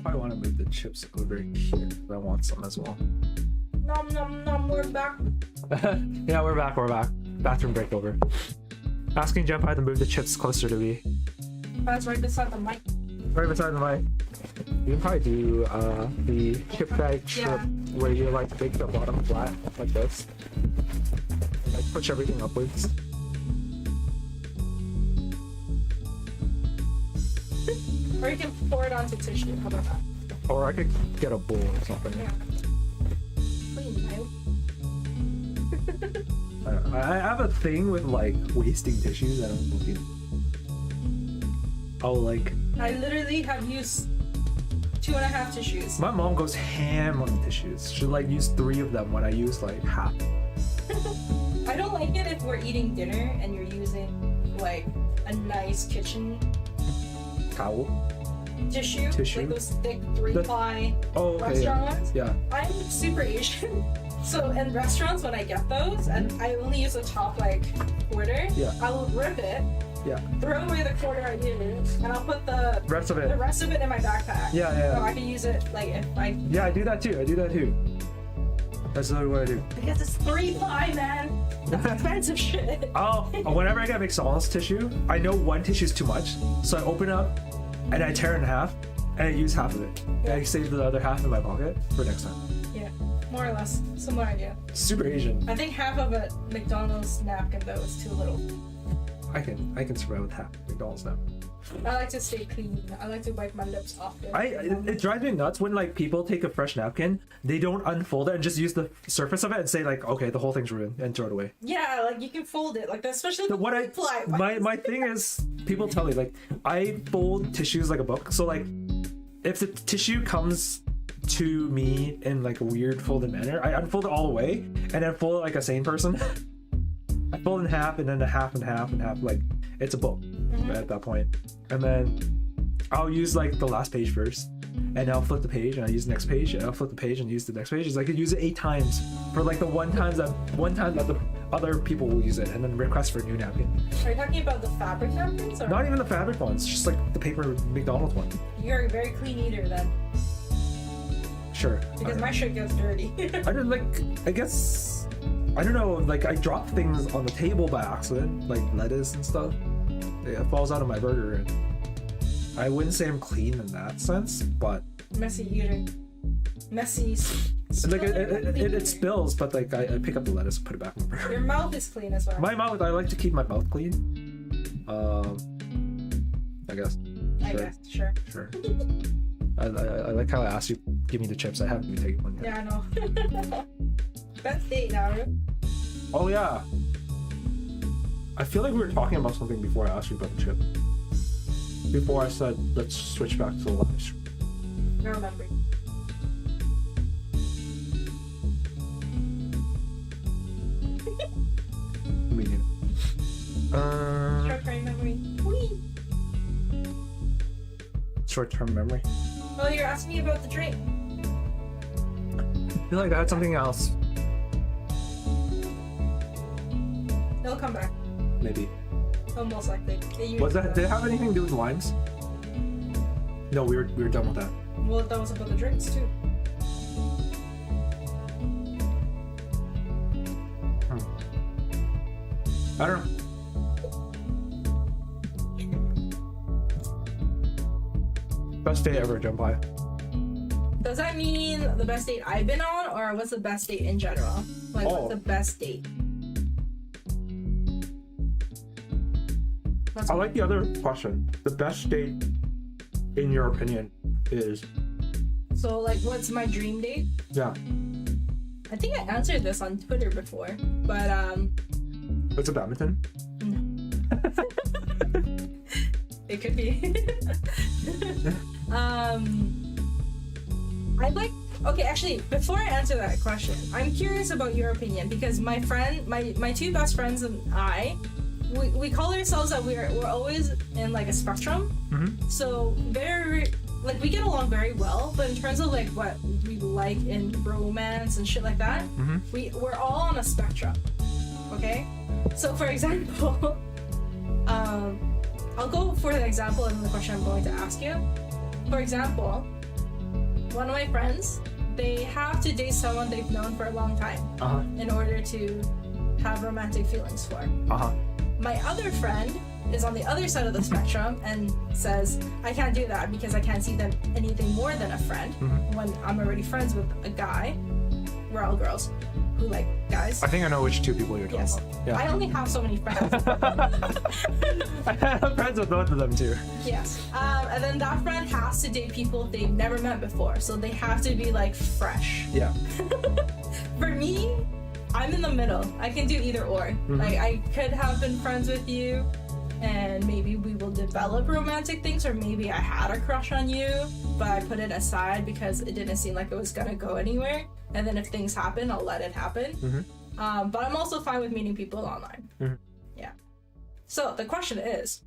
probably want to move the chips over here. I want some as well. Nom nom nom, we're back. Yeah, we're back. Bathroom break over. Asking Jempai to move the chips closer to me. That's right beside the mic. Right beside the mic. You can probably do the chip bag trip where you like make the bottom flat like this. Like push everything upwards. Or you can pour it onto tissue. How about that? Or I could get a bowl or something. Yeah. I have a thing with like wasting tissues. I don't know if you... I'll like... I literally have used 2.5 tissues. My mom goes ham on the tissues. She'll like use 3 of them when I use like half. I don't like it if we're eating dinner and you're using like a nice kitchen Towel? tissue. Like those thick 3-ply restaurant ones. Yeah. I'm super Asian. So in restaurants when I get those and I only use the top like quarter, I will rip it, throw away the quarter I use, and I'll put the rest of it in my backpack. So I can use it like if I... Yeah, I do that too. That's literally what I do. Because it's 3-ply, man. That's expensive shit. Oh, whenever I get McDonald's tissue, I know one tissue is too much, so I open it up and I tear it in half and I use half of it. And I save the other half in my pocket for next time. Yeah, more or less. Similar idea. Super Asian. I think half of a McDonald's napkin though is too little. I can survive with half McDonald's now. I like to stay clean. I like to wipe my lips off it. It drives me nuts when like people take a fresh napkin, they don't unfold it and just use the surface of it and say like, okay, the whole thing's ruined and throw it away. Yeah, like you can fold it, like especially the ply. My thing is, people tell me like I fold tissues like a book. So like, if the tissue comes to me in like a weird folded manner, I unfold it all the way and then fold it like a sane person. I fold in half and then a half and half and half, like it's a book at that point. And then I'll use like the last page first and I'll flip the page and I use the next page and I'll flip the page and use the next page. It's like I could use it 8 times for like the one time that the other people will use it and then request for a new napkin. Are you talking about the fabric napkins? Or? Not even the fabric ones, just like the paper McDonald's one. You're a very clean eater then. Sure. Because my shit gets dirty. I guess, I don't know, like I drop things on the table by accident, like lettuce and stuff. It falls out of my burger. And I wouldn't say I'm clean in that sense, but messy eating. Messy. Like it spills, but like I pick up the lettuce and put it back in my burger. Your mouth is clean as well. My mouth, I like to keep my mouth clean. I guess. Sure. I like how I asked you give me the chips. I haven't even taken one yet. Yeah, I know. Best date, Naru. Oh yeah. I feel like we were talking about something before I asked you about the chip. Before I said, let's switch back to the live stream. I remember. Me neither. Short-term memory. Whee! Short-term memory. Oh, you're asking me about the drink. I feel like I had something else. It'll come back. Maybe. Oh, most likely. Did it have anything to do with limes? No, we were done with that. Well, that was about the drinks too. I don't know. Best date ever, Jempai. Does that mean the best date I've been on, or what's the best date in general? Like, what's the best date? I like the other question. The best date, in your opinion, is... So, like, what's my dream date? Yeah. I think I answered this on Twitter before, but, It's a badminton? No. It could be. I'd like... Okay, actually, before I answer that question, I'm curious about your opinion, because my friend, my 2 best friends and I, we call ourselves that we're always in like a spectrum. Mm-hmm. So very like we get along very well, but in terms of like what we like in romance and shit like that, we're all on a spectrum. Okay? So for example, I'll go for the example and the question I'm going to ask you. For example, one of my friends, they have to date someone they've known for a long time in order to have romantic feelings for. My other friend is on the other side of the spectrum and says, I can't do that because I can't see them anything more than a friend when I'm already friends with a guy. We're all girls who like guys. I think I know which two people you're talking about. Yeah. I only have so many friends. I have friends with both of them too. Yes. And then that friend has to date people they've never met before, so they have to be like fresh. Yeah. For me, I'm in the middle. I can do either or. Like I could have been friends with you and maybe we will develop romantic things, or maybe I had a crush on you, but I put it aside because it didn't seem like it was gonna go anywhere. And then if things happen, I'll let it happen. But I'm also fine with meeting people online. Yeah. So the question is,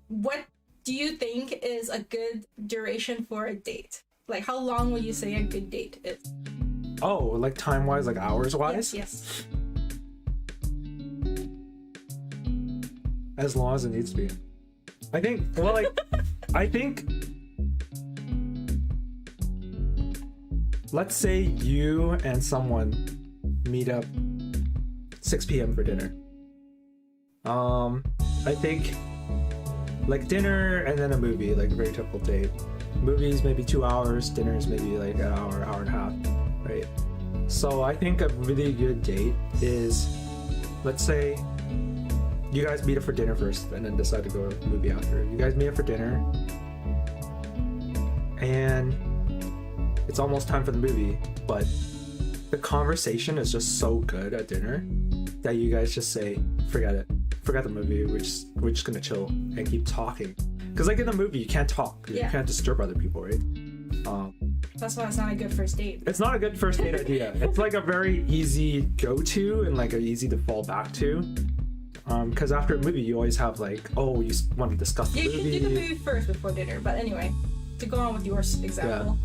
what do you think is a good duration for a date? Like, how long would you say a good date is? Oh, like time-wise, like hours-wise? Yes. As long as it needs to be. I think, well, like, I think, let's say you and someone meet up 6 p.m. for dinner. I think, like, dinner and then a movie, like a very typical date. Movies maybe 2 hours, dinners maybe like an hour, hour and a half, right? So I think a really good date is, let's say, you guys meet up for dinner first and then decide to go to a movie after. You guys meet up for dinner and it's almost time for the movie, but the conversation is just so good at dinner that you guys just say, forget it. Forget the movie, we're just gonna chill and keep talking. Because like in a movie, you can't talk. You can't disturb other people, right? That's why it's not a good first date. It's not a good first date idea. It's like a very easy go-to and like easy to fall back to. Because after a movie, you always have like, oh, you want to discuss the movie. You can do the movie first before dinner. But anyway, to go on with your example.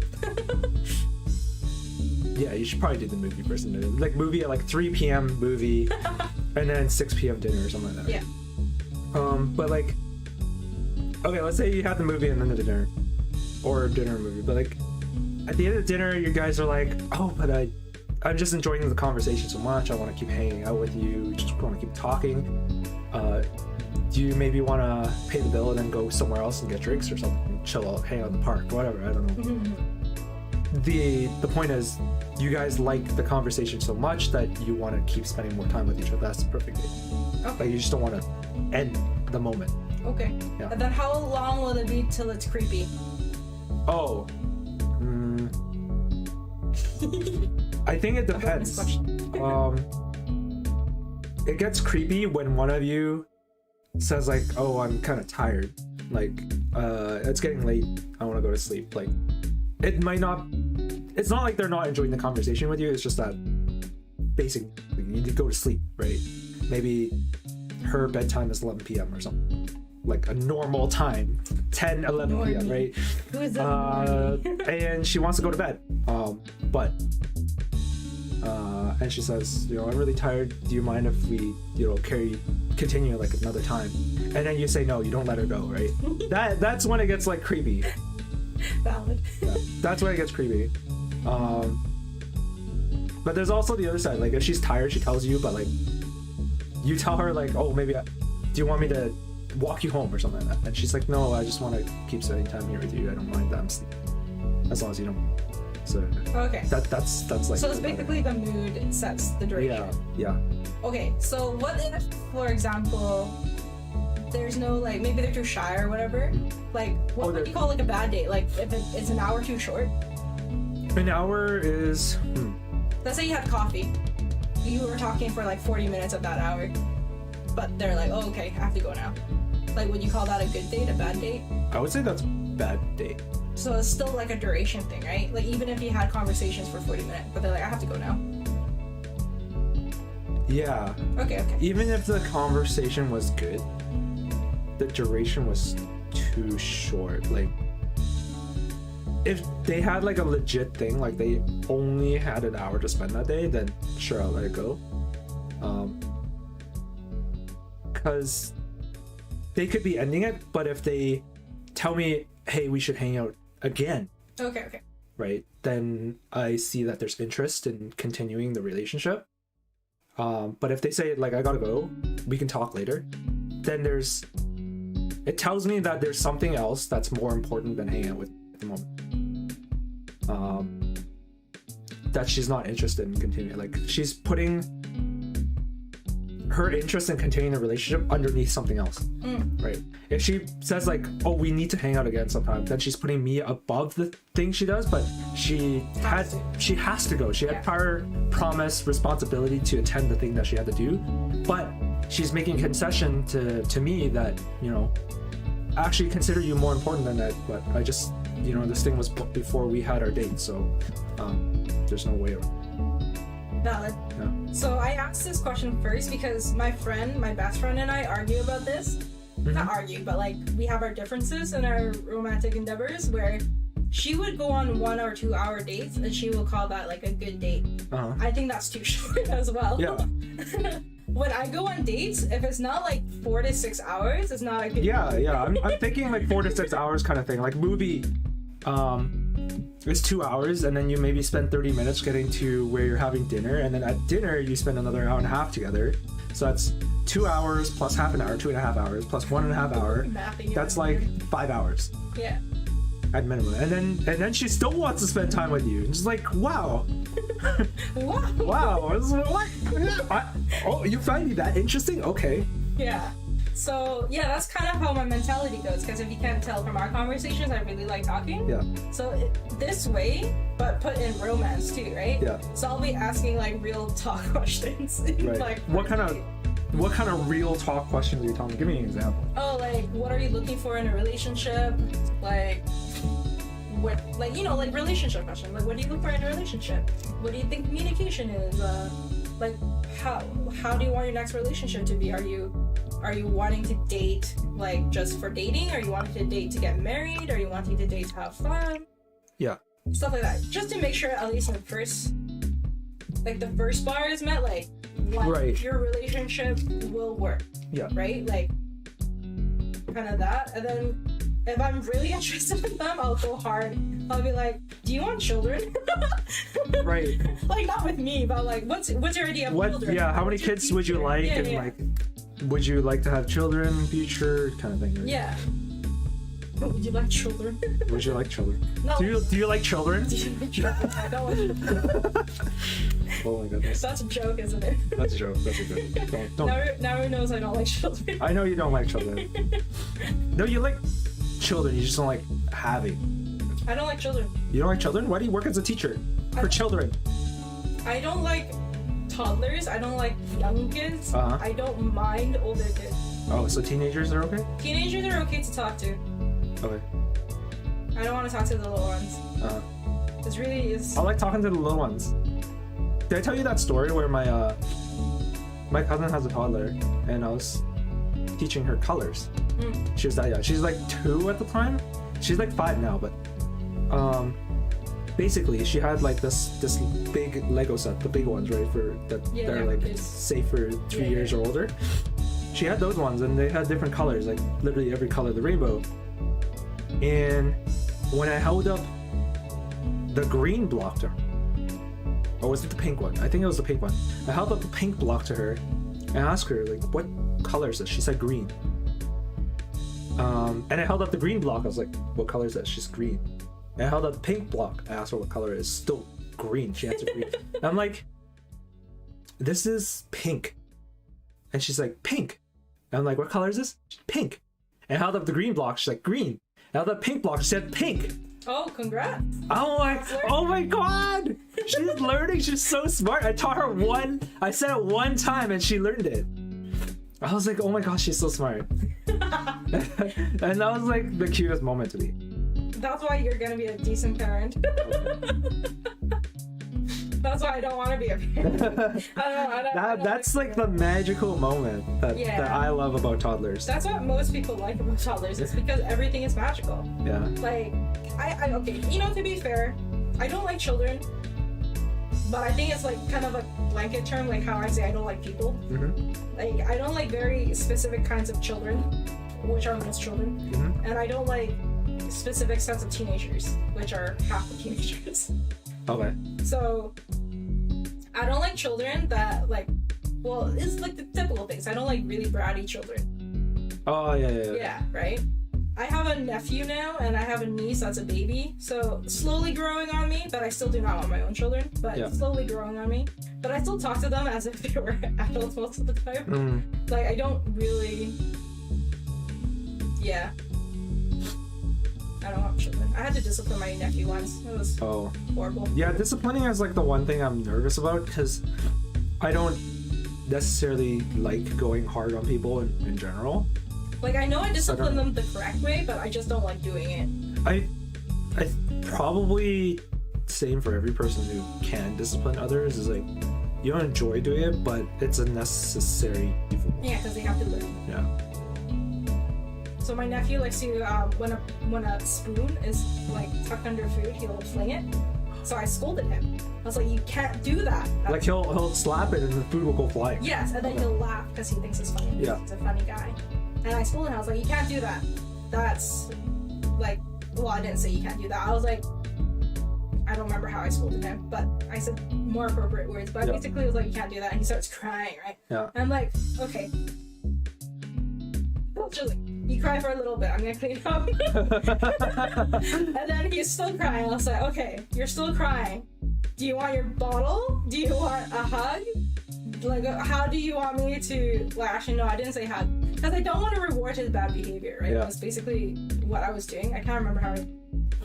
Yeah, you should probably do the movie first. Like movie at like 3 p.m. movie, and then 6 p.m. dinner or something like that. Yeah. But like, okay, let's say you have the movie and then the dinner, or dinner movie. But like, at the end of the dinner, you guys are like, oh, but I'm just enjoying the conversation so much. I want to keep hanging out with you. Just want to keep talking. Do you maybe want to pay the bill and then go somewhere else and get drinks or something? Chill out, hang out in the park, whatever. I don't know. The point is, you guys like the conversation so much that you want to keep spending more time with each other. That's the perfect date. Okay. Like you just don't want to end the moment. Okay. Yeah. And then how long will it be till it's creepy? Oh. I think it depends. It gets creepy when one of you says like, oh, I'm kind of tired. Like, it's getting late. I want to go to sleep. Like, it might not... It's not like they're not enjoying the conversation with you. It's just that basically you need to go to sleep, right? Maybe her bedtime is 11 p.m. or something. Like a normal time. 10, 11 p.m., right? Who is that? And she wants to go to bed. And she says, you know, I'm really tired. Do you mind if we, you know, continue like another time? And then you say no, you don't let her go, right? That's when it gets like creepy. Valid. Yeah, that's when it gets creepy. But there's also the other side. Like if she's tired, she tells you, but like you tell her like, oh, maybe do you want me to walk you home or something like that? And she's like, no, I just want to keep spending time here with you. I don't mind that I'm sleeping, as long as you don't. So okay. That's like. So it's basically the mood sets the duration. Yeah. Okay, so what if, for example, there's no like, maybe they're too shy or whatever? Like, what would you call like a bad date? Like if it's an hour too short? An hour is. Let's say you had coffee. You were talking for like 40 minutes of that hour, but they're like, oh, okay, I have to go now. Like, would you call that a good date, a bad date? I would say that's bad date. So it's still like a duration thing, right? Like even if you had conversations for 40 minutes, but they're like, I have to go now. Yeah. Okay. Even if the conversation was good, the duration was too short. Like, if they had like a legit thing, like they only had an hour to spend that day, then sure, I'll let it go. Because they could be ending it, but if they tell me, hey, we should hang out again Okay. right, then I see that there's interest in continuing the relationship. But if they say like, I gotta go, we can talk later, then it tells me that there's something else that's more important than hanging out with at the moment. That she's not interested in continuing. Like, she's putting her interest in continuing the relationship underneath something else, right? If she says like, oh, we need to hang out again sometime, then she's putting me above the thing she does. But she has to go. She had prior promise, responsibility to attend the thing that she had to do, but she's making concession to me that, you know, I actually consider you more important than that, but I just, you know, this thing was booked before we had our date, so there's no way around. Valid. Yeah. So I asked this question first because my best friend and I argue about this. Not argue, but like we have our differences in our romantic endeavors where she would go on 1 or 2 hour dates and she will call that like a good date. I think that's too short as well. Yeah. When I go on dates, if it's not like 4 to 6 hours, it's not a good date. Yeah. I'm thinking like 4 to 6 hours kind of thing. Like movie, it's 2 hours, and then you maybe spend 30 minutes getting to where you're having dinner, and then at dinner you spend another hour and a half together. So that's 2 hours plus half an hour, 2.5 hours plus 1.5 hour. That's like 5 hours. Yeah. At minimum. And then she still wants to spend time with you. It's like, wow. Wow. What? Oh, you find me that interesting? Okay. Yeah. So yeah, that's kind of how my mentality goes, because if you can't tell from our conversations, I really like talking. Yeah. So this way, but put in romance too, right? Yeah. So I'll be asking like real talk questions. Right. Like, what kind of real talk questions are you telling me? Give me an example. Oh, like what are you looking for in a relationship? Like what, like, you know, like relationship question. Like what do you look for in a relationship? What do you think communication is? Like how do you want your next relationship to be? Are you wanting to date like just for dating? Are you wanting to date to get married? Are you wanting to date to have fun? Yeah. Stuff like that. Just to make sure at least the first bar is met, like what your relationship will work. Yeah. Right? Like kind of that. And then if I'm really interested in them, I'll go hard. I'll be like, do you want children? Right. Like not with me, but like what's your idea of children? Yeah, how many kids would you like? Yeah, and yeah. like, would you like to have children in the future, kind of thing, right? Yeah. Would you like children? Would you like children? No. Do you like children? I don't like children. Oh my goodness. That's a joke, isn't it? That's a joke. That's a joke. Don't. Naru knows I don't like children. I know you don't like children. No, you like children. You just don't like having. I don't like children. You don't like children? Why do you work as a teacher for children? I don't like toddlers. I don't like young kids. I don't mind older kids. Oh, so teenagers are okay? Teenagers are okay to talk to. Okay. I don't want to talk to the little ones. It's really is. I like talking to the little ones. Did I tell you that story where my cousin has a toddler and I was teaching her colors? She was that young. She's like 2 at the time. She's like 5 now, but basically she had like this big Lego set, the big ones, right? For that they're like kids. safe for 3 years or older. She had those ones and they had different colors, like literally every color of the rainbow. And when I held up the green block to her, or was it the pink one? I think it was the pink one. I held up the pink block to her and asked her like, what color is this? She said green. And I held up the green block. I was like, what color is that? She's green. And I held up the pink block. I asked her what color it is. Still green. She answered green. And I'm like, this is pink. And she's like, pink. And I'm like, what color is this? Pink. And I held up the green block. She's like, green. And I held up the pink block. She said pink. Oh, congrats. I'm like, oh my god. She's learning. She's so smart. I taught her I said it one time and she learned it. I was like, oh my gosh, she's so smart. And that was like the cutest moment to me. That's why you're gonna be a decent parent. That's why I don't want to be a parent. That's like the magical moment that I love about toddlers. That's what most people like about toddlers. It's because everything is magical. Yeah. Like, I okay, you know, to be fair, I don't like children. But I think it's like kind of a blanket term, like how I say I don't like people. Like I don't like very specific kinds of children, which are most children, and I don't like specific sets of teenagers, which are half the teenagers. Okay. So I don't like children that like, well, it's like the typical things. I don't like really bratty children. Oh yeah. Yeah, right? I have a nephew now, and I have a niece that's a baby. So slowly growing on me, but I still do not want my own children. But slowly growing on me. But I still talk to them as if they were adults most of the time. Like I don't really. Yeah. I don't want children. I had to discipline my nephew once. It was horrible. Yeah, disciplining is like the one thing I'm nervous about because I don't necessarily like going hard on people in general. Like I know I discipline them the correct way, but I just don't like doing it. I probably same for every person who can discipline others is like you don't enjoy doing it, but it's a necessary evil. Yeah, because they have to learn. Yeah. So my nephew likes to when a spoon is like tucked under food, he'll fling it. So I scolded him. I was like, you can't do that. Like he'll slap it and the food will go flying. Yes, and then he'll laugh because he thinks it's funny. Yeah. He's a funny guy. And I scolded him. I was like, you can't do that. That's like, well, I didn't say you can't do that. I was like, I don't remember how I scolded him, but I said more appropriate words. But I basically was like, you can't do that. And he starts crying, right? Yeah. And I'm like, okay. Just like, you cry for a little bit, I'm gonna clean up. And then he's still crying. I was like, okay, you're still crying. Do you want your bottle? Do you want a hug? Like, how do you want me to, well, actually, no, I didn't say hug. Because I don't want to reward his bad behavior, right? Yeah. That's basically what I was doing. I can't remember how I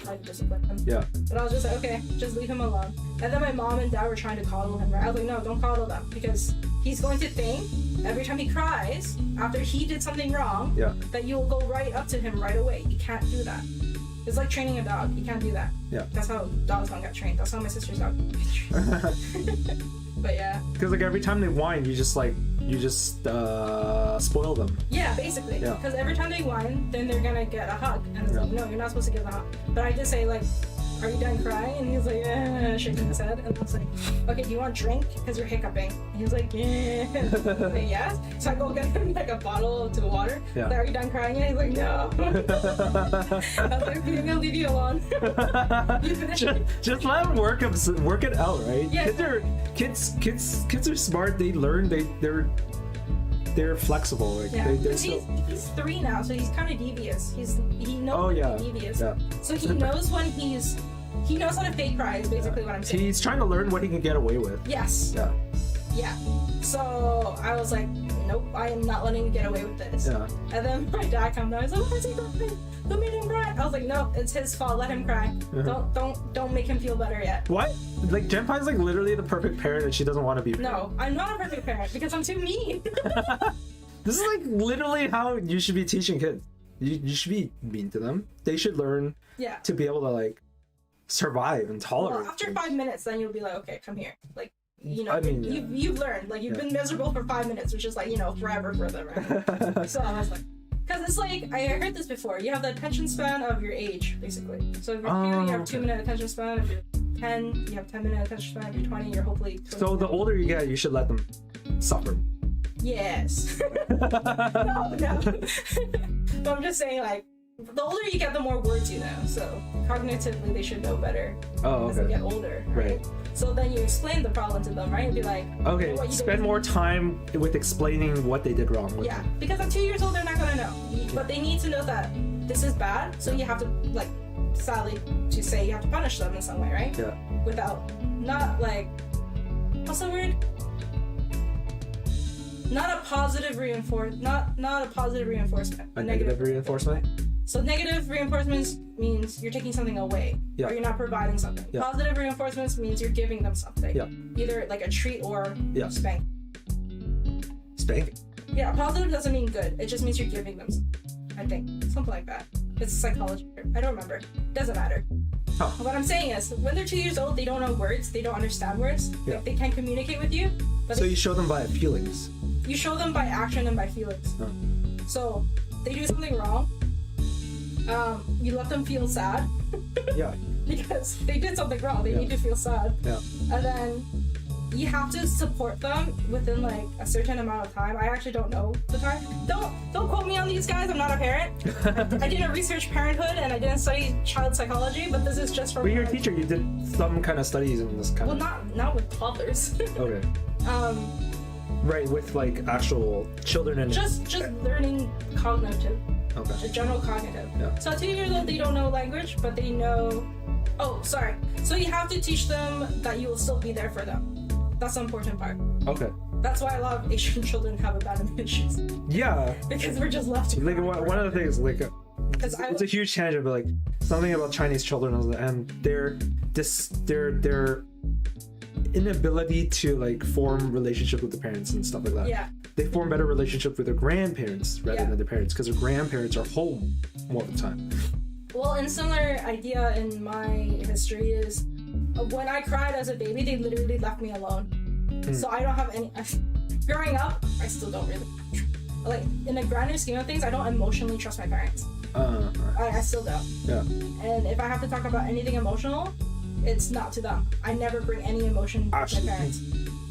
tried to discipline him. Yeah. But I was just like, okay, just leave him alone. And then my mom and dad were trying to coddle him, right? I was like, no, don't coddle them. Because he's going to think, every time he cries, after he did something wrong, that you'll go right up to him right away. You can't do that. It's like training a dog. You can't do that. Yeah. That's how dogs don't get trained. That's how my sister's dog got trained. But yeah. Because like every time they whine, you just spoil them. Yeah, basically. Yeah. Because every time they whine, then they're gonna get a hug. And it's like, no, you're not supposed to give a hug. But I just say like, are you done crying? And he's like, shaking his head. And I was like, okay, do you want a drink? Because you're hiccuping. And he's like, yeah. Like, yes. So I go get him like a bottle of water. Yeah. Like, are you done crying? And he's like, no. I was like, okay, I'm gonna leave you alone. just let them work it out, right? Yeah. Kids are smart. They learn. They're flexible. Like, yeah. He's 3 now, so he's kind of devious. He knows when he's devious. Yeah. So he knows when he knows how to fake cry is basically what I'm saying. He's trying to learn what he can get away with. Yes. Yeah. Yeah. So I was like, nope, I am not letting you get away with this. Yeah. And then my dad comes down. He's like, why is he crying? Don't make him cry. I was like, no, it's his fault. Let him cry. Don't make him feel better yet. What? Like Jempai's like literally the perfect parent, and she doesn't want to be. No, I'm not a perfect parent because I'm too mean. This is like literally how you should be teaching kids. You should be mean to them. They should learn to be able to like survive and tolerate. Well, after 5 minutes, then you'll be like, okay, come here. Like, you know, I mean, you've learned. Like, you've been miserable for 5 minutes, which is like, you know, forever for them, right? So I was like, because it's like, I heard this before. You have the attention span of your age, basically. So if you're 2, you have 2-minute attention span. If you're 10, you have 10-minute attention span. If you're 20, you're hopefully 20. So the older you get, you should let them suffer. Yes. No. But I'm just saying, like, the older you get, the more words you know. So cognitively, they should know better as they get older, right? So then you explain the problem to them, right? You'd be like, okay, spend more time with explaining what they did wrong. Yeah, because at 2 years old, they're not gonna know. But they need to know that this is bad, so you have to, like, sadly to say, you have to punish them in some way, right? Yeah. Without, not like, what's the word? Not a positive reinforcement. Not a positive reinforcement. A negative reinforcement. So negative reinforcements means you're taking something away, or you're not providing something. Yeah. Positive reinforcements means you're giving them something. Yeah. Either like a treat or spank. Spank. Yeah, positive doesn't mean good. It just means you're giving them something. I think something like that. It's a psychology term. I don't remember. Doesn't matter. Huh. What I'm saying is, when they're 2 years old, they don't know words. They don't understand words. Yeah. Like, they can't communicate with you. But So you show them by feelings. You show them by action and by feelings. Huh. So they do something wrong. You let them feel sad. Yeah. Because they did something wrong. They need to feel sad. Yeah. And then you have to support them within like a certain amount of time. I actually don't know the time. Don't quote me on these guys. I'm not a parent. I didn't research parenthood and I didn't study child psychology, but this is just from. But you're a teacher. You did some kind of studies in this kind well, not with toddlers. Okay. Right, with like actual children and just learning cognitive. Okay. General cognitive. Yeah. So at 2 years old, they don't know language, but they know. Oh, sorry. So you have to teach them that you will still be there for them. That's the important part. Okay. That's why a lot of Asian children have abandonment issues. Yeah. Because we're just left to like one of the things like it's a huge tangent, but like something about Chinese children and their inability to like form relationship with the parents and stuff like that. Yeah. They form better relationships with their grandparents rather than their parents because their grandparents are home more of the time. Well, and similar idea in my history is when I cried as a baby, they literally left me alone. So I don't have any. Growing up, I still don't really. Like in the grander scheme of things, I don't emotionally trust my parents. I still don't. Yeah. And if I have to talk about anything emotional, it's not to them. I never bring any emotion to my parents.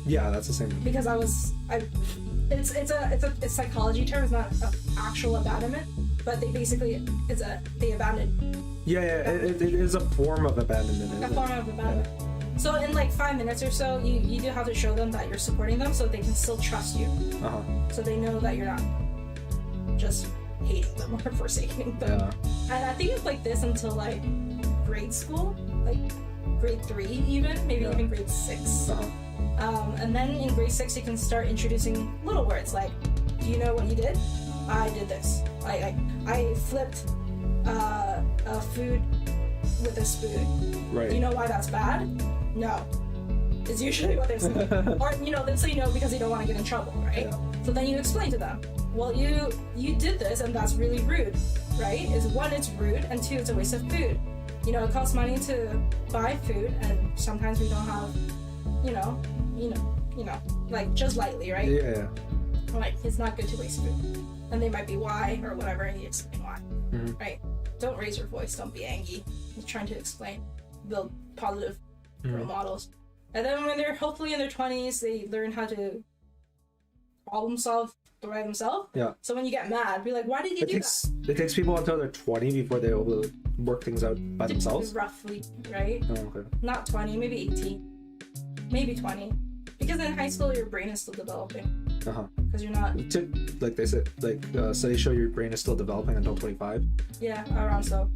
Yeah, that's the same. Because it's a psychology term. It's not an actual abandonment, but they basically they abandoned. Yeah, it is a form of abandonment. A form of abandonment. Yeah. So in like 5 minutes or so, you do have to show them that you're supporting them, so they can still trust you. So they know that you're not just hating them or forsaking them. Yeah. And I think it's like this until like grade school, like grade 3 even, maybe even grade 6. And then in grade 6 you can start introducing little words like, do you know what you did? I did this. I flipped a food with a spoon. Right. Do you know why that's bad? No. Is usually what they're saying. Or they'll say no because they don't want to get in trouble, right? Yeah. So then you explain to them, well, you did this and that's really rude, right? One, it's rude, and 2, it's a waste of food. It costs money to buy food, and sometimes we don't have, like just lightly, right? Yeah. Like it's not good to waste food, and they might be why or whatever, and you explain why, right? Don't raise your voice. Don't be angry. You're trying to explain, build positive role models, and then when they're hopefully in their 20s, they learn how to problem solve by themselves. Yeah. So when you get mad, be like, why did you do that? It takes people until they're 20 before they're able to work things out by themselves. Roughly, right? Oh, okay. Not 20, maybe 18, maybe 20. Because in high school, your brain is still developing. Because you're not. Like they said, studies show your brain is still developing until 25. Yeah, around so.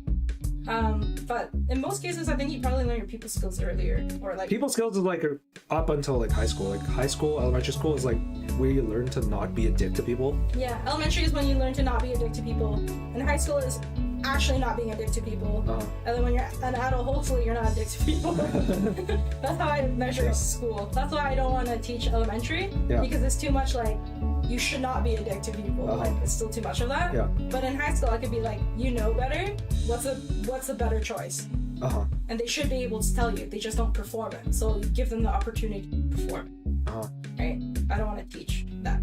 But in most cases, I think you probably learn your people skills earlier, or like. People skills is like up until like high school. Like high school, elementary school is like where you learn to not be a dick to people. Yeah, elementary is when you learn to not be a dick to people, and high school is actually not being a dick to people. And then when you're an adult, hopefully you're not a dick to people. That's how I measure school. That's why I don't want to teach elementary, because it's too much like you should not be a dick to people. Like it's still too much of that. Yeah. But in high school, I could be like, you know better. What's the better choice? And they should be able to tell you. They just don't perform it. So you give them the opportunity to perform it. Right? I don't want to teach that.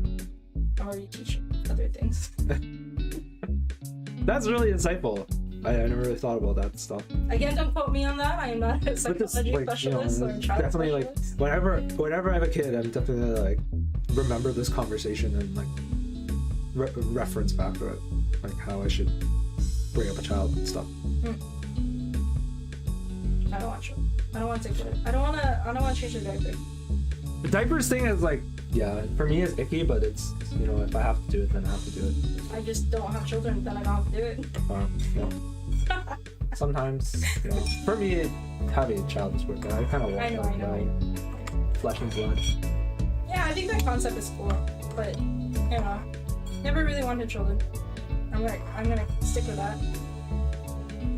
I'm already teaching other things. That's really insightful. I never really thought about that stuff. Again, don't quote me on that. I am not a psychology specialist or a child definitely specialist. Like whenever I have a kid, I'm definitely like remember this conversation and like reference back to it, like how I should bring up a child and stuff. I don't want to. I don't want to take it. I don't want to change the diaper. The diapers thing is like, yeah, for me it's icky, but it's, if I have to do it, then I have to do it. I just don't have children, then I don't have to do it. Sometimes, for me, having a child is worth it. I kind of want my flesh and blood. Yeah, I think that concept is cool, but never really wanted children. I'm gonna stick with that.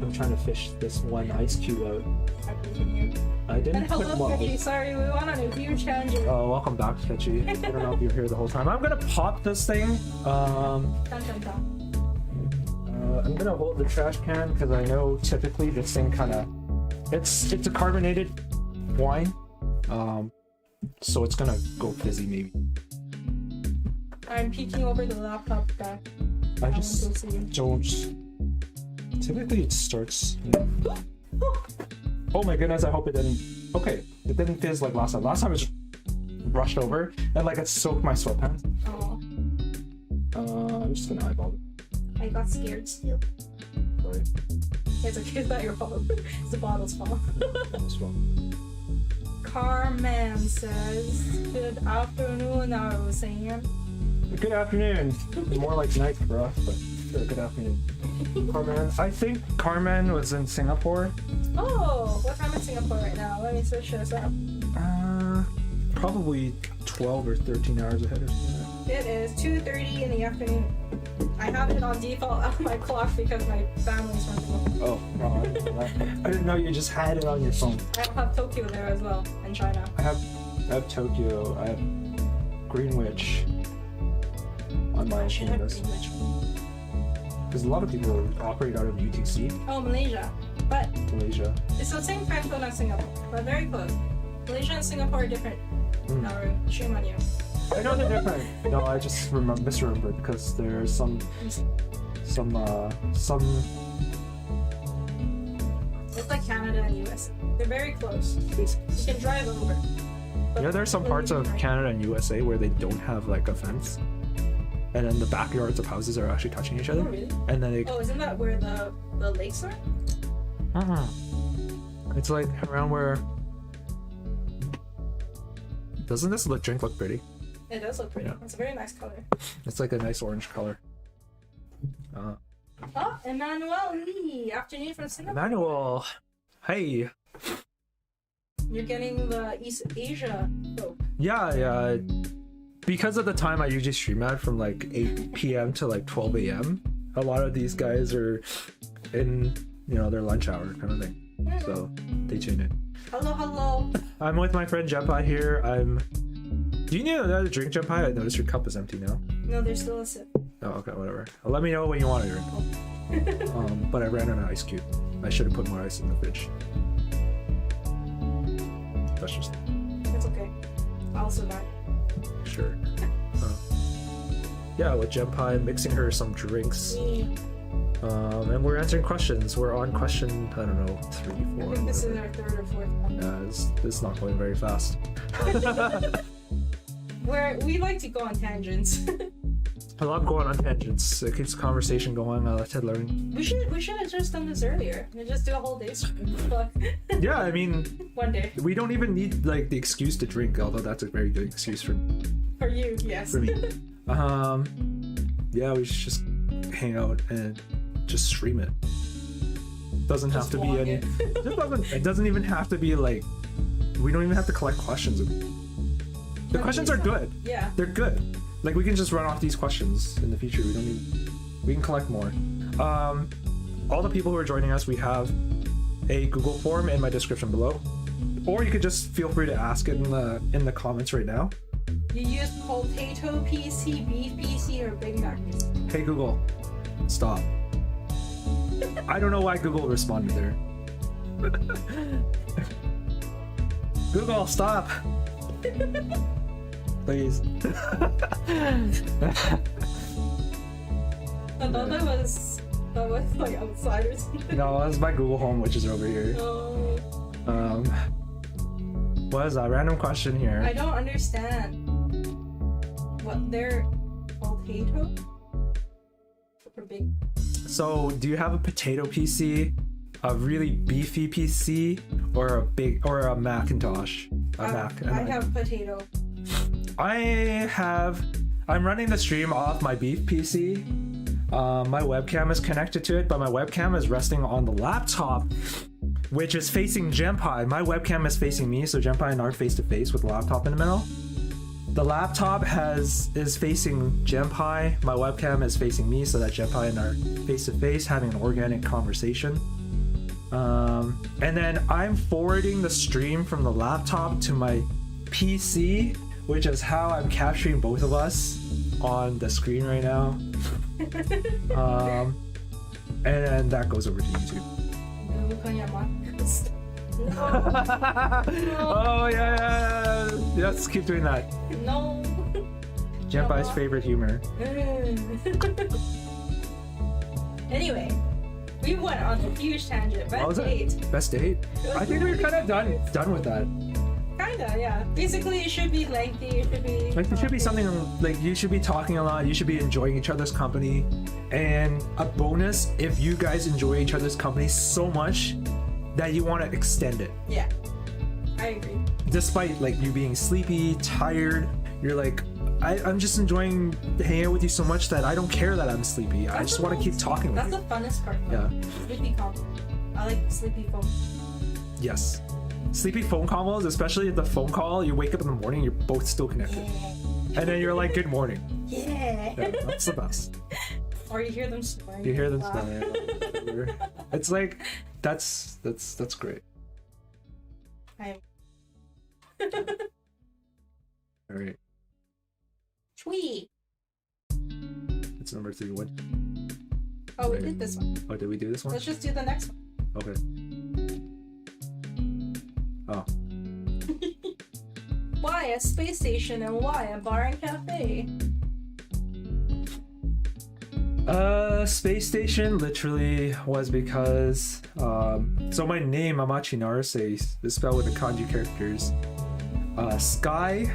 I'm trying to fish this one ice cube out. I believe in you. I didn't. And hello, Ketchy. Sorry, we went on a huge tangent. Oh, welcome back, Ketchy. I don't know if you're here the whole time. I'm gonna pop this thing. Dun, dun, dun. I'm gonna hold the trash can because I know typically this thing it's a carbonated wine, so it's gonna go fizzy maybe. I'm peeking over the laptop guy. I just don't. Typically it starts. Oh my goodness! I hope it didn't. Okay, it didn't fizz like last time. Last time it just brushed over and like it soaked my sweatpants. Oh, I'm just gonna eyeball it. I got scared still. Sorry. It's okay, it's not your fault. It's the bottle's fault. This one. Carmen says, good afternoon, Naruse. Good afternoon. More like night for us, but sure, good afternoon. Carmen. I think Carmen was in Singapore. Oh, what time in Singapore right now? Let me switch this up. Probably 12 or 13 hours ahead or something. It is 2:30 in the afternoon. I have it on default on my clock because my family's running. Oh, no, I didn't know you just had it on your phone. I have Tokyo there as well, and China. I have Tokyo, I have Greenwich on my machine. Because a lot of people operate out of UTC, Oh, Malaysia. But Malaysia. it's the same time zone as Singapore, but very close. Malaysia and Singapore are different. Naru, shame on you. I know they're different. No, I just misremembered because there's some. It's like Canada and US. They're very close. You can drive over. Yeah, there's some parts of Canada and USA where they don't have like a fence, and then the backyards of houses are actually touching each Oh, other. really? And then they. Oh, isn't that where the lakes are? It's like around where. Doesn't this drink look pretty? It does look pretty. Yeah. It's a very nice color. It's like a nice orange color. Oh, Emmanuel Lee. Afternoon from Singapore. Emmanuel, hey. You're getting the East Asia folk. Yeah. Because of the time I usually stream at from like 8 p.m. to like 12 a.m. A lot of these guys are in, their lunch hour kind of thing. So they tune in. Hello. I'm with my friend Jempai here. Do you need another drink, Jempai? I noticed your cup is empty now. No, there's still a sip. Oh, okay, whatever. Let me know when you want a drink. But I ran out of ice cube. I should have put more ice in the fridge. That's just... It's okay. I'll survive. Sure. Yeah, with Jempai mixing her some drinks. And we're answering questions. We're on question, I don't know, 3, 4. I think this is our 3rd or 4th one. Yeah, it's not going very fast. We like to go on tangents. I love going on tangents. It keeps the conversation going. I like to learn. We should have just done this earlier. And just do a whole day stream. Yeah, I mean... One day. We don't even need, like, the excuse to drink, although that's a very good excuse for you, yes. For me. Yeah, we should just hang out and just stream it. Doesn't have to be any... It doesn't even have to be, like... We don't even have to collect questions. The questions are good. Yeah. They're good. Like, we can just run off these questions in the future. We can collect more. All the people who are joining us, we have a Google form in my description below. Or you could just feel free to ask it in the comments right now. You use potato PC, beef PC, or Big Mac PC? Hey Google, stop. I don't know why Google responded there. Google, stop. Please. I thought that was like outside or something. No, that's my Google Home, which is over here. Oh. What is that? Random question here. I don't understand. What, they're potato? Or big? So, do you have a potato PC, a really beefy PC, or a Macintosh? I have potato. I'm running the stream off my beef PC. My webcam is connected to it, but my webcam is resting on the laptop, which is facing Jempai. My webcam is facing me, so Jempai and I are face to face with the laptop in the middle. The laptop is facing Jempai. My webcam is facing me, so that Jempai and I are face to face having an organic conversation. And then I'm forwarding the stream from the laptop to my PC, which is how I'm capturing both of us on the screen right now. And then that goes over to YouTube. No. Oh yeah, let's keep doing that. No. Jempai's favorite humor. Anyway, we went on a huge tangent. Best date. Best date? I think we're kind of done with that. Kinda, yeah. Basically, it should be lengthy. It should be Like it should be something like you should be talking a lot. You should be enjoying each other's company. And a bonus if you guys enjoy each other's company so much that you want to extend it. Yeah, I agree. Despite like you being sleepy, tired, you're like, I'm just enjoying hanging out with you so much that I don't care that I'm sleepy. I just want to keep talking with you. That's the funnest part. Yeah. Sleepy combo. I like sleepy phone. Yes. Sleepy phone combos, especially the phone call, you wake up in the morning, you're both still connected. Yeah. And then you're like, good morning. Yeah. Yeah, that's the best. Or you hear them snoring. You hear them snoring. It's like, that's great. I'm... All right. Sweet. It's number 3. What? Oh, we did this one. Oh, did we do this one? Let's just do the next one. Okay. Oh. Why a space station and why a bar and cafe? Space station literally was because so my name Amachi Naruse is spelled with the kanji characters. Sky,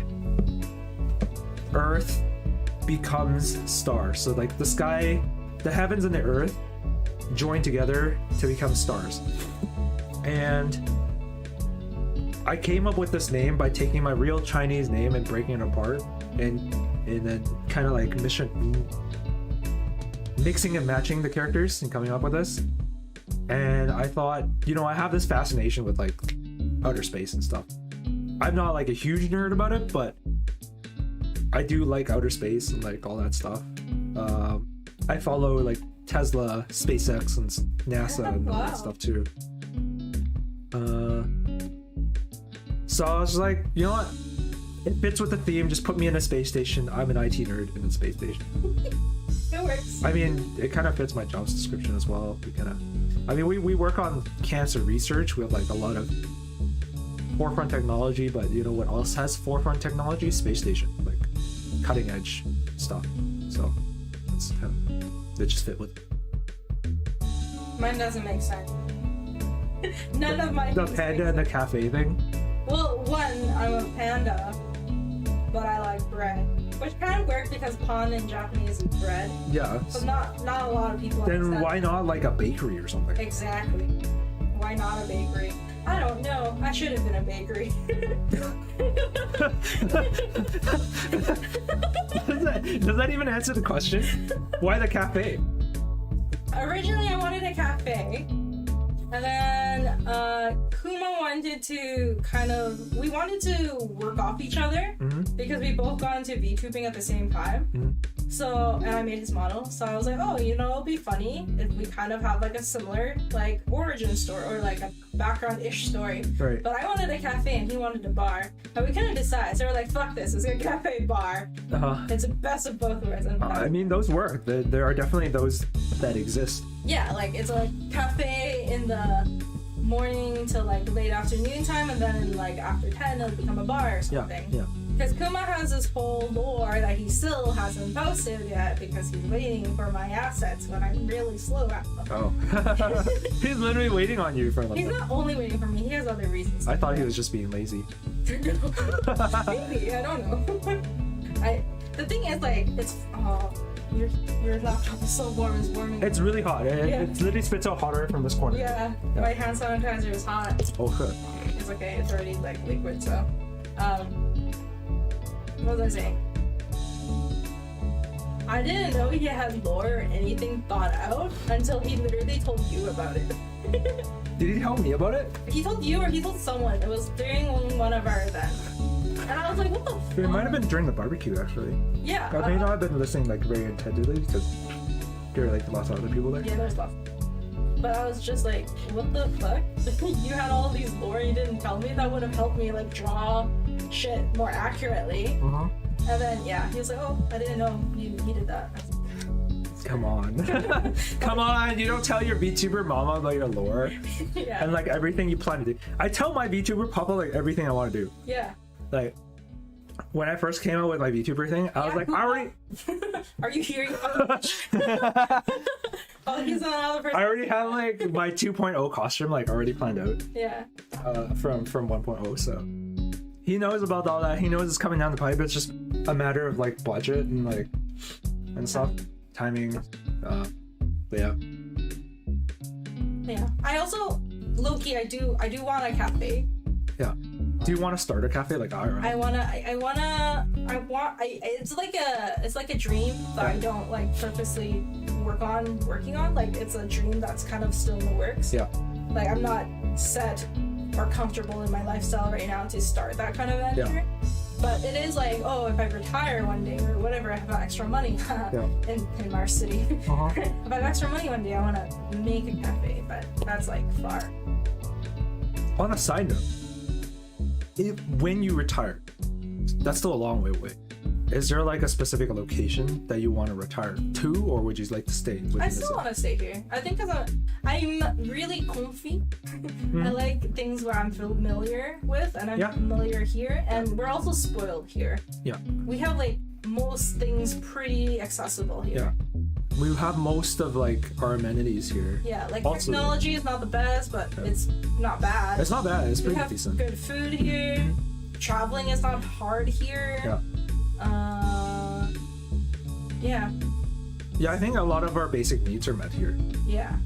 Earth becomes star. So like the sky, the heavens and the earth join together to become stars. And I came up with this name by taking my real Chinese name and breaking it apart and then kind of like mixing and matching the characters and coming up with this. And I thought, you know, I have this fascination with like outer space and stuff. I'm not like a huge nerd about it, but I do like outer space and like all that stuff. I follow like Tesla, SpaceX, and NASA and all that stuff too. So I was like, you know what? It fits with the theme. Just put me in a space station. I'm an IT nerd in a space station. It works. I mean, it kind of fits my job description as well. We work on cancer research. We have like a lot of forefront technology, but you know what else has forefront technology? Space station, like cutting edge stuff. So it's kind of, it just fit with. Mine doesn't make sense. None of my The panda and the cafe thing. Well, one, I'm a panda, but I like bread, which kind of works because pan in Japanese is bread. Yeah. But not a lot of people. Then understand. why not like a bakery or something? Exactly. Why not a bakery? I don't know. I should have been a bakery. Does that even answer the question? Why the cafe? Originally, I wanted a cafe. And then Kuma wanted to we wanted to work off each other because we both got into VTubing at the same time. So, and I made his model. So I was like, oh, you know, it'll be funny if we kind of have like a similar like origin story or like a background-ish story. Right. But I wanted a cafe and he wanted a bar. And we couldn't decide. So we're like, fuck this, it's a cafe bar. It's the best of both worlds. I mean, those work. There are definitely those that exist. Yeah, like it's a cafe in the morning to like late afternoon time, and then like after 10 it'll become a bar or something. Yeah. Because Kuma has this whole lore that he still hasn't posted yet because he's waiting for my assets when I'm really slow at them. Oh. He's literally waiting on you for a little He's bit. not only waiting for me, he has other reasons. I thought he was just being lazy. Maybe, I don't know. The thing is like, it's, your laptop is so warm, it's warming. It's really hot. It literally spits out hotter from this corner. Yeah, my hand sanitizer is hot. Oh, good. It's okay, it's already like liquid, so. What was I saying? I didn't know he had lore or anything thought out until he literally told you about it. Did he tell me about it? He told you or he told someone. It was during one of our events. And I was like, what the fuck? It might have been during the barbecue, actually. Yeah. I may not have been listening like very attentively because there were like lots of other people there. Yeah, there's lots. But I was just like, what the fuck? You had all these lore you didn't tell me? That would have helped me like draw shit more accurately. And then yeah, he was like, oh, I didn't know he did that. Come on. Come on, you don't tell your VTuber mama about your lore. Yeah. And like everything you plan to do. I tell my VTuber papa like everything I want to do. Yeah. Like when I first came out with my VTuber thing, I was like, I already Are you hearing? Oh, he's another person. I already had like my 2.0 costume like already planned out. Yeah. From 1.0, so he knows about all that. He knows it's coming down the pipe. It's just a matter of like budget and like and stuff, timing. But yeah. Yeah. I also low-key I do want a cafe. Yeah. Do you want to start a cafe like I it's like a dream that I don't like purposely working on. Like it's a dream that's kind of still in the works. Yeah. Like I'm not set or comfortable in my lifestyle right now to start that kind of venture. Yeah. But it is like, oh, if I retire one day or whatever, I have extra money in our city. Uh-huh. If I have extra money one day, I want to make a cafe, but that's like far. On a side note, when you retire, that's still a long way away. Is there like a specific location that you want to retire to, or would you like to stay? I still want to stay here. I think because I'm really comfy. I like things where I'm familiar with, and I'm familiar here, and we're also spoiled here. Yeah. We have like most things pretty accessible here. Yeah. We have most of like our amenities here. Yeah, like also, technology is not the best, but it's not bad. It's not bad. It's we pretty have decent. Good food here. Traveling is not hard here. Yeah. Yeah. Yeah, I think a lot of our basic needs are met here. Yeah.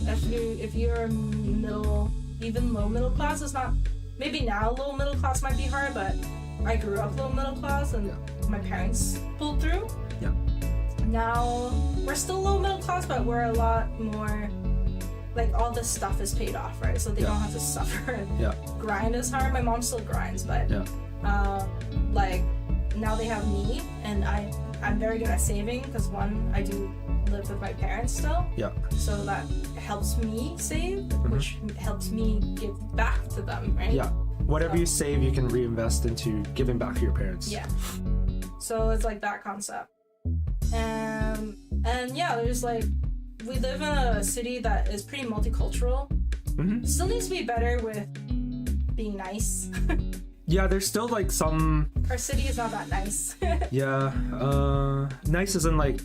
If you're middle, even low middle class, it's not. Maybe now low middle class might be hard, but I grew up low middle class, and my parents pulled through. Yeah. Now we're still low middle class, but we're a lot more. Like all this stuff is paid off, right? So they don't have to suffer and grind as hard. My mom still grinds, but like now they have me, and I'm very good at saving because one, I do live with my parents still. Yeah. So that helps me save, which helps me give back to them, right? Yeah. Whatever you save, you can reinvest into giving back to your parents. Yeah. So it's like that concept. And yeah, there's like, we live in a city that is pretty multicultural. Still needs to be better with being nice. Yeah, there's still like some. Our city is not that nice. Yeah, nice isn't like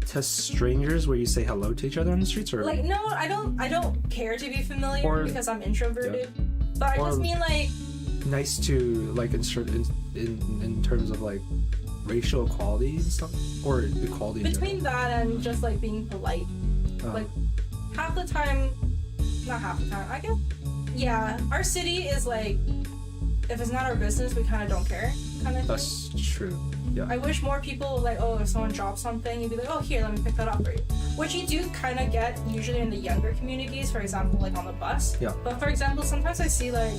to strangers where you say hello to each other on the streets, or like no, I don't care to be familiar because I'm introverted. But I just mean like nice to like in terms of like racial equality and stuff, or equality between that and just like being polite. Like half the time, not half the time, I guess. Yeah, our city is like, if it's not our business, we kind of don't care, kind of thing. That's true. Yeah. I wish more people like, oh, if someone drops something, you'd be like, oh, here, let me pick that up for you. Which you do kind of get usually in the younger communities, for example, like on the bus. Yeah. But for example, sometimes I see like,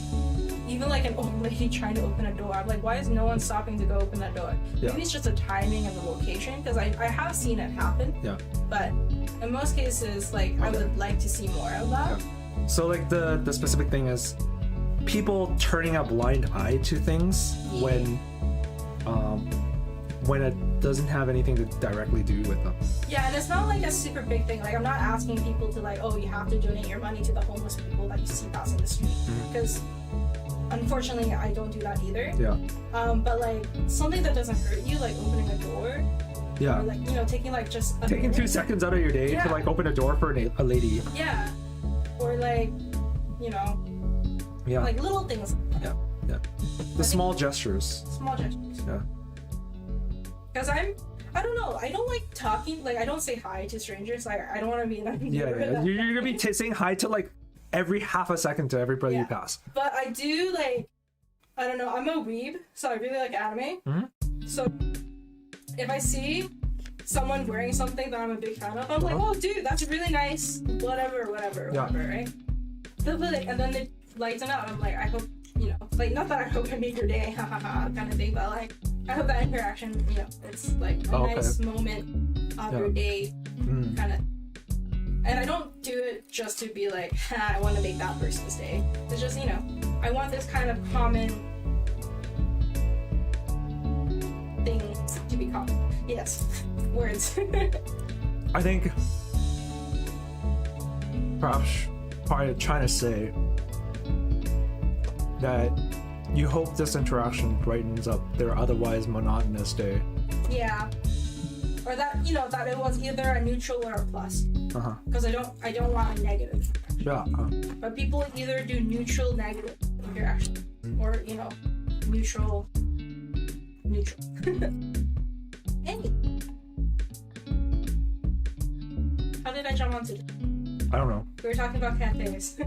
even like an old lady trying to open a door. I'm like, why is no one stopping to go open that door? Maybe it's just the timing and the location, because I have seen it happen. Yeah. But in most cases, like, I would like to see more of that. Yeah. So like the specific thing is people turning a blind eye to things when it doesn't have anything to directly do with them. Yeah, and it's not like a super big thing. Like, I'm not asking people to like, oh, you have to donate your money to the homeless people that you see passing the street, because unfortunately I don't do that either. Yeah. But like something that doesn't hurt you, like opening a door. Yeah. Or like, you know, taking like just taking 2 seconds out of your day to like open a door for a lady. Yeah. Or like, you know. Yeah. Like little things. Yeah. Yeah. The small gestures. Small gestures. Yeah. Because I don't know, I don't like talking, like I don't say hi to strangers, like I don't want to be in a Yeah. You're gonna be saying hi to like every half a second to everybody you pass. But I do like, I don't know, I'm a weeb, so I really like anime. So if I see someone wearing something that I'm a big fan of, I'm like, oh dude, that's really nice, whatever, right? And then they lighten up, I'm like, I hope, you know, like not that I hope I make your day, kind of thing, but like, I hope that interaction, you know, it's like a nice moment of your day, kind of. And I don't do it just to be like, I want to make that person's day. It's just, you know, I want this kind of common thing to be common. Yes, words. I think perhaps probably trying to say that you hope this interaction brightens up their otherwise monotonous day. Yeah. Or that, you know, that it was either a neutral or a plus. Because I don't want a negative. Yeah. But people either do neutral, negative interaction, or, you know, Neutral. Hey. How did I jump onto this? I don't know. We were talking about cafes.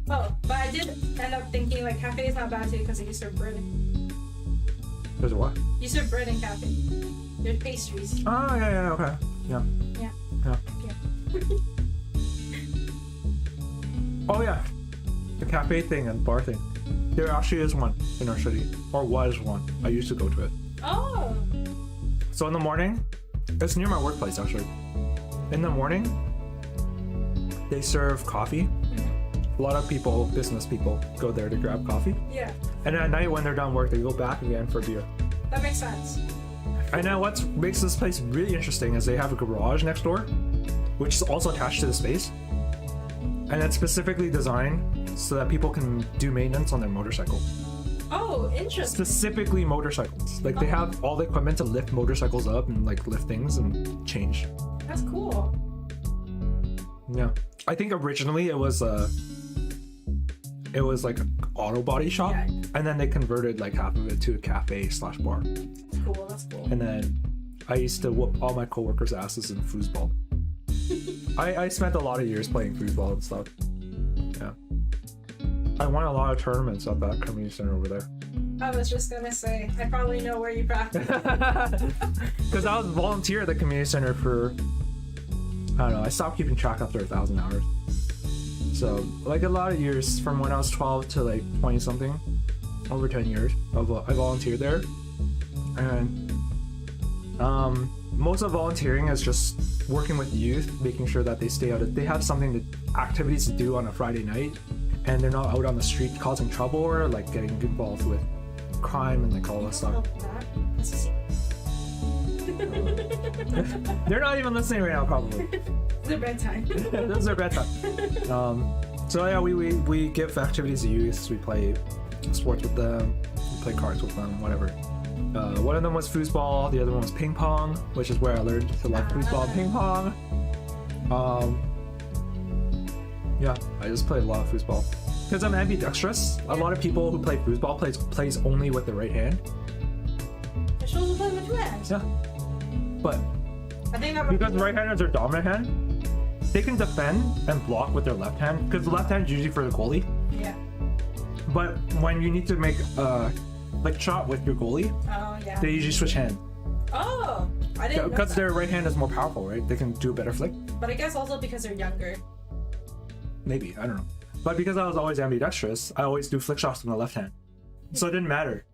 Oh, but I did end up thinking like cafe is not bad too because you serve bread. There's what? You serve bread in cafe. There's pastries. Oh, yeah, okay. Yeah. Oh, yeah. The cafe thing and bar thing. There actually is one in our city. Or was one. I used to go to it. Oh. So in the morning, it's near my workplace actually. In the morning, they serve coffee. A lot of people, business people, go there to grab coffee. Yeah. And at night when they're done work, they go back again for beer. That makes sense. And now what makes this place really interesting is they have a garage next door, which is also attached to the space. And it's specifically designed so that people can do maintenance on their motorcycle. Oh, interesting. Specifically motorcycles. Like they have all the equipment to lift motorcycles up and like lift things and change. That's cool. Yeah. I think originally it was like an auto body shop, Yeah. and then they converted like half of it to a cafe/bar. That's cool. That's cool. And then I used to whoop all my coworkers' asses in foosball. I spent a lot of years playing foosball and stuff. Yeah. I won a lot of tournaments at that community center over there. I was just gonna say, I probably know where you practice. Because I was a volunteer at the community center for, I don't know, I stopped keeping track after 1,000 hours. So, like a lot of years from when I was 12 to like 20 something, over 10 years, I volunteered there. And most of volunteering is just working with youth, making sure that they stay out of, they have activities to do on a Friday night, and they're not out on the street causing trouble or like getting involved with crime and like all that stuff. They're not even listening right now, probably. It's their bedtime. This is their bedtime. So yeah, we give activities to youth. We play sports with them, we play cards with them, whatever. One of them was foosball, the other one was ping pong, which is where I learned to love foosball and ping pong. Yeah, I just play a lot of foosball. Because I'm ambidextrous, a lot of people who play foosball plays only with the right hand. It shows you play with two hands. Yeah. But I think that because right-handers are dominant hand, they can defend and block with their left hand, because the left hand is usually for the goalie. Yeah. But when you need to make like shot with your goalie, yeah. they usually switch hand. Oh, I didn't know Because that. their right hand is more powerful, right? They can do a better flick. But I guess also because they're younger. Maybe, I don't know. But because I was always ambidextrous, I always do flick shots with my left hand. So it didn't matter.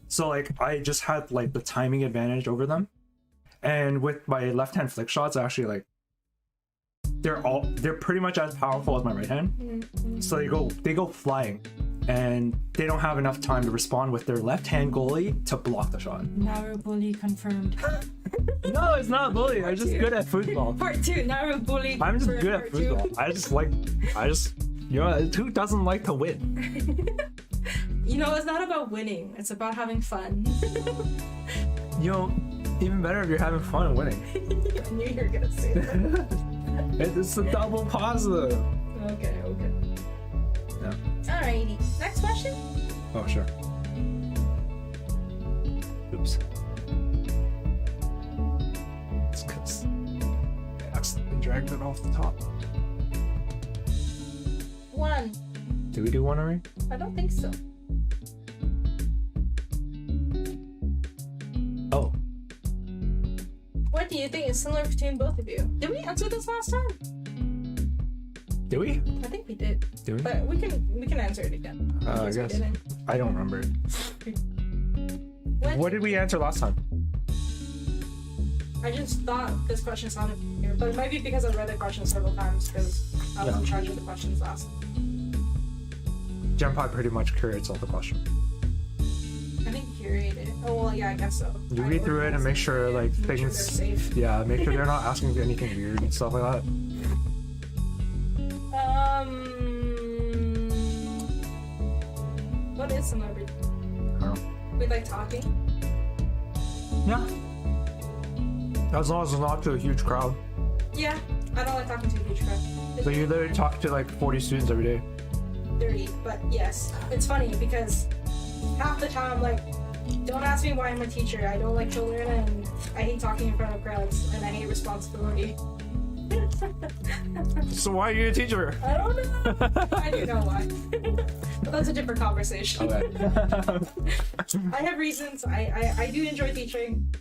So like I just had like the timing advantage over them. And with my left hand flick shots, actually like they're pretty much as powerful as my right hand. Mm-hmm. So they go flying. And they don't have enough time to respond with their left hand goalie to block the shot. Naru bully confirmed. No, it's not bully. I'm just good at football. Part 2, Naru bully I'm just confirmed. good at football. You know, who doesn't like to win? You know, it's not about winning. It's about having fun. You know, even better if you're having fun and winning. I knew you were gonna say that. It's a double positive. Okay. Yeah. Alrighty. Next question? Oh, sure. Oops. It's because I accidentally dragged it off the top. 1. Did we do one already? I don't think so. Oh. What do you think is similar between both of you? Did we answer this last time? Did we? I think we did. Did we? But we can answer it again. I In case we guess. didn't. I don't remember. What did we answer last time? I just thought this question sounded familiar, but it might be because I read the question several times because I was in charge of the questions last. Jempai pretty much curates all the questions. I think you curated it. Oh well, yeah, I guess so. You read through it and make sure like Make sure things. they're safe. Yeah, make sure they're not asking anything weird and stuff like that. What is similar? I don't know. We like talking. Yeah. As long as it's not to a huge crowd. Yeah, I don't like talking to a huge crowd. So you literally talk to like 40 students every day. 30, but yes, it's funny because half the time I'm like, don't ask me why I'm a teacher. I don't like children and I hate talking in front of crowds and I hate responsibility. So why are you a teacher? I don't know. I do know why. But that's a different conversation. Okay. I have reasons. I do enjoy teaching.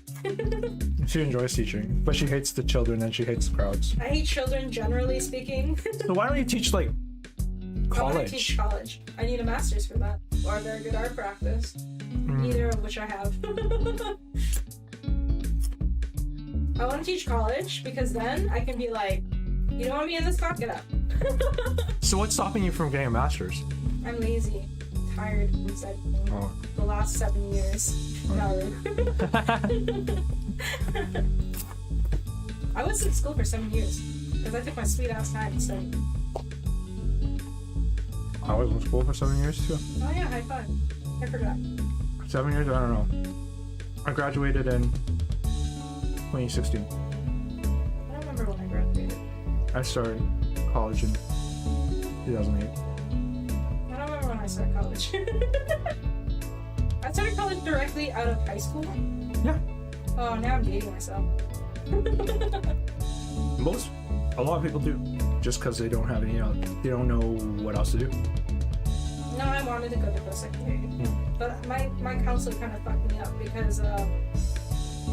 She enjoys teaching, but she hates the children and she hates the crowds. I hate children, generally speaking. So why don't you teach like I want to college? teach college. I need a master's for that, or a very good art practice. Neither of which I have. I want to teach college because then I can be like, you don't want me in this class? Get up. So what's stopping you from getting a master's? I'm lazy, tired, and said Oh. the last 7 years. No. I was in school for 7 years because I took my sweet ass time to study. I was in school for 7 years too. Oh yeah, high five. I forgot. 7 years? I don't know. I graduated in 2016. I don't remember when I graduated. I started college in 2008. I don't remember when I started college. I started college directly out of high school. Yeah. Oh, now I'm dating myself. A lot of people do, just because they don't have they don't know what else to do. No, I wanted to go to post-secondary. But my counselor kind of fucked me up because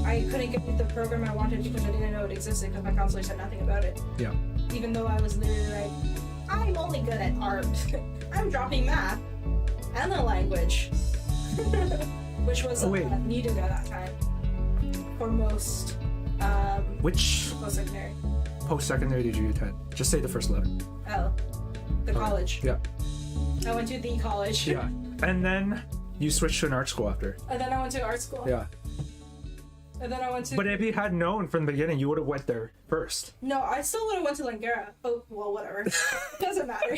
I couldn't get into the program I wanted because I didn't know it existed because my counselor said nothing about it. Yeah. Even though I was literally like, I'm only good at art. I'm dropping math and the language. Which was needed at that time for most Which post-secondary. post-secondary did you attend? Just say the first letter. L. The college. Yeah. I went to the college. Yeah. And then you switched to an art school after. And then I went to art school. Yeah. And then I went to... But if you had known from the beginning, you would have went there first. No, I still would have went to Langara. Oh, well, whatever. Doesn't matter.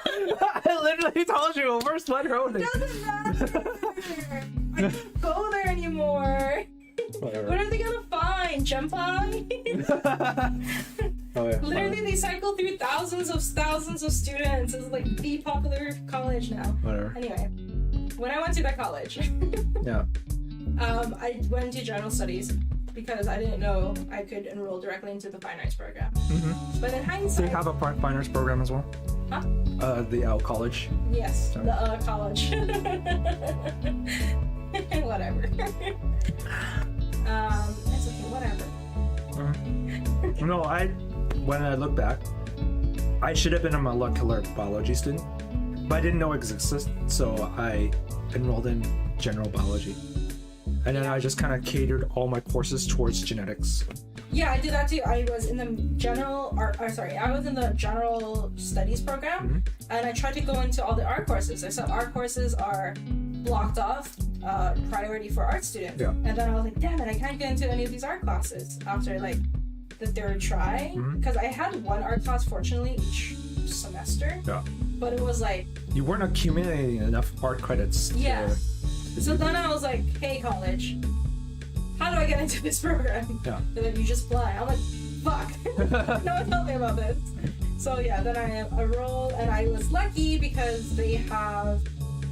I literally told you first letter only. Doesn't matter. I can't go there anymore. Whatever. What are they gonna find? Jempai? Oh, yeah. Literally, they cycle through thousands of students. It's like the popular college now. Whatever. Anyway, when I went to that college, Yeah. I went into general studies because I didn't know I could enroll directly into the fine arts program. Mm-hmm. But in Do hindsight, you have a fine arts program as well? Huh? The college. Yes, Sorry. the college. Whatever. It's okay. Whatever. No, when I look back, I should have been a molecular biology student, but I didn't know it existed, so I enrolled in general biology. And then I just kind of catered all my courses towards genetics. Yeah, I did that too. I was in the I was in the general studies program, and I tried to go into all the art courses. I saw art courses are blocked off, priority for art students. Yeah. And then I was like, damn it, I can't get into any of these art classes after like the third try, because I had one art class fortunately each semester. Yeah. But it was like, You weren't accumulating enough art credits. yeah. So then I was like, hey college, how do I get into this program? Yeah. And then you just fly. I'm like, fuck. No one told me about this. So yeah, then I enrolled, and I was lucky because they have,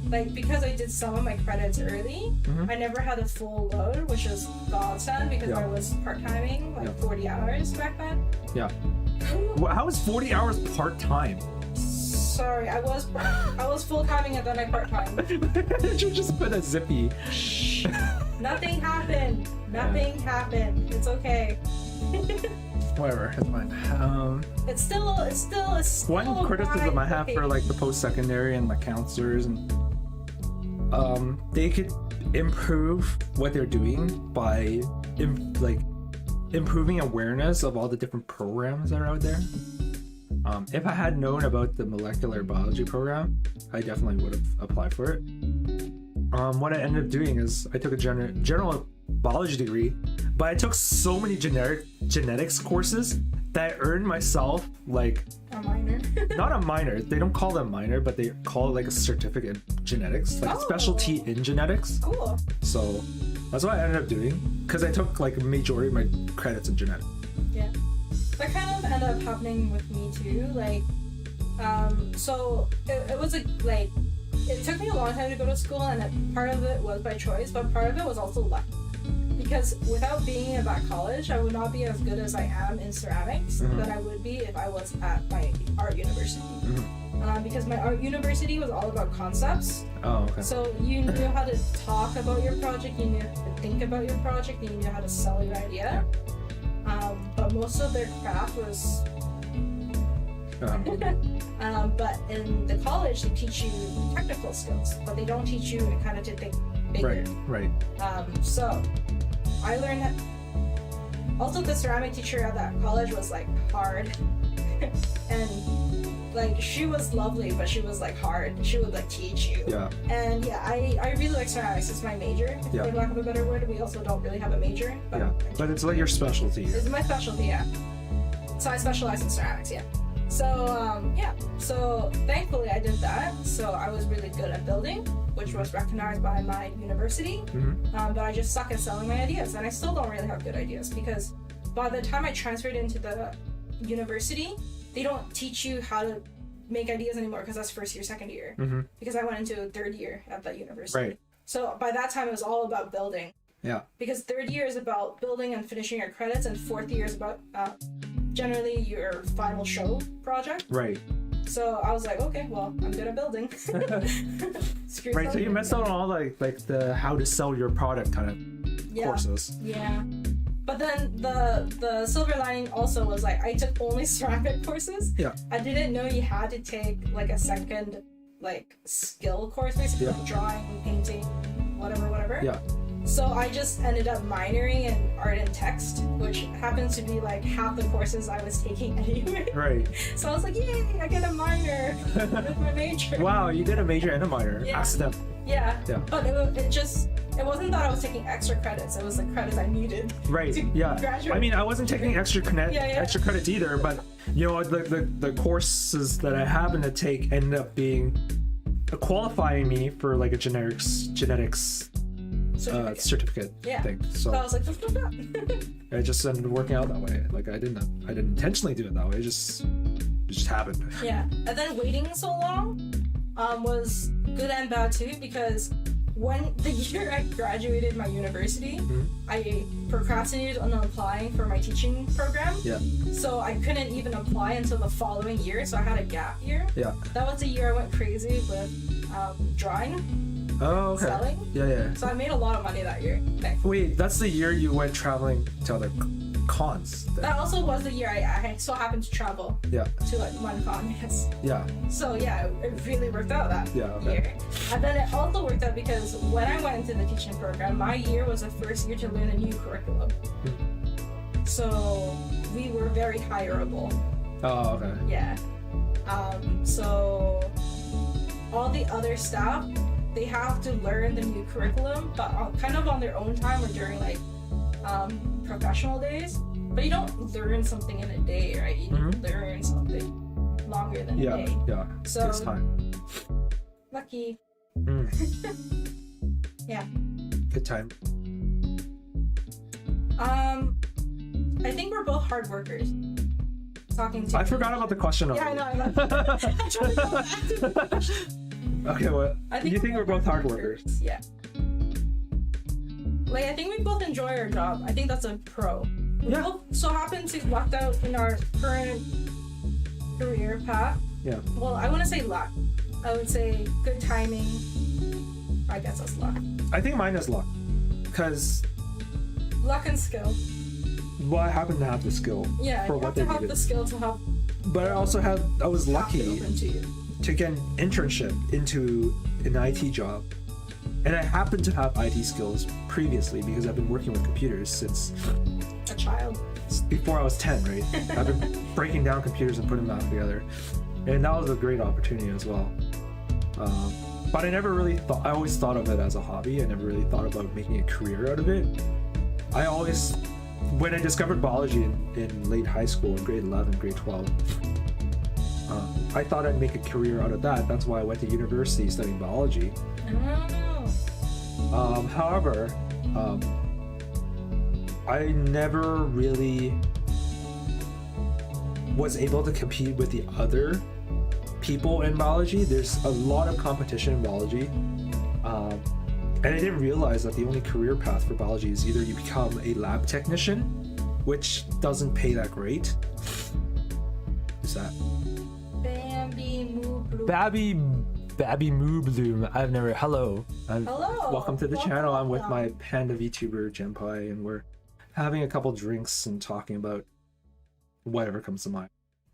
like, because I did some of my credits early, I never had a full load, which is godsend because I was part-timing, like 40 hours back then. Yeah. Well, how is 40 hours part-time? Sorry, I was full-timing and then I part-time. You just put a zippy. Shh. Nothing happened. Nothing happened. It's okay. Whatever, it's fine. It's still One criticism I have for like the post-secondary and the counselors, and they could improve what they're doing by improving awareness of all the different programs that are out there. If I had known about the molecular biology program, I definitely would have applied for it. What I ended up doing is I took a general biology degree, but I took so many genetics courses that I earned myself like a minor. not a minor. They don't call them minor, but they call it like a certificate in genetics, like specialty in genetics. Cool. So that's what I ended up doing because I took like a majority of my credits in genetics. Yeah. That kind of ended up happening with me too. Like, so it was like it took me a long time to go to school, and part of it was by choice, but part of it was also luck. Because without being in that college, I would not be as good as I am in ceramics than I would be if I was at my art university. Because my art university was all about concepts. Oh, okay. So you knew how to talk about your project, you knew how to think about your project, and you knew how to sell your idea. But most of their craft was... but in the college, they teach you technical skills, but they don't teach you kind of to think bigger. Right. So I learned that. Also, the ceramic teacher at that college was like hard, and like she was lovely, but she was like hard. She would like teach you. Yeah. And yeah, I really like ceramics. It's my major. Yeah. For lack of a better word, we also don't really have a major. But Yeah. But it's like your specialty. It's my specialty, yeah. So I specialize in ceramics, yeah. So yeah. So thankfully I did that. So I was really good at building, which was recognized by my university. But I just suck at selling my ideas, and I still don't really have good ideas because by the time I transferred into the university, they don't teach you how to make ideas anymore because that's first year, second year. Because I went into third year at that university. Right. So by that time it was all about building. Yeah. Because third year is about building and finishing your credits, and fourth year is about generally your final show project. Right. So I was like, okay, well, I'm good at building. Right. So you missed out on all like the how to sell your product kind of courses. Yeah. But then the silver lining also was like I took only ceramic courses. Yeah. I didn't know you had to take like a second like skill course, basically like drawing, painting, whatever. Yeah. So I just ended up minoring in art and text, which happens to be like half the courses I was taking anyway. Right. So I was like, yay, I get a minor with my major. Wow, you did a major and a minor. Yeah. Accident. Yeah. Yeah. But it wasn't that I was taking extra credits, it was the credits I needed. Right. To Yeah. graduate. I mean, I wasn't taking extra credits either, but you know, the courses that I happened to take ended up being qualifying me for like a genetics certificate thing. So I was like, it just ended up working out that way. Like I didn't intentionally do it that way. It just happened. yeah. And then waiting so long was good and bad too, because when the year I graduated my university, I procrastinated on applying for my teaching program. Yeah. So I couldn't even apply until the following year, so I had a gap year. Yeah. That was the year I went crazy with drawing. Oh, okay. Selling. Yeah. So I made a lot of money that year. Wait, that's the year you went traveling to other cons then. That also was the year I so happened to travel to like one con, yes. Yeah. So yeah, it really worked out that year. And then it also worked out because when I went into the teaching program, my year was the first year to learn a new curriculum. So we were very hireable. Oh, okay. Yeah. So all the other staff, they have to learn the new curriculum, but kind of on their own time or during like professional days. But you don't learn something in a day, right? You learn something longer than a day. Yeah. So takes time. Lucky. Yeah. Good time. I think we're both hard workers. Talking to I forgot about the question already. Yeah, I know. I'm trying to go back to the question. Okay, well, you think we're both hard workers? Yeah. Like, I think we both enjoy our job. I think that's a pro. We both so happen to luck out in our current career path. Yeah. Well, I wouldn't say luck. I would say good timing. I guess that's luck. I think mine is luck. Because... luck and skill. Well, I happen to have the skill for what they you have to have needed. the skill to have... But I was lucky to get an internship into an IT job. And I happen to have IT skills previously because I've been working with computers since... a child. Before I was 10, right? I've been breaking down computers and putting them back together. And that was a great opportunity as well. But I never really thought... I always thought of it as a hobby. I never really thought about making a career out of it. I always... When I discovered biology in late high school, in grade 11, grade 12, I thought I'd make a career out of that. That's why I went to university studying biology. However, I never really was able to compete with the other people in biology. There's a lot of competition in biology. And I didn't realize that the only career path for biology is either you become a lab technician, which doesn't pay that great. Who's that? Babby Moo Bloom. I've never. Hello. Hello. Welcome to the channel. I'm with my Panda VTuber Jempai, and we're having a couple drinks and talking about whatever comes to mind.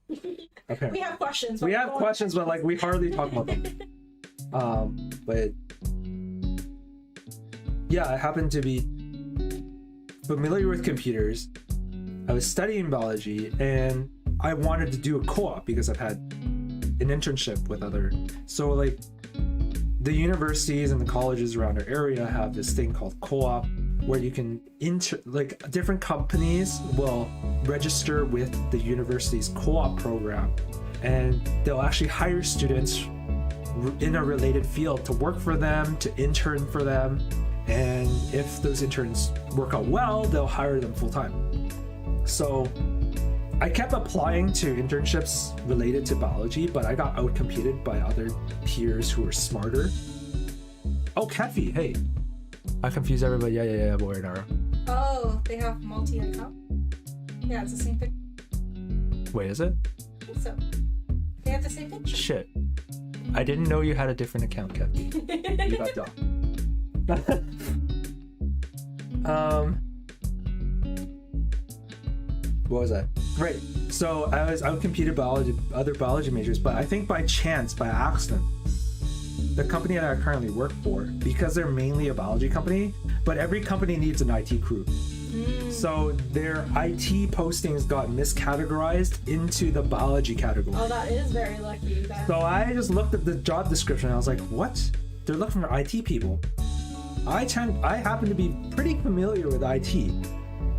We have questions. We have questions, but like we hardly talk about them. But yeah, I happen to be familiar with computers. I was studying biology, and I wanted to do a co-op because I've had an internship with other. So like the universities and the colleges around our area have this thing called co-op, where you can like different companies will register with the university's co-op program, and they'll actually hire students in a related field to work for them, to intern for them, and if those interns work out well, they'll hire them full-time. So I kept applying to internships related to biology, but I got outcompeted by other peers who were smarter. Oh, Kathy, hey. I confuse everybody. Yeah, boy, Nara. Oh, they have multi-account? Yeah, it's the same thing. Wait, is it? I think so. They have the same picture. Shit. I didn't know you had a different account, Kathy. You got dumb. What was that? Right. So I outcompeted biology, other biology majors, but I think by chance, by accident, the company that I currently work for, because they're mainly a biology company, but every company needs an IT crew. So their IT postings got miscategorized into the biology category. Oh, that is very lucky. So I just looked at the job description and I was like, what? They're looking for IT people. I happen to be pretty familiar with IT.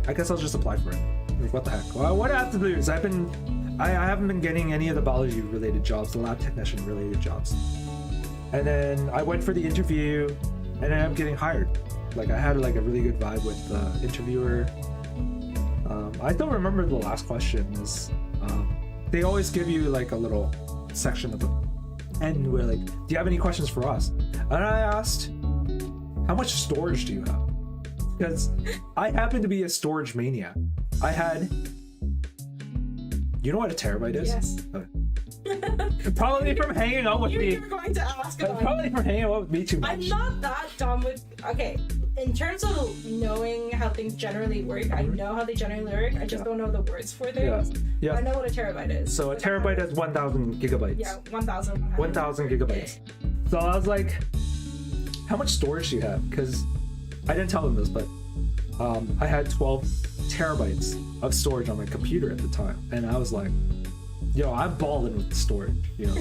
I guess I'll just apply for it. Like, what the heck? Well, what I have to do is I haven't been getting any of the biology related jobs, the lab technician related jobs. And then I went for the interview and I ended up getting hired. Like I had like a really good vibe with the interviewer. I don't remember the last question. Is they always give you like a little section of the end where like, do you have any questions for us? And I asked, how much storage do you have? Because I happen to be a storage maniac. I had, you know what a terabyte is? Yes. Okay. Probably from hanging out with me. You were going to ask about Probably from hanging out with me too much. I'm not that dumb with. Okay, in terms of knowing how things generally work, I know how they generally work. I just don't know the words for things. Yeah. I know what a terabyte is. So a terabyte is 1,000 gigabytes. Yeah, 1,000. 1,000 gigabytes. So I was like, how much storage do you have? Because I didn't tell them this, but I had 12 terabytes of storage on my computer at the time, and I was like, yo, I'm balling with the storage. You know,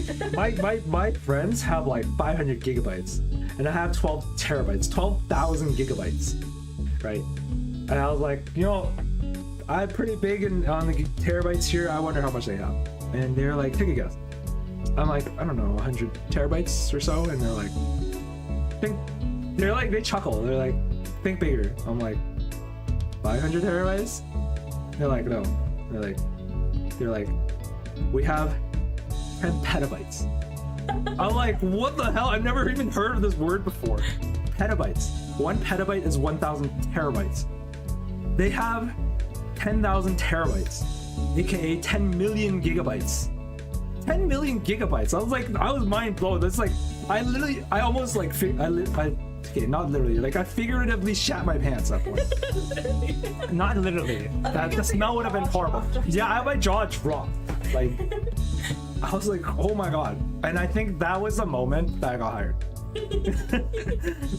my friends have like 500 gigabytes, and I have 12 terabytes, 12,000 gigabytes, right? And I was like, you know, I'm pretty big on the terabytes here. I wonder how much they have. And they're like, take a guess. I'm like, I don't know, 100 terabytes or so, and they're like, they chuckle. They're like, think bigger. I'm like, 500 terabytes? They're like, no. They're like, we have 10 petabytes. I'm like, what the hell? I've never even heard of this word before. Petabytes. 1 petabyte is 1,000 terabytes. They have 10,000 terabytes, aka 10 million gigabytes. 10 million gigabytes. I was like, I was mind blown. That's like, I almost like, okay, not literally, like I figuratively shat my pants at that point. Not literally. The smell would have been horrible. Yeah, my jaw dropped. Like, I was like, oh my god. And I think that was the moment that I got hired.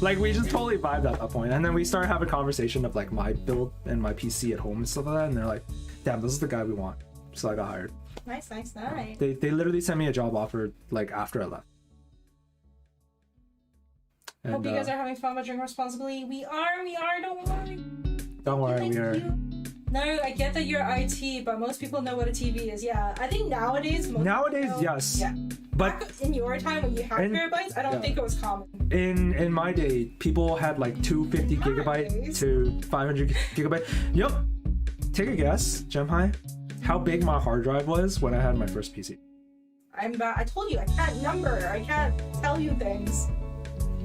Like, we just totally vibed at that point. And then we started having a conversation of like my build and my PC at home and stuff like that. And they're like, damn, this is the guy we want. So I got hired. Nice. They literally sent me a job offer like after I left. And, hope you guys are having fun but drink responsibly. We are, don't worry. Don't worry, we are. No, I get that you're IT, but most people know what a TV is. Yeah, I think nowadays yes. Yeah. But back in your time when you had terabytes, I don't think it was common. In my day, people had like 250 gigabyte to 500 gigabyte. Yep. Take a guess, Jempai. How big my hard drive was when I had my first PC? I'm bad. I told you I can't number. I can't tell you things.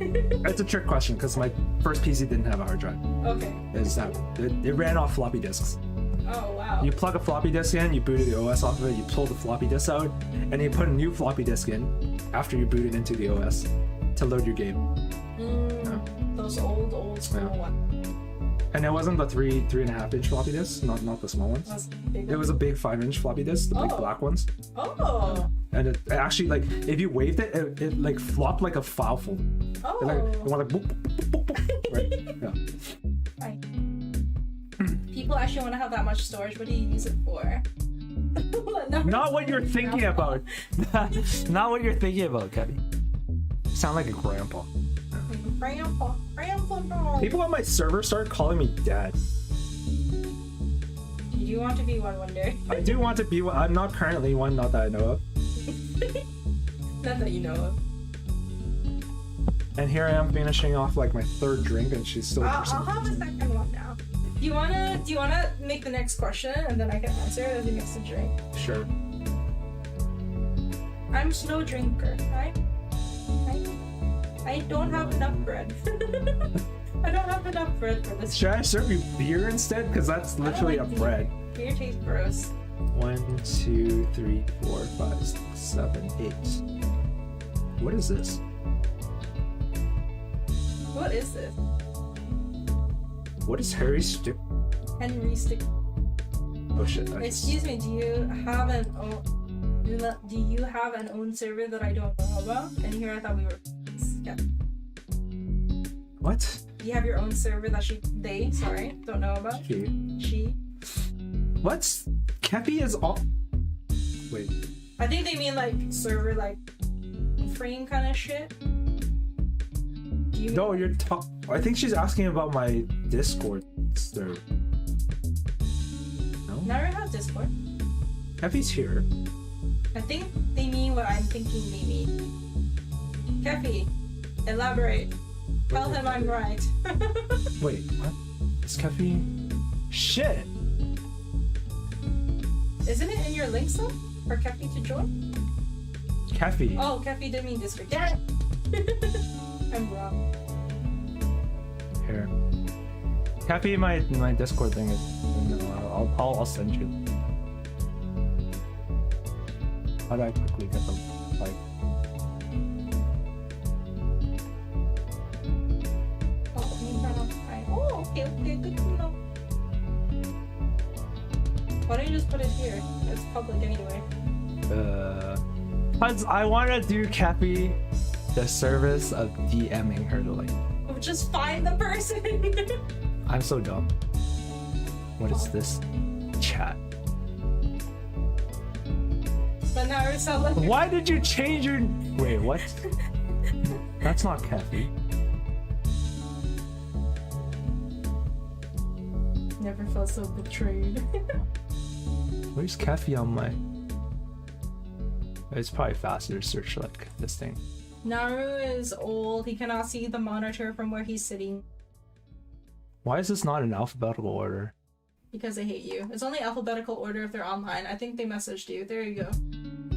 It's a trick question because my first PC didn't have a hard drive. Okay. It ran off floppy disks. Oh wow. You plug a floppy disk in, you booted the OS off of it, you pull the floppy disk out, and you put a new floppy disk in after you boot it into the OS to load your game. Those old school ones. And it wasn't the 3.5 inch floppy disks, not the small ones. It was a big 5-inch floppy disk, the big black ones. Oh. And it actually, like, if you waved it, it like flopped like a file folder. Oh. It went like boop, boop, boop, boop, right? Yeah. Right. People actually want to have that much storage. What do you use it for? Not what you're thinking about. Not what you're thinking about, Kevin. You sound like a grandpa. Grandpa, no. People on my server start calling me dad. Do you want to be one day? I do want to be one. I'm not currently one, not that I know of. Not that you know of. And here I am finishing off like my 3rd drink, and she's still. I'll have a second one now. Do you wanna make the next question and then I can answer as you mix the drink? Sure. I'm a slow drinker, right? I don't have enough bread. I don't have enough bread for this. Should I serve you beer instead? Because that's literally a bread. Beer tastes gross. 1, 2, 3, 4, 5, 6, 7, 8. What is this? What is this? What is Harry Stick? Henry Stick. Oh shit! Excuse me. Do you have an own server that I don't know about? And here I thought we were. Yeah. What? You have your own server that don't know about? She. What's Kepi is all. Wait. I think they mean like server like frame kind of shit. No, you're I think she's asking about my Discord server. No? Never have Discord. Kepi's here. I think they mean what I'm thinking they mean. Kepi, elaborate. Tell him I'm right. Wait, what? Is Kepi? Shit! Isn't it in your links though? For Kepi to join? Kepi. Oh, Kepi didn't mean Discord. Damn it! I'm wrong. Here. Kepi, my Discord thing is. No, I'll send you. How do I quickly get them? Like. Oh, okay, good to know. Why don't you just put it here? It's public anyway. Cause I want to do Kepi the service of DMing her to like. Oh, just find the person. I'm so dumb. What is this? Chat. But now we're so like. Why did you change your? Wait, what? That's not Kepi. Never felt so betrayed. Where's Kepi on my? It's probably faster to search like this thing. Naru is old. He cannot see the monitor from where he's sitting. Why is this not in alphabetical order? Because they hate you. It's only alphabetical order if they're online. I think they messaged you. There you go.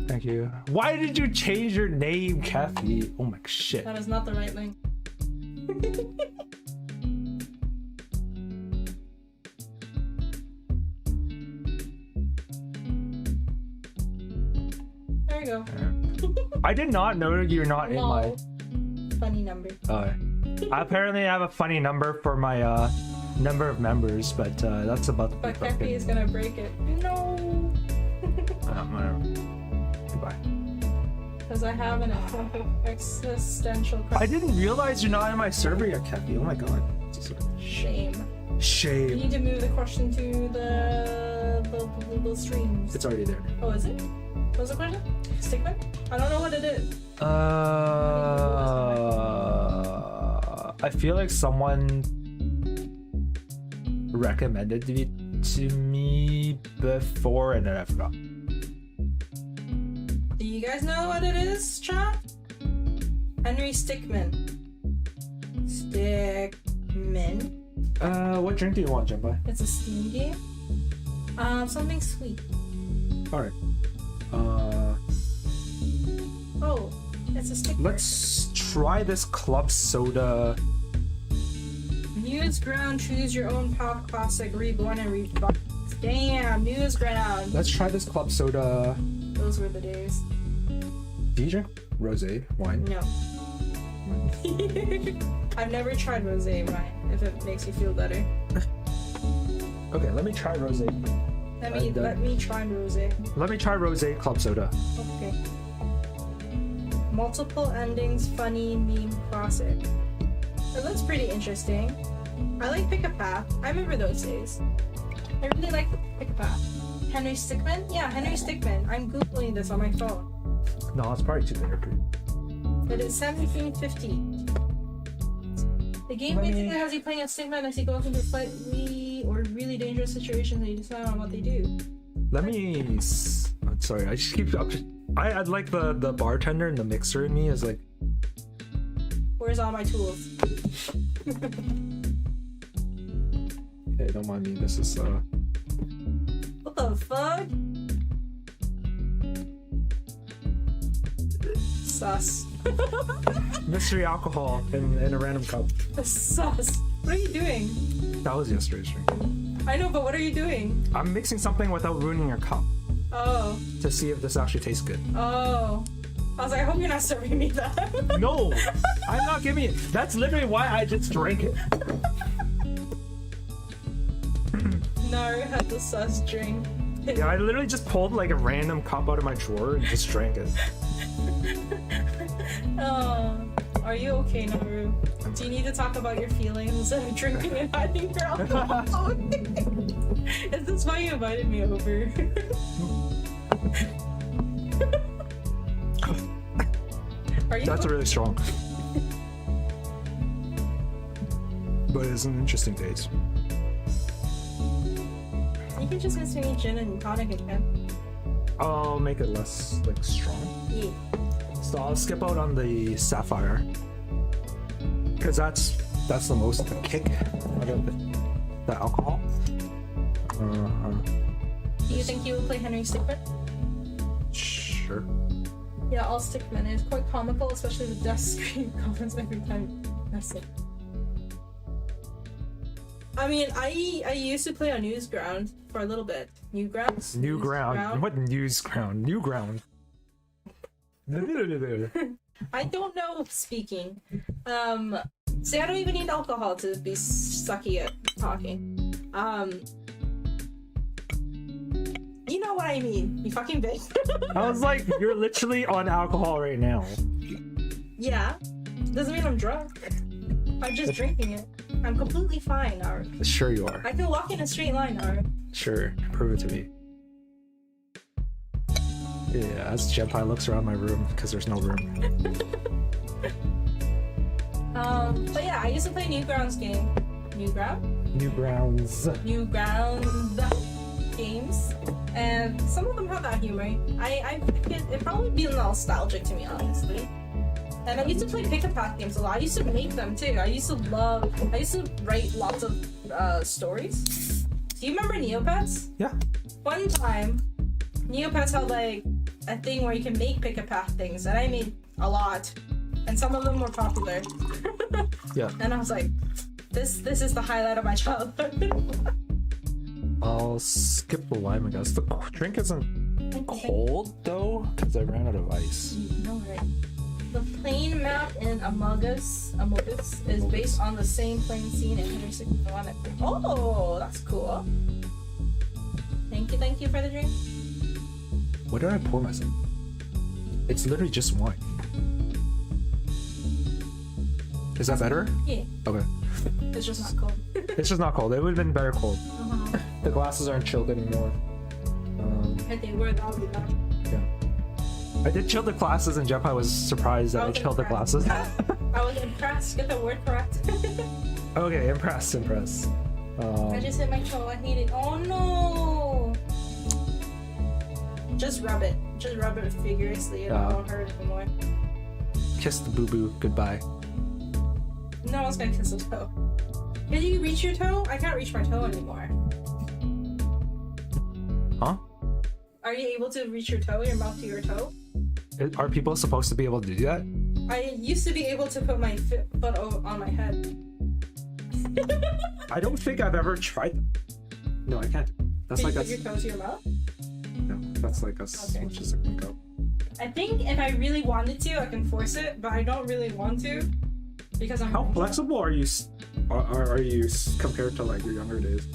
Thank you. Why did you change your name, Kepi? Oh my shit. That is not the right link. There you go. I did not know you're not in my. Funny number. Oh. I apparently have a funny number for my number of members, but that's about to be But broken. Kepi is gonna break it. No. Whatever. Goodbye. Because I have an existential crisis. I didn't realize you're not in my server yet, Kepi. Oh my god. Shame. You Shame. need to move the question to the streams. It's already there. Oh, is it? What was the question? Stickman? I don't know what it is. I feel like someone recommended it to me before and then I forgot. Do you guys know what it is, chat? Henry Stickmin. Stickmin. What drink do you want, Jempai? It's a Steam game. Something sweet. Alright. Oh, it's a sticker. Let's try this club soda. Newsground, choose your own pop classic, reborn and rebuffed. Damn, Newsground. Let's try this club soda. Those were the days. Do you drink rosé wine? No. I've never tried rosé wine, if it makes you feel better. Okay, let me try rosé. Let me try rosé. Let me try rosé club soda. Okay. Multiple endings, funny meme classic. It looks pretty interesting. I like Pick a Path. I remember those days. I really like Pick a Path. Henry Stickmin? Yeah, Henry Stickmin. I'm googling this on my phone. No, it's probably too big. It is 1750. The game basically has you playing as Stickman as he goes into slightly or really dangerous situations and you decide on what they do. Let me. Sorry, I just keep. I'd like the bartender and the mixer in me is like. Where's all my tools? Okay, don't mind me. This is What the fuck? Sus. mystery alcohol in a random cup. Sus. What are you doing? That was yesterday's drink. I know, but what are you doing? I'm mixing something without ruining your cup Oh. to see if this actually tastes good. Oh. I was like, I hope you're not serving me that. No, I'm not giving it. That's literally why I just drank it. Naru had the sus drink. Yeah, I literally just pulled like a random cup out of my drawer and just drank it. Oh. Are you okay, Naru? Do you need to talk about your feelings instead of drinking and hiding your alcohol? Is this why you invited me over? Are you That's really strong. But it's an interesting taste. You can just mix me gin and tonic again. I'll make it less like strong. Yeah. So I'll skip out on the sapphire. Because that's the most the kick out of the alcohol. Do you think you will play Henry Stickmin? Sure. Yeah, I'll Stickmin. It's quite comical, especially the death screen comments every time that's it. I mean, I used to play on Newsground for a little bit. Newgrounds? New ground. What news ground? New ground. I don't know speaking. See, I don't even need alcohol to be sucky at talking. You know what I mean. You fucking bitch. I was like, you're literally on alcohol right now. Yeah. Doesn't mean I'm drunk. I'm just drinking it. I'm completely fine, Naru. Sure you are. I can walk in a straight line, Naru. Sure. Prove it to me. Yeah, as Jempai looks around my room, because there's no room. But yeah, I used to play Newgrounds game. Newgrounds games. And some of them have that humor. I think it'd probably be nostalgic to me, honestly. And I used to play pick-a-path games a lot. I used to make them too. I used to write lots of stories. Do you remember Neopets? Yeah. One time, Neopets had like a thing where you can make pick-a-path things, and I made a lot. And some of them were popular. Yeah. And I was like, this is the highlight of my childhood. I'll skip the lime, I guess. The drink isn't cold though, because I ran out of ice. No, right. The plane map in Among Us is based on the same plane scene in Henry 61. Oh, that's cool. Thank you for the drink. What did I pour myself? It's literally just wine. Is that better? Yeah. Okay. It's just not cold. It's just not cold. It would have been better cold. The glasses aren't chilled anymore. If they were, that would be better. Yeah. I did chill the glasses and Jempai was surprised that I chilled the glasses. I was impressed. Get the word correct. Okay, impressed. I just hit my toe. I hate it. Oh no! Just rub it. Just rub it vigorously. It won't hurt anymore. Kiss the boo-boo. Goodbye. No one's gonna kiss a toe. Can you reach your toe? I can't reach my toe anymore. Huh? Are you able to reach your toe, your mouth to your toe? Are people supposed to be able to do that? I used to be able to put my foot on my head. I don't think I've ever tried that. No, I can't. That's Can like you a... put your toe to your mouth? No, that's like as much as it can go. I think if I really wanted to, I can force it, but I don't really want to because I'm. How flexible are you? Are you compared to like your younger days?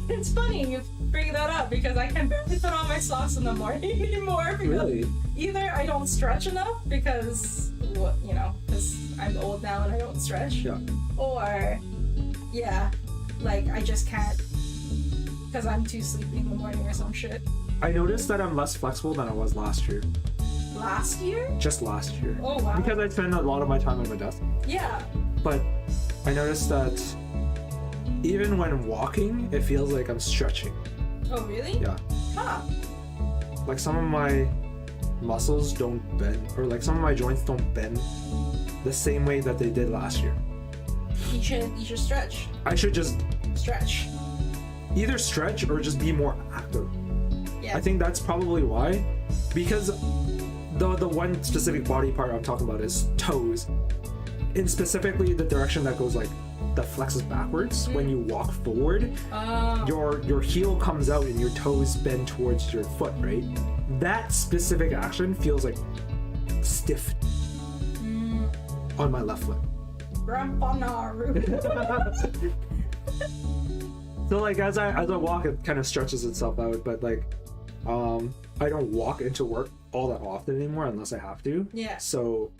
It's funny you bring that up because I can barely put on my socks in the morning anymore. Because Really? Either I don't stretch enough because I'm old now and I don't stretch. Yeah. Or, yeah, like I just can't because I'm too sleepy in the morning or some shit. I noticed that I'm less flexible than I was last year. Last year? Just last year. Oh wow. Because I spend a lot of my time at my desk. Yeah. But I noticed that even when walking, it feels like I'm stretching. Oh really? Yeah. Huh. Like some of my muscles don't bend, or like some of my joints don't bend the same way that they did last year. You should stretch. I should just Stretch. either stretch or just be more active. Yeah. I think that's probably why. Because the one specific body part I'm talking about is toes. In specifically the direction that goes like that flexes backwards when you walk forward. Your heel comes out and your toes bend towards your foot, right? That specific action feels like stiff on my left foot. Grandpa Naruse. So like as I walk, it kind of stretches itself out, but like I don't walk into work all that often anymore unless I have to. Yeah. So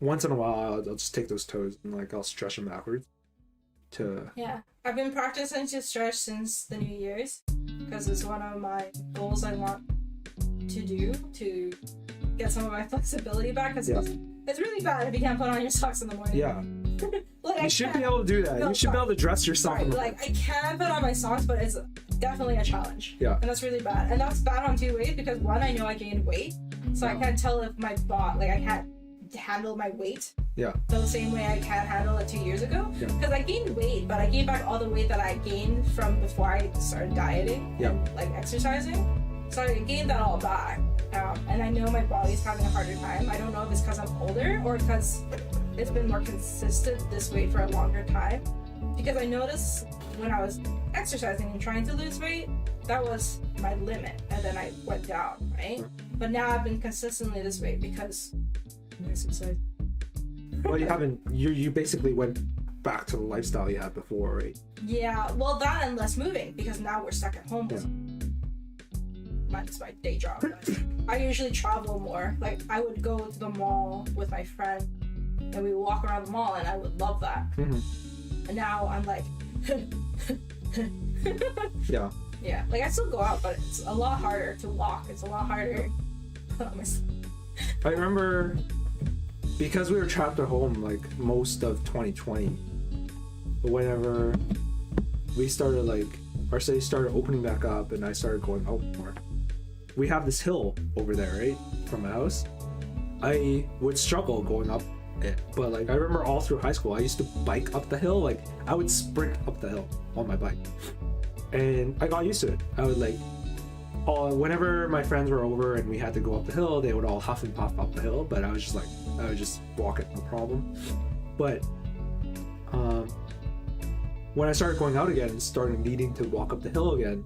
once in a while I'll just take those toes and like I'll stretch them backwards to... Yeah. I've been practicing to stretch since the New Year's because it's one of my goals I want to do to get some of my flexibility back because it's really bad if you can't put on your socks in the morning. Yeah. Like, You should be able to do that. No, you should be able to dress yourself in the like I can put on my socks, but it's definitely a challenge. Yeah. And that's really bad. And that's bad on two ways because one, I know I gained weight, so I can't tell if my body, like I can't handle my weight. Yeah. The same way I can't handle it 2 years ago. Yeah. Because I gained weight, but I gained back all the weight that I gained from before I started dieting and like exercising. So I gained that all back. And I know my body's having a harder time. I don't know if it's because I'm older or because it's been more consistent this way for a longer time. Because I noticed when I was exercising and trying to lose weight, that was my limit. And then I went down, right? But now I've been consistently this way because I exercise. Well, you haven't. You basically went back to the lifestyle you had before, right? Yeah, well, that and less moving because now we're stuck at home. That's my day job. But I usually travel more. Like I would go to the mall with my friend, and we would walk around the mall, and I would love that. Mm-hmm. And now I'm like, Yeah. Yeah. Like I still go out, but it's a lot harder to walk. It's a lot harder. I remember because we were trapped at home like most of 2020. Whenever we started like our city started opening back up, and I started going out more. We have this hill over there, right, from my house. I would struggle going up it, but like I remember all through high school, I used to bike up the hill. Like I would sprint up the hill on my bike, and I got used to it. I would like, whenever my friends were over and we had to go up the hill, they would all huff and puff up the hill, but I was just like, I would just walk it, no problem. But when I started going out again and started needing to walk up the hill again,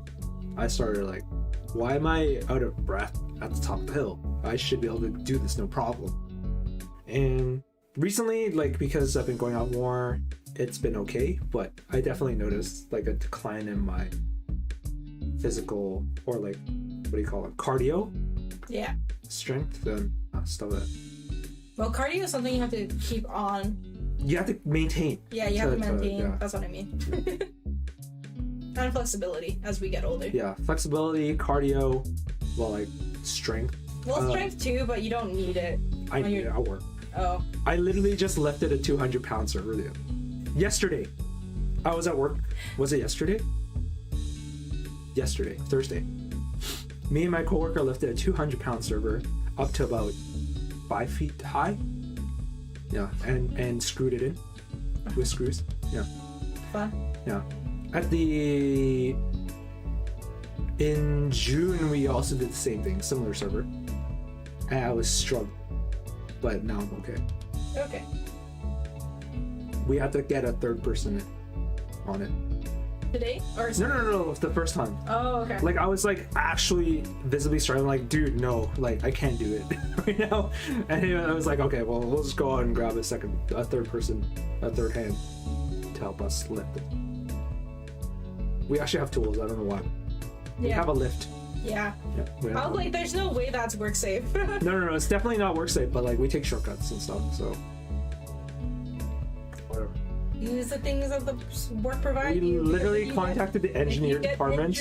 I started like, why am I out of breath at the top of the hill? I should be able to do this no problem. And recently, like because I've been going out more, it's been okay, but I definitely noticed like a decline in my physical, or like, what do you call it, cardio? Yeah. Strength and stuff like that. Well, cardio is something you have to keep on. You have to maintain. Yeah, you have to maintain. Yeah. That's what I mean. And flexibility as we get older. Yeah, flexibility, cardio, well, like strength. Well, strength too, but you don't need it. I need it at work. Oh. I literally just lifted a 200-pound server yesterday. I was at work. Was it yesterday? Yesterday, Thursday. Me and my coworker lifted a 200-pound server up to about 5 feet high. Yeah, and screwed it in with screws. Yeah. Fun. Yeah. In June, we also did the same thing, similar server. and I was struggling, but now I'm okay. Okay. We had to get a third person on it. Today? Or No, the first time. Oh, okay. Like I was like actually visibly struggling, like, dude, no, like I can't do it right now. And I was like, okay, well, we'll just go out and grab a third person, a third hand to help us lift it. We actually have tools, I don't know why. We have a lift. Yeah. I was like, there's no way that's work safe. No, it's definitely not work safe, but like we take shortcuts and stuff, so whatever. Use the things that the work provides. We literally contacted the engineer department.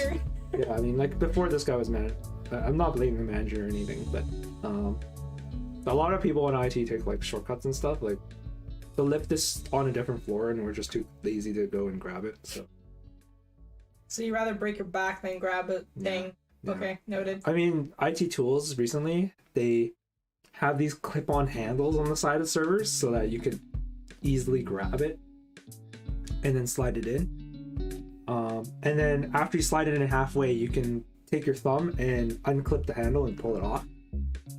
Yeah, I mean, like before this guy was manager. I'm not blaming the manager or anything, but a lot of people in IT take like shortcuts and stuff. Like the lift is on a different floor, and we're just too lazy to go and grab it. So you rather break your back than grab a thing. Yeah. Okay, noted. I mean, IT tools recently they have these clip-on handles on the side of servers so that you could easily grab it and then slide it in. And then after you slide it in halfway, you can take your thumb and unclip the handle and pull it off.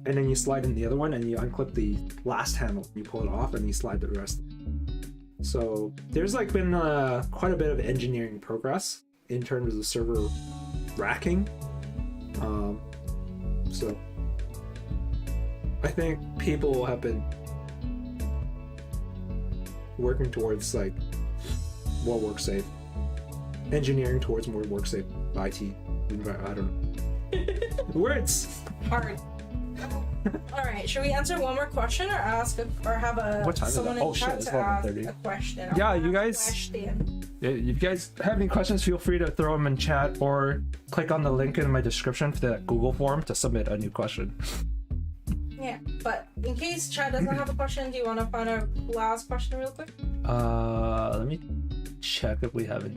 And then you slide in the other one and you unclip the last handle, you pull it off, and you slide the rest. So there's like been quite a bit of engineering progress in terms of server racking. So I think people have been working towards like more work safe, engineering towards more work safe IT. I don't know. Words. Hard. All right, should we answer one more question or ask or have a what time someone is it? in chat It's to ask 11:30. a question? Yeah, I'll you ask guys. a question. If you guys have any questions, feel free to throw them in chat or click on the link in my description for that Google form to submit a new question. Yeah, but in case chat doesn't have a question, do you want to find a last question real quick? Let me check if we have any.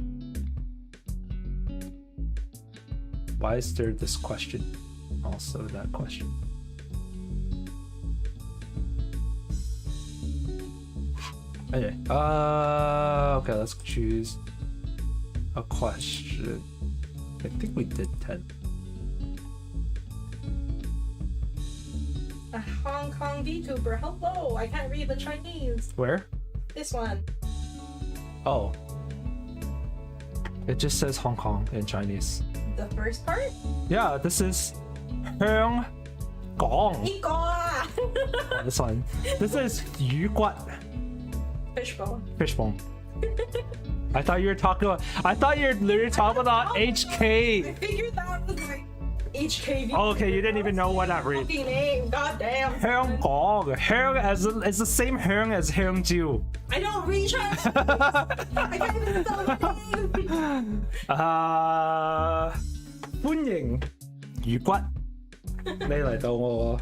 Why is there this question? Also that question. Okay. Okay, let's choose a question. I think we did 10. A Hong Kong VTuber. Hello, I can't read the Chinese. Where? This one. Oh. It just says Hong Kong in Chinese. The first part? Yeah, this is Hong Kong. Iko! This one. This is 鱼骨. Fishbone. Fishbone. I thought you were literally talking about HK. I figured that was like HK VTuber. Oh, okay, you didn't even know what I read. Fucking name, goddamn. Hong Kong. Hong it's the same Hong as Hongju. I don't read Chinese. I can't even spell the name. 歡迎魚骨你嚟到我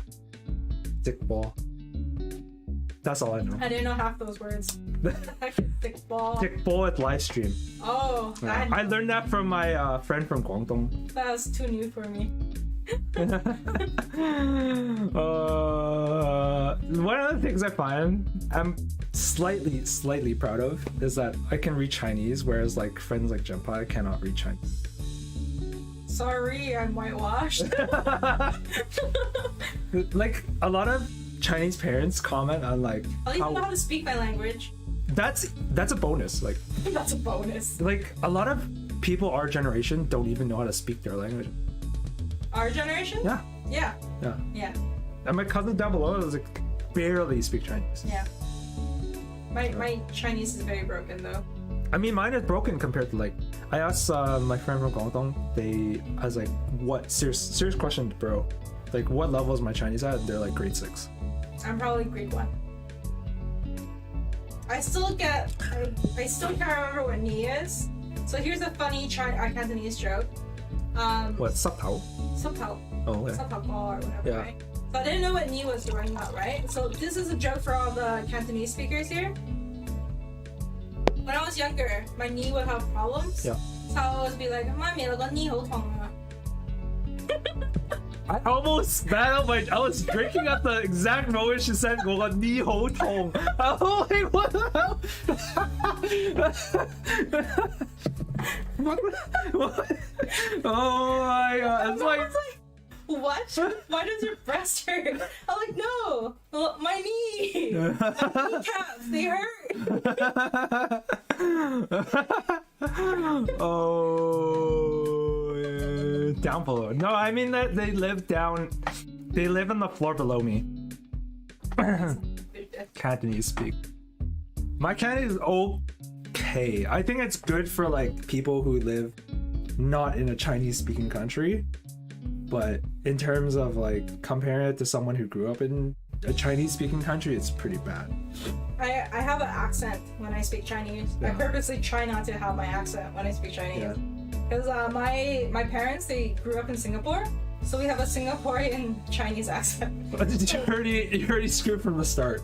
直播。That's all I know. I didn't know half those words. Thick ball.直播 with live stream. Oh, I learned that from my friend from Guangdong. that was too new for me. One of the things I find I'm slightly proud of is that I can read Chinese, whereas like friends like Jempai cannot read Chinese. Sorry, I'm whitewashed. Like a lot of Chinese parents comment on like I'll even know how to speak my language. that's a bonus. Like That's a bonus. like a lot of people our generation don't even know how to speak their language. Our generation? Yeah. Yeah. Yeah. Yeah. And my cousin down below is like barely speak Chinese. Yeah. My Chinese is very broken though. I mean, mine is broken compared to like. I asked my friend from Guangdong. I was like, "What serious question, bro? Like, what level is my Chinese at?" And they're like, grade 6. I'm probably grade 1. I still can't remember what ni is. So here's a funny Cantonese joke. What 濕頭? 濕頭. Oh, okay. 濕頭哥 or whatever, Yeah. right? So I didn't know what ni was growing up, right? So this is a joke for all the Cantonese speakers here. When I was younger, my knee would have problems. Yeah. So I would always be like, 媽咪，你個 knee 好痛啊. I almost spat out I was drinking at the exact moment she said, 我個 knee 好痛. Oh, like, what the hell? What? Oh my god. It's like, what? Why does your breast hurt? I'm like, no, well, my knee. My kneecaps, they hurt. Oh, down below. No, I mean that they live on the floor below me. Cantonese speak. My Cantonese is okay. I think it's good for like people who live not in a Chinese speaking country, but in terms of like comparing it to someone who grew up in a Chinese speaking country, it's pretty bad. I have an accent when I speak Chinese. Yeah. I purposely try not to have my accent when I speak Chinese. Because my parents, they grew up in Singapore, so we have a Singaporean Chinese accent. You already screwed from the start.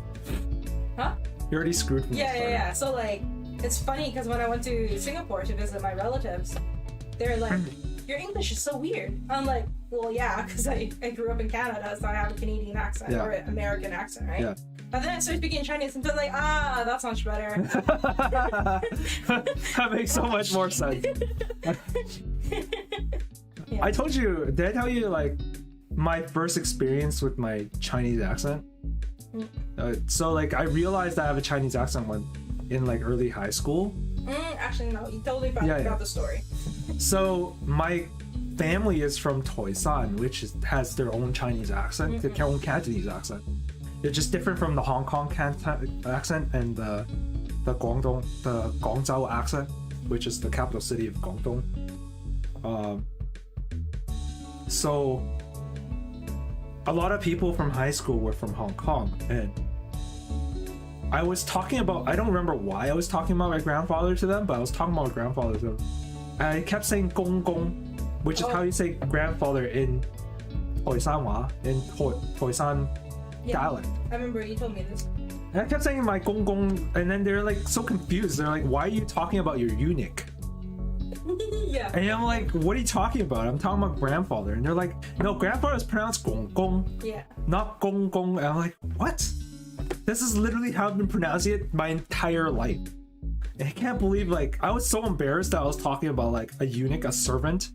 Huh? You already screwed from the start. Yeah. So like, it's funny because when I went to Singapore to visit my relatives, they're like, your English is so weird. I'm like, well, yeah, because I grew up in Canada, so I have a Canadian accent or an American accent, right? Yeah. And then I started speaking Chinese and they're like, that's much better. That makes so much more sense. Yeah. I told you, did I tell you like my first experience with my Chinese accent? So like I realized I have a Chinese accent when in like early high school. Actually, no, you totally forgot the story. So my family is from Toisan, which has their own Chinese accent, their own Cantonese accent. It's just different from the Hong Kong accent and the Guangzhou accent, which is the capital city of Guangdong. So a lot of people from high school were from Hong Kong, and I was talking about, I don't remember why I was talking about my grandfather to them, but I was talking about my grandfather to them. And I kept saying gong gong, which is how you say grandfather in Toisanwa, in Toisan dialect. I remember you told me this. And I kept saying my gong gong, and then they're like so confused. They're like, why are you talking about your eunuch? Yeah. And I'm like, what are you talking about? I'm talking about grandfather. And they're like, no, grandfather is pronounced gong gong, not gong gong. And I'm like, what? This is literally how I've been pronouncing it my entire life. And I can't believe, like, I was so embarrassed that I was talking about like a eunuch, a servant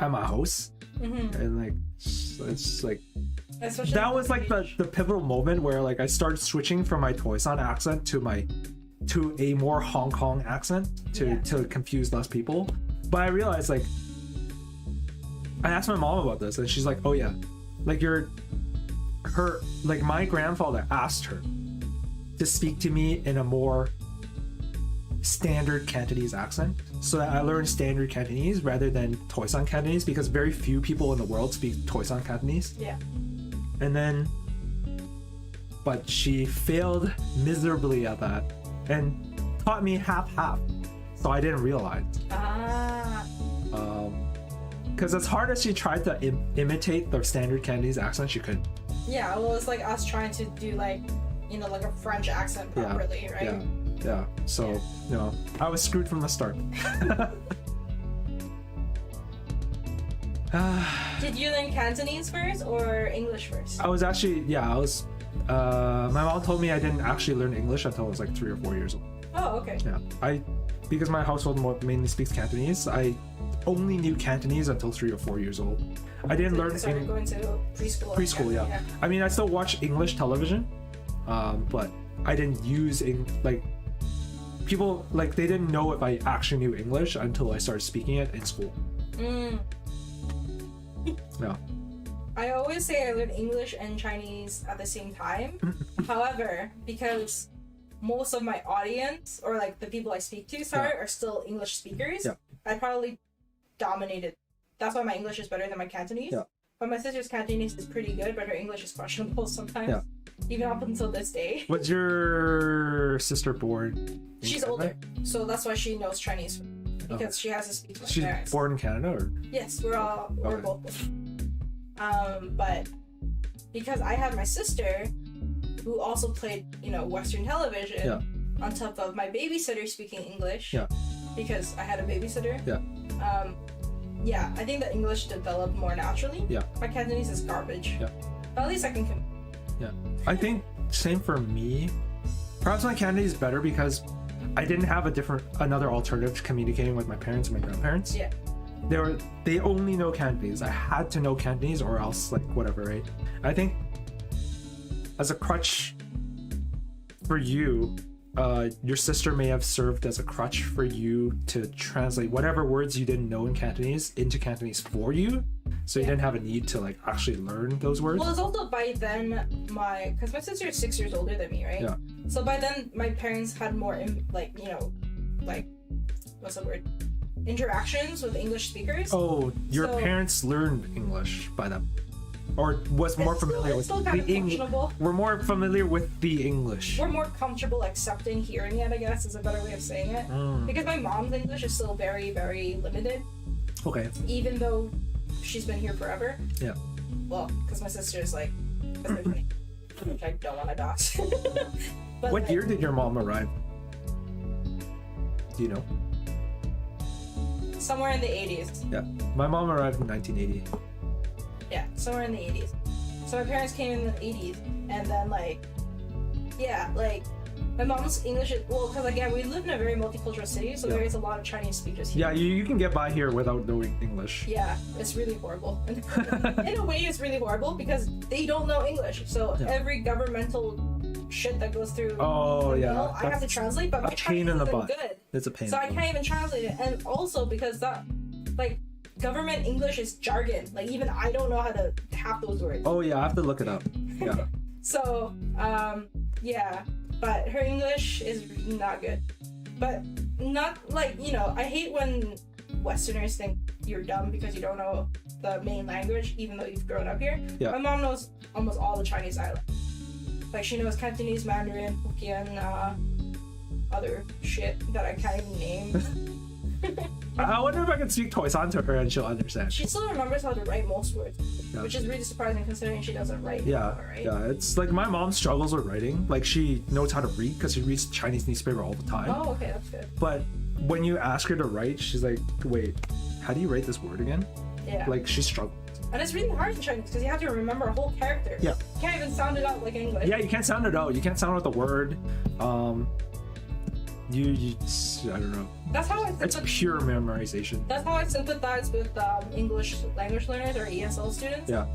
at my house. And like, it's like, especially that was like the pivotal moment where like I started switching from my Toisan accent to a more Hong Kong accent to confuse less people. But I realized, like, I asked my mom about this and she's like, oh yeah, like my grandfather asked her to speak to me in a more standard Cantonese accent so that I learned standard Cantonese rather than Toisan Cantonese, because very few people in the world speak Toisan Cantonese. And then, but she failed miserably at that and taught me half, so I didn't realize. Because as hard as she tried to imitate the standard Cantonese accent, she couldn't. Yeah, well, it's like us trying to do like, you know, like a French accent properly, right? Yeah. So, you know, I was screwed from the start. Did you learn Cantonese first or English first? I was actually, my mom told me I didn't actually learn English until I was like 3 or 4 years old. Oh, okay. Yeah, because my household mainly speaks Cantonese, I only knew Cantonese until 3 or 4 years old. I didn't learn started going to preschool. Yeah. I mean, I still watch English television, but I didn't use like people, like, they didn't know if I actually knew English until I started speaking it in school. Yeah. I always say I learned English and Chinese at the same time. However, because most of my audience, or like the people I speak to, are still English speakers, I probably dominated. That's why my English is better than my Cantonese. But my sister's Cantonese is pretty good, but her English is questionable sometimes. Even up until this day. Was your sister born? She's older, so that's why she knows Chinese. Because she has to speak to my parents. She's born in Canada, or? Yes, we're both. But because I had my sister, who also played, you know, Western television, on top of my babysitter speaking English, because I had a babysitter. I think the English developed more naturally. My Cantonese is garbage. But at least I can. I think same for me. Perhaps my Cantonese is better because I didn't have another alternative to communicating with my parents and my grandparents. they only know Cantonese. I had to know Cantonese or else like whatever, right? I think as a crutch for you, your sister may have served as a crutch for you to translate whatever words you didn't know in Cantonese into Cantonese for you, so you didn't have a need to like actually learn those words. Well, it's also by then because my sister is 6 years older than me, right? Yeah. So by then my parents had more what's the word? Interactions with English speakers. Oh, your parents learned English by them, or was more familiar with the English. We're more familiar with the English. We're more comfortable accepting hearing it, I guess, is a better way of saying it. Because my mom's English is still very, very limited. Okay. Even though she's been here forever. Yeah. Well, because my sister's like, which I don't want to dox. But what year did your mom arrive? Do you know? Somewhere in the 80s. Yeah. My mom arrived in 1980. Yeah, somewhere in the 80s. So my parents came in the 80s, and then my mom's English is, because again, we live in a very multicultural city, so there is a lot of Chinese speakers here. Yeah, you can get by here without knowing English. Yeah, it's really horrible. In a way, it's really horrible because they don't know English. So every governmental shit that goes through I have to translate, but my pain in the butt. Good. It's a pain. So I can't even translate it. And also because that, government English is jargon. Like, even I don't know how to have those words. Oh yeah, I have to look it up. Yeah. So, but her English is not good. But not I hate when Westerners think you're dumb because you don't know the main language, even though you've grown up here. Yeah. My mom knows almost all the Chinese dialects. Like, she knows Cantonese, Mandarin, Hokkien, other shit that I can't even name. I wonder if I can speak Toisan to her and she'll understand. She still remembers how to write most words, which is really surprising considering she doesn't write anymore, right? Yeah, it's like my mom struggles with writing. Like, she knows how to read because she reads Chinese newspaper all the time. Oh, okay, that's good. But when you ask her to write, she's like, wait, how do you write this word again? Yeah. Like, she struggles. And it's really hard in Chinese because you have to remember a whole character. Yeah. You can't even sound it out like English. Yeah, you can't sound it out. You can't sound out the word. You I don't know. That's how it's pure memorization. That's how I sympathize with English language learners or ESL students. Yeah.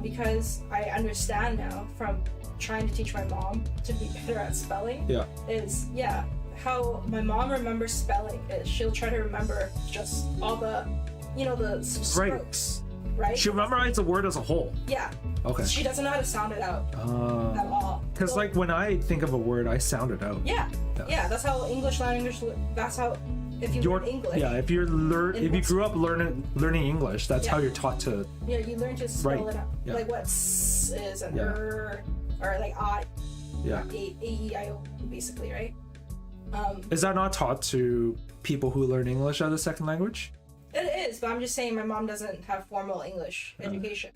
Because I understand now from trying to teach my mom to be better at spelling. Yeah. How my mom remembers spelling is she'll try to remember just all the, the strokes. Right. She'll memorize the word as a whole. Yeah. Okay. She doesn't know how to sound it out at all. Because when I think of a word, I sound it out. Yeah. That's how English language. That's how if you learn English. Yeah. If you grew up learning English, that's how you're taught to. Yeah, you learn to spell it out. Yeah. Like what s is and or like I. Yeah. A-E-I-O basically, right? Is that not taught to people who learn English as a second language? It is, but I'm just saying my mom doesn't have formal English education.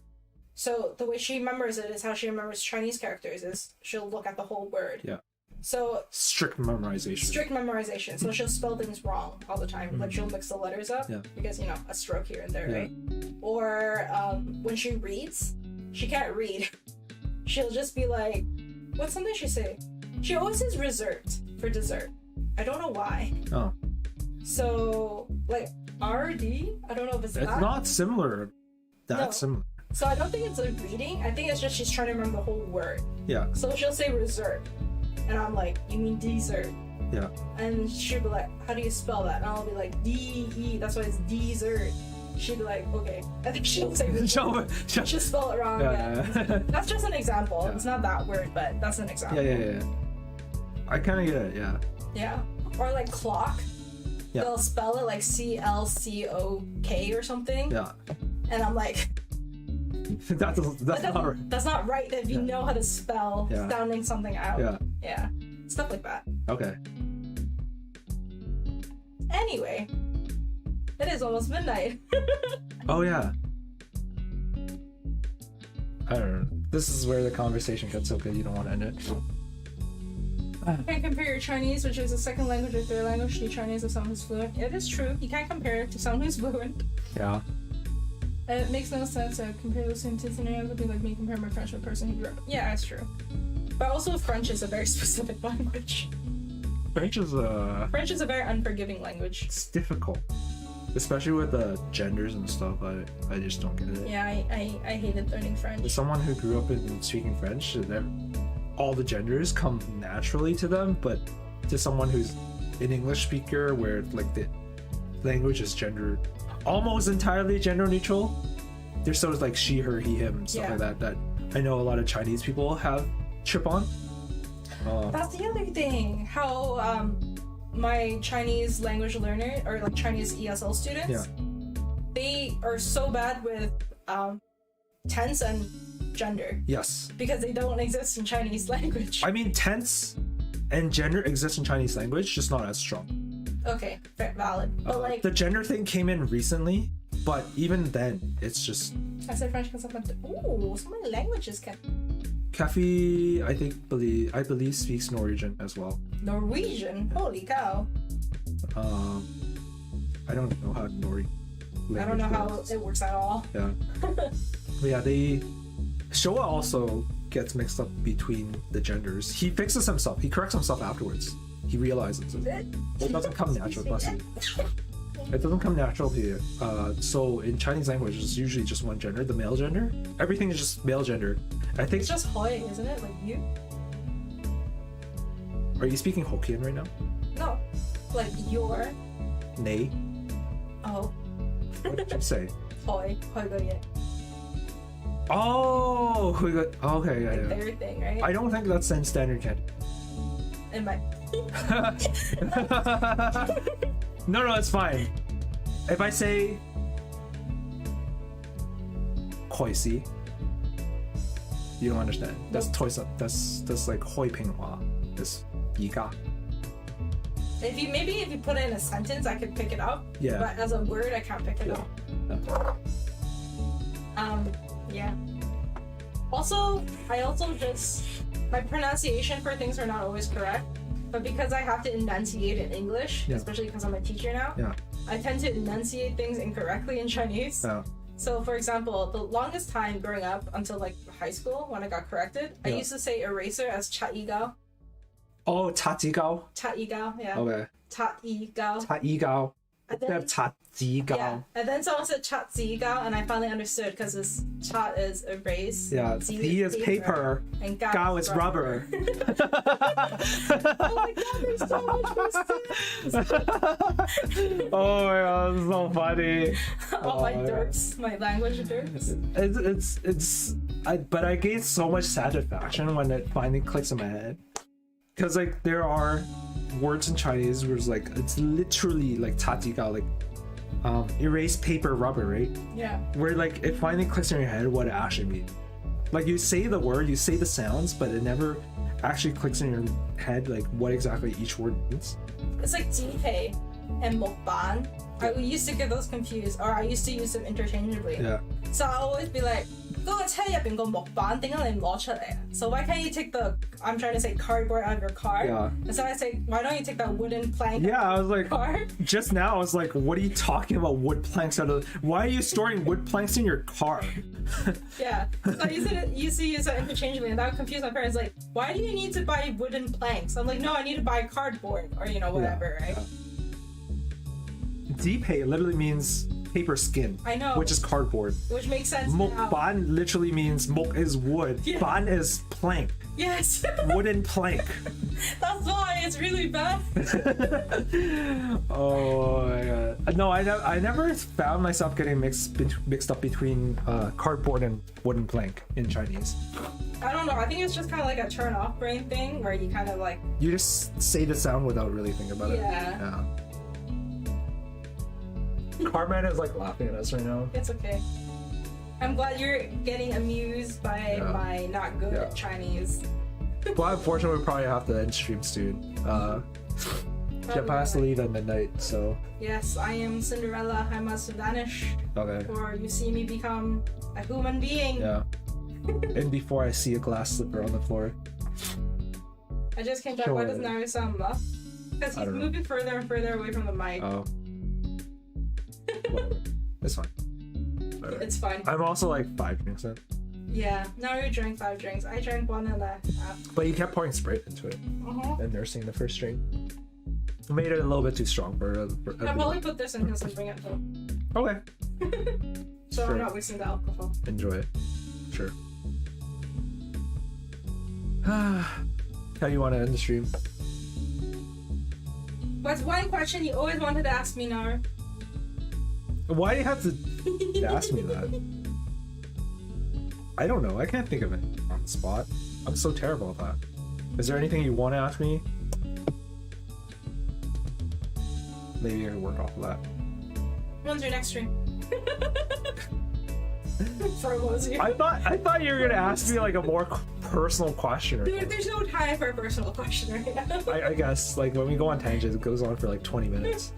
So the way she remembers it is how she remembers Chinese characters is she'll look at the whole word. Yeah. So strict memorization. So she'll spell things wrong all the time. Like, she'll mix the letters up because a stroke here and there, right? Or when she reads, she can't read. She'll just be like, what's something she say? She always says resort for dessert. I don't know why. Oh. So like RD, I don't know if it's that. It's not similar. That's similar. So I don't think it's a reading. I think it's just she's trying to remember the whole word. Yeah. So she'll say resort, and I'm like, you mean dessert? Yeah. And she'll be like, how do you spell that? And I'll be like, D-E, that's why it's dessert. She'd be like, okay. And then she'll say resort. She'll spell it wrong. Yeah. That's just an example. Yeah. It's not that word, but that's an example. Yeah. I kind of get it, yeah. Yeah. Or like clock. Yeah. They'll spell it like C-L-C-O-K or something. Yeah. And I'm like... that's not right. That's not right if you know how to spell sounding something out. Yeah. Stuff like that. Okay. Anyway. It is almost midnight. Oh yeah. I don't know. This is where the conversation gets so good you don't want to end it. You can't compare your Chinese, which is a second language or third language, to Chinese with someone who's fluent. It is true. You can't compare it to someone who's fluent. Yeah. It makes no sense to compare those same two scenarios. It would be like me comparing my French with a person who grew up. Yeah, that's true. But also French is a very specific language. French is a very unforgiving language. It's difficult. especially with the genders and stuff. I just don't get it. Yeah, I hated learning French. As someone who grew up in speaking French, all the genders come naturally to them, but to someone who's an English speaker where like the language is gender almost entirely gender neutral, there's sort of like she, her, he, him, stuff like that I know a lot of Chinese people have trip on. That's the other thing. How my Chinese language learner or like Chinese ESL students, they are so bad with tense and gender. Yes. Because they don't exist in Chinese language. I mean, tense and gender exist in Chinese language, just not as strong. Okay, fair, valid. But like the gender thing came in recently, but even then, it's just. I said French because I'm like, ooh, so many languages can. Kathy, I believe speaks Norwegian as well. Norwegian? Holy cow. I don't know how Norwegian. I don't know how it works at all. Yeah. But yeah, Showa also gets mixed up between the genders. He fixes himself. He corrects himself afterwards. He realizes it. It doesn't come natural, bless you. It doesn't come natural to you. So in Chinese language, it's usually just one gender, the male gender. Everything is just male gender. I think it's just hoi, isn't it? Like you? Are you speaking Hokkien right now? No. Like your. Nei. Oh. What did you say? Hoi. Hoi go ye. Oh, okay, yeah. Their thing, right? I don't think that's in standard Canton. In my. No, it's fine. If I say Koisi, you don't understand. That's Toisa. That's like Hoi Pinghua. That's Yiga. If you put it in a sentence, I could pick it up. Yeah. But as a word, I can't pick it up. Yeah. Also, my pronunciation for things are not always correct. But because I have to enunciate in English, especially because I'm a teacher now, I tend to enunciate things incorrectly in Chinese. So, for example, the longest time growing up until like high school when I got corrected, I used to say eraser as cha-yi-gao. Oh, cha-ji-gao? Cha-yi-gao, yeah. Okay. cha-yi-gao. Cha-yi-gao. And then, cha-ji-gao. yeah. And then someone said cha-ji-gao, and I finally understood because this cha is erase. Yeah, Z is paper, and gao is rubber. Oh my god, there's so much mistakes. Oh my god, it's so funny. All my derps, my language derps. But I gained so much satisfaction when it finally clicks in my head. Because like there are words in Chinese where it's like it's literally like tajiga, like erase paper rubber, right? Yeah. Where like it finally clicks in your head what it actually means. Like you say the word, you say the sounds, but it never actually clicks in your head like what exactly each word means. It's like Jempai and mukbang. I used to get those confused, or I used to use them interchangeably. Yeah. So I'll always be like, 嗰個車入邊個木板點解你唔攞出嚟啊? So why can't you take the, I'm trying to say cardboard out of your car? Yeah. And so I say, why don't you take that wooden plank Yeah, I was like, car? just now I was like, what are you talking about wood planks out of, why are you storing wood planks in your car? Yeah, so I used to use that interchangeably, and that would confuse my parents, like, why do you need to buy wooden planks? I'm like, no, I need to buy cardboard, or whatever, right? Jempai literally means paper skin. I know. Which is cardboard. Which makes sense now. Ban literally means mok is wood. Yeah. Ban is plank. Yes. Wooden plank. That's why it's really bad. Oh my god. No, I never found myself getting mixed up between cardboard and wooden plank in Chinese. I don't know. I think it's just kind of like a turn off brain thing where you kind of like... You just say the sound without really thinking about it. Yeah. Carman is like laughing at us right now. It's okay. I'm glad you're getting amused by my not good at Chinese. Well, unfortunately, we probably have to end stream soon. Jempai has to leave at midnight, so... Yes, I am Cinderella. I must vanish. Okay. Before you see me become a human being. Yeah. And before I see a glass slipper on the floor. I just came back. Why does Naruse sound muff? Because he's moving further and further away from the mic. Oh. Whatever. It's fine. Whatever. It's fine. I'm also like 5 drinks in. Yeah, Naru drank 5 drinks. I drank 1.5. But you kept pouring Sprite into it. Uh-huh. And nursing the first drink. made it a little bit too strong for I'll probably put this in because I bring it home. Okay. So Sure. I'm not wasting the alcohol. Enjoy it. Sure. How do you want to end the stream? What's one question you always wanted to ask me, Nar? Why do you have to ask me that? I don't know. I can't think of it on the spot. I'm so terrible at that. Is there anything you want to ask me? Maybe I can work off of that. When's your next stream? I thought you were gonna ask me like a more personal question or something. There's no time for a personal question right now. I guess like when we go on tangents, it goes on for like 20 minutes.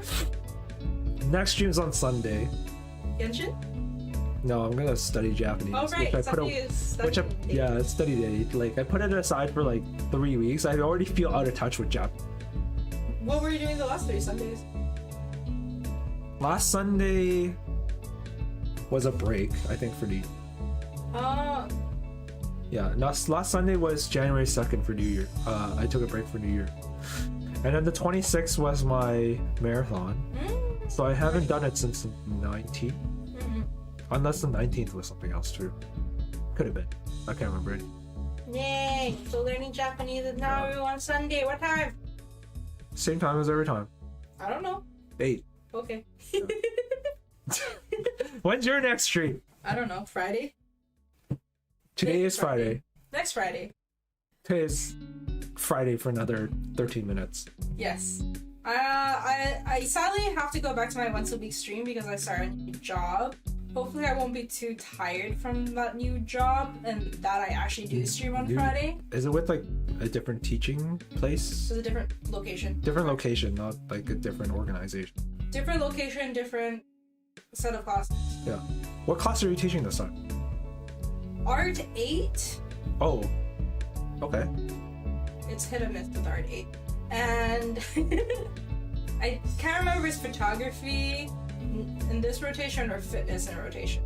Next stream's on Sunday. Genshin? No, I'm gonna study Japanese. Oh right, Sunday is study day. Yeah, it's study day. Like I put it aside for like 3 weeks. I already feel out of touch with Japan. What were you doing the last 3 Sundays? Last Sunday was a break, I think, for New Year. Yeah, last Sunday was January 2nd for New Year. I took a break for New Year. And then the 26th was my marathon. So I haven't done it since the 19th. Unless the 19th was something else too. Could have been. I can't remember it. Yay! So learning Japanese is now on Sunday. What time? Same time as every time. I don't know. 8. Okay. When's your next stream? I don't know. Friday? Today is Friday. Next Friday. Today is Friday for another 13 minutes. Yes. I sadly have to go back to my once a week stream because I started a new job. Hopefully I won't be too tired from that new job and that I actually do stream on Friday. Is it with like a different teaching place? It's a different location. Different location, not like a different organization. Different location, different set of classes. Yeah. What class are you teaching this time? Art 8. Oh. Okay. It's hit or miss with Art 8. And I can't remember if it's photography in this rotation or fitness in rotation.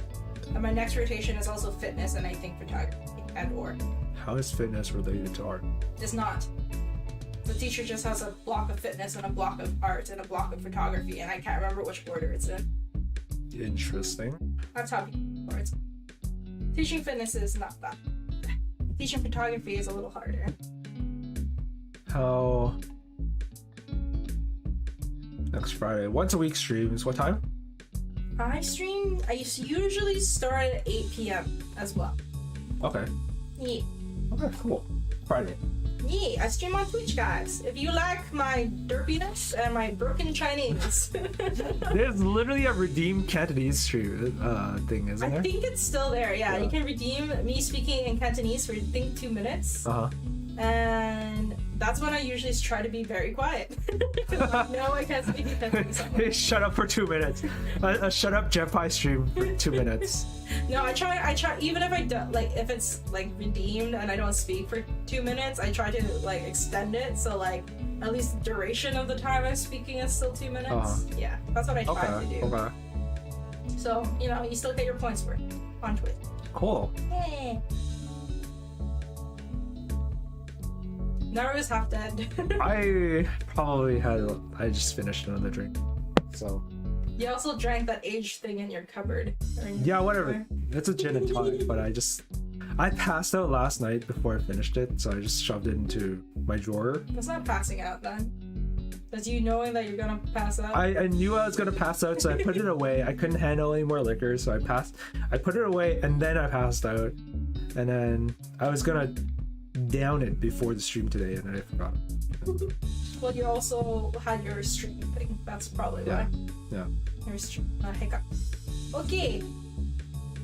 And my next rotation is also fitness and I think photography and or. How is fitness related to art? It's not. The teacher just has a block of fitness and a block of art and a block of photography and I can't remember which order it's in. Interesting. That's how it's. Teaching fitness is not that. Teaching photography is a little harder. How? Next Friday. Once a week streams. What time? I usually start at 8 p.m. as well. Okay. Yeah. Okay, cool. Friday. Yeah, I stream on Twitch, guys. If you like my derpiness and my broken Chinese. There's literally a redeem Cantonese stream thing, isn't there? I think it's still there, yeah. You can redeem me speaking in Cantonese for, I think, 2 minutes. Uh-huh. And that's when I usually try to be very quiet. No, I can't speak in Cantonese. Hey, shut up for 2 minutes. Shut up Jempai stream for 2 minutes. No, I try, even if I don't, like, if it's, like, redeemed and I don't speak for 2 minutes, I try to, like, extend it, so, like, at least the duration of the time I'm speaking is still 2 minutes. Uh-huh. Yeah, that's what I try to do. Okay. So, you know, you still get your points for it on Twitch. Cool. Yay. Naru's half dead. I just finished another drink. So. You also drank that aged thing in your cupboard. Yeah, whatever. It's a gin and tonic, but I passed out last night before I finished it, so I just shoved it into my drawer. That's not passing out then. That's you knowing that you're gonna pass out. I knew I was gonna pass out, so I put it away. I couldn't handle any more liquor, so I put it away and then I passed out. And then I was gonna down it before the stream today and I forgot. Well, you also had your stream thing. That's probably why. Yeah. Your stream hiccup. Okay.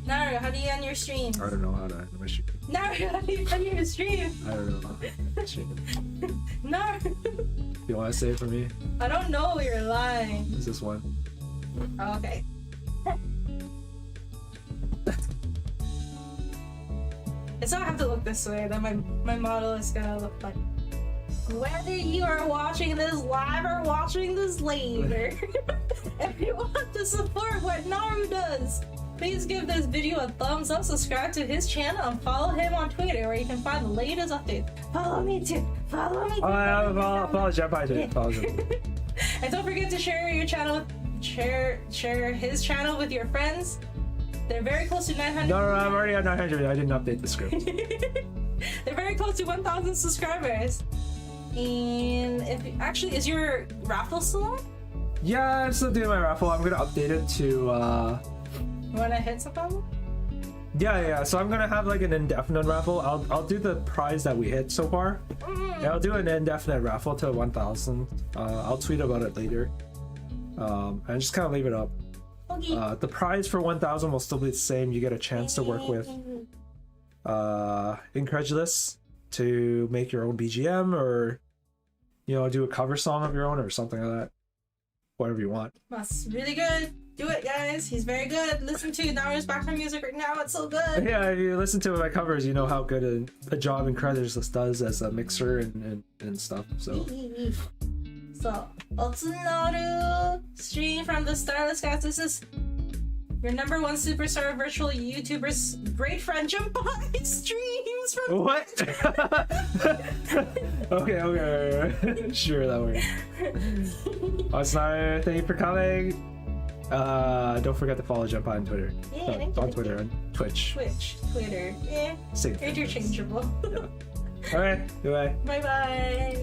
Naru, how do you end your streams? I don't know how to end my stream. Naru, how do you end your stream? I don't know how to end my stream. Naru. You want to say it for me? I don't know, you're lying. Is this one? Oh, okay. It's not have to look this way, then my model is gonna look like. Whether you are watching this live or watching this later, if you want to support what Naru does, please give this video a thumbs up, subscribe to his channel, and follow him on Twitter where you can find the latest updates. Follow me too. Follow me too. Follow Jempai too. Follow Jempai. And don't forget to share your channel, share his channel with your friends. They're very close to 900. No, I'm already at 900. I didn't update the script. They're very close to 1,000 subscribers. And if actually, is your raffle still on? Yeah, I'm still doing my raffle. I'm gonna update it to. You wanna hit something? Yeah. So I'm gonna have like an indefinite raffle. I'll do the prize that we hit so far. Yeah, I'll do an indefinite raffle to 1,000. I'll tweet about it later. And just kind of leave it up. Okay. The prize for 1,000 will still be the same. You get a chance to work with Incredulous to make your own BGM, or do a cover song of your own or something like that. Whatever you want. That's really good. Do it, guys. He's very good. Listen to Naru's background music right now. It's so good. Yeah, if you listen to my covers, you know how good a job Incredulous does as a mixer and stuff. So. So, Naru stream from the starlit, guys. This is your number one superstar virtual YouTuber's great friend Jempai streams from. What? Okay. Sure, that works. Naru, thank you for coming. Don't forget to follow Jempai on Twitter. Yeah, on Twitter, on Twitch. Twitter. Yeah. Same. Interchangeable. Yeah. Alright, goodbye. Bye bye.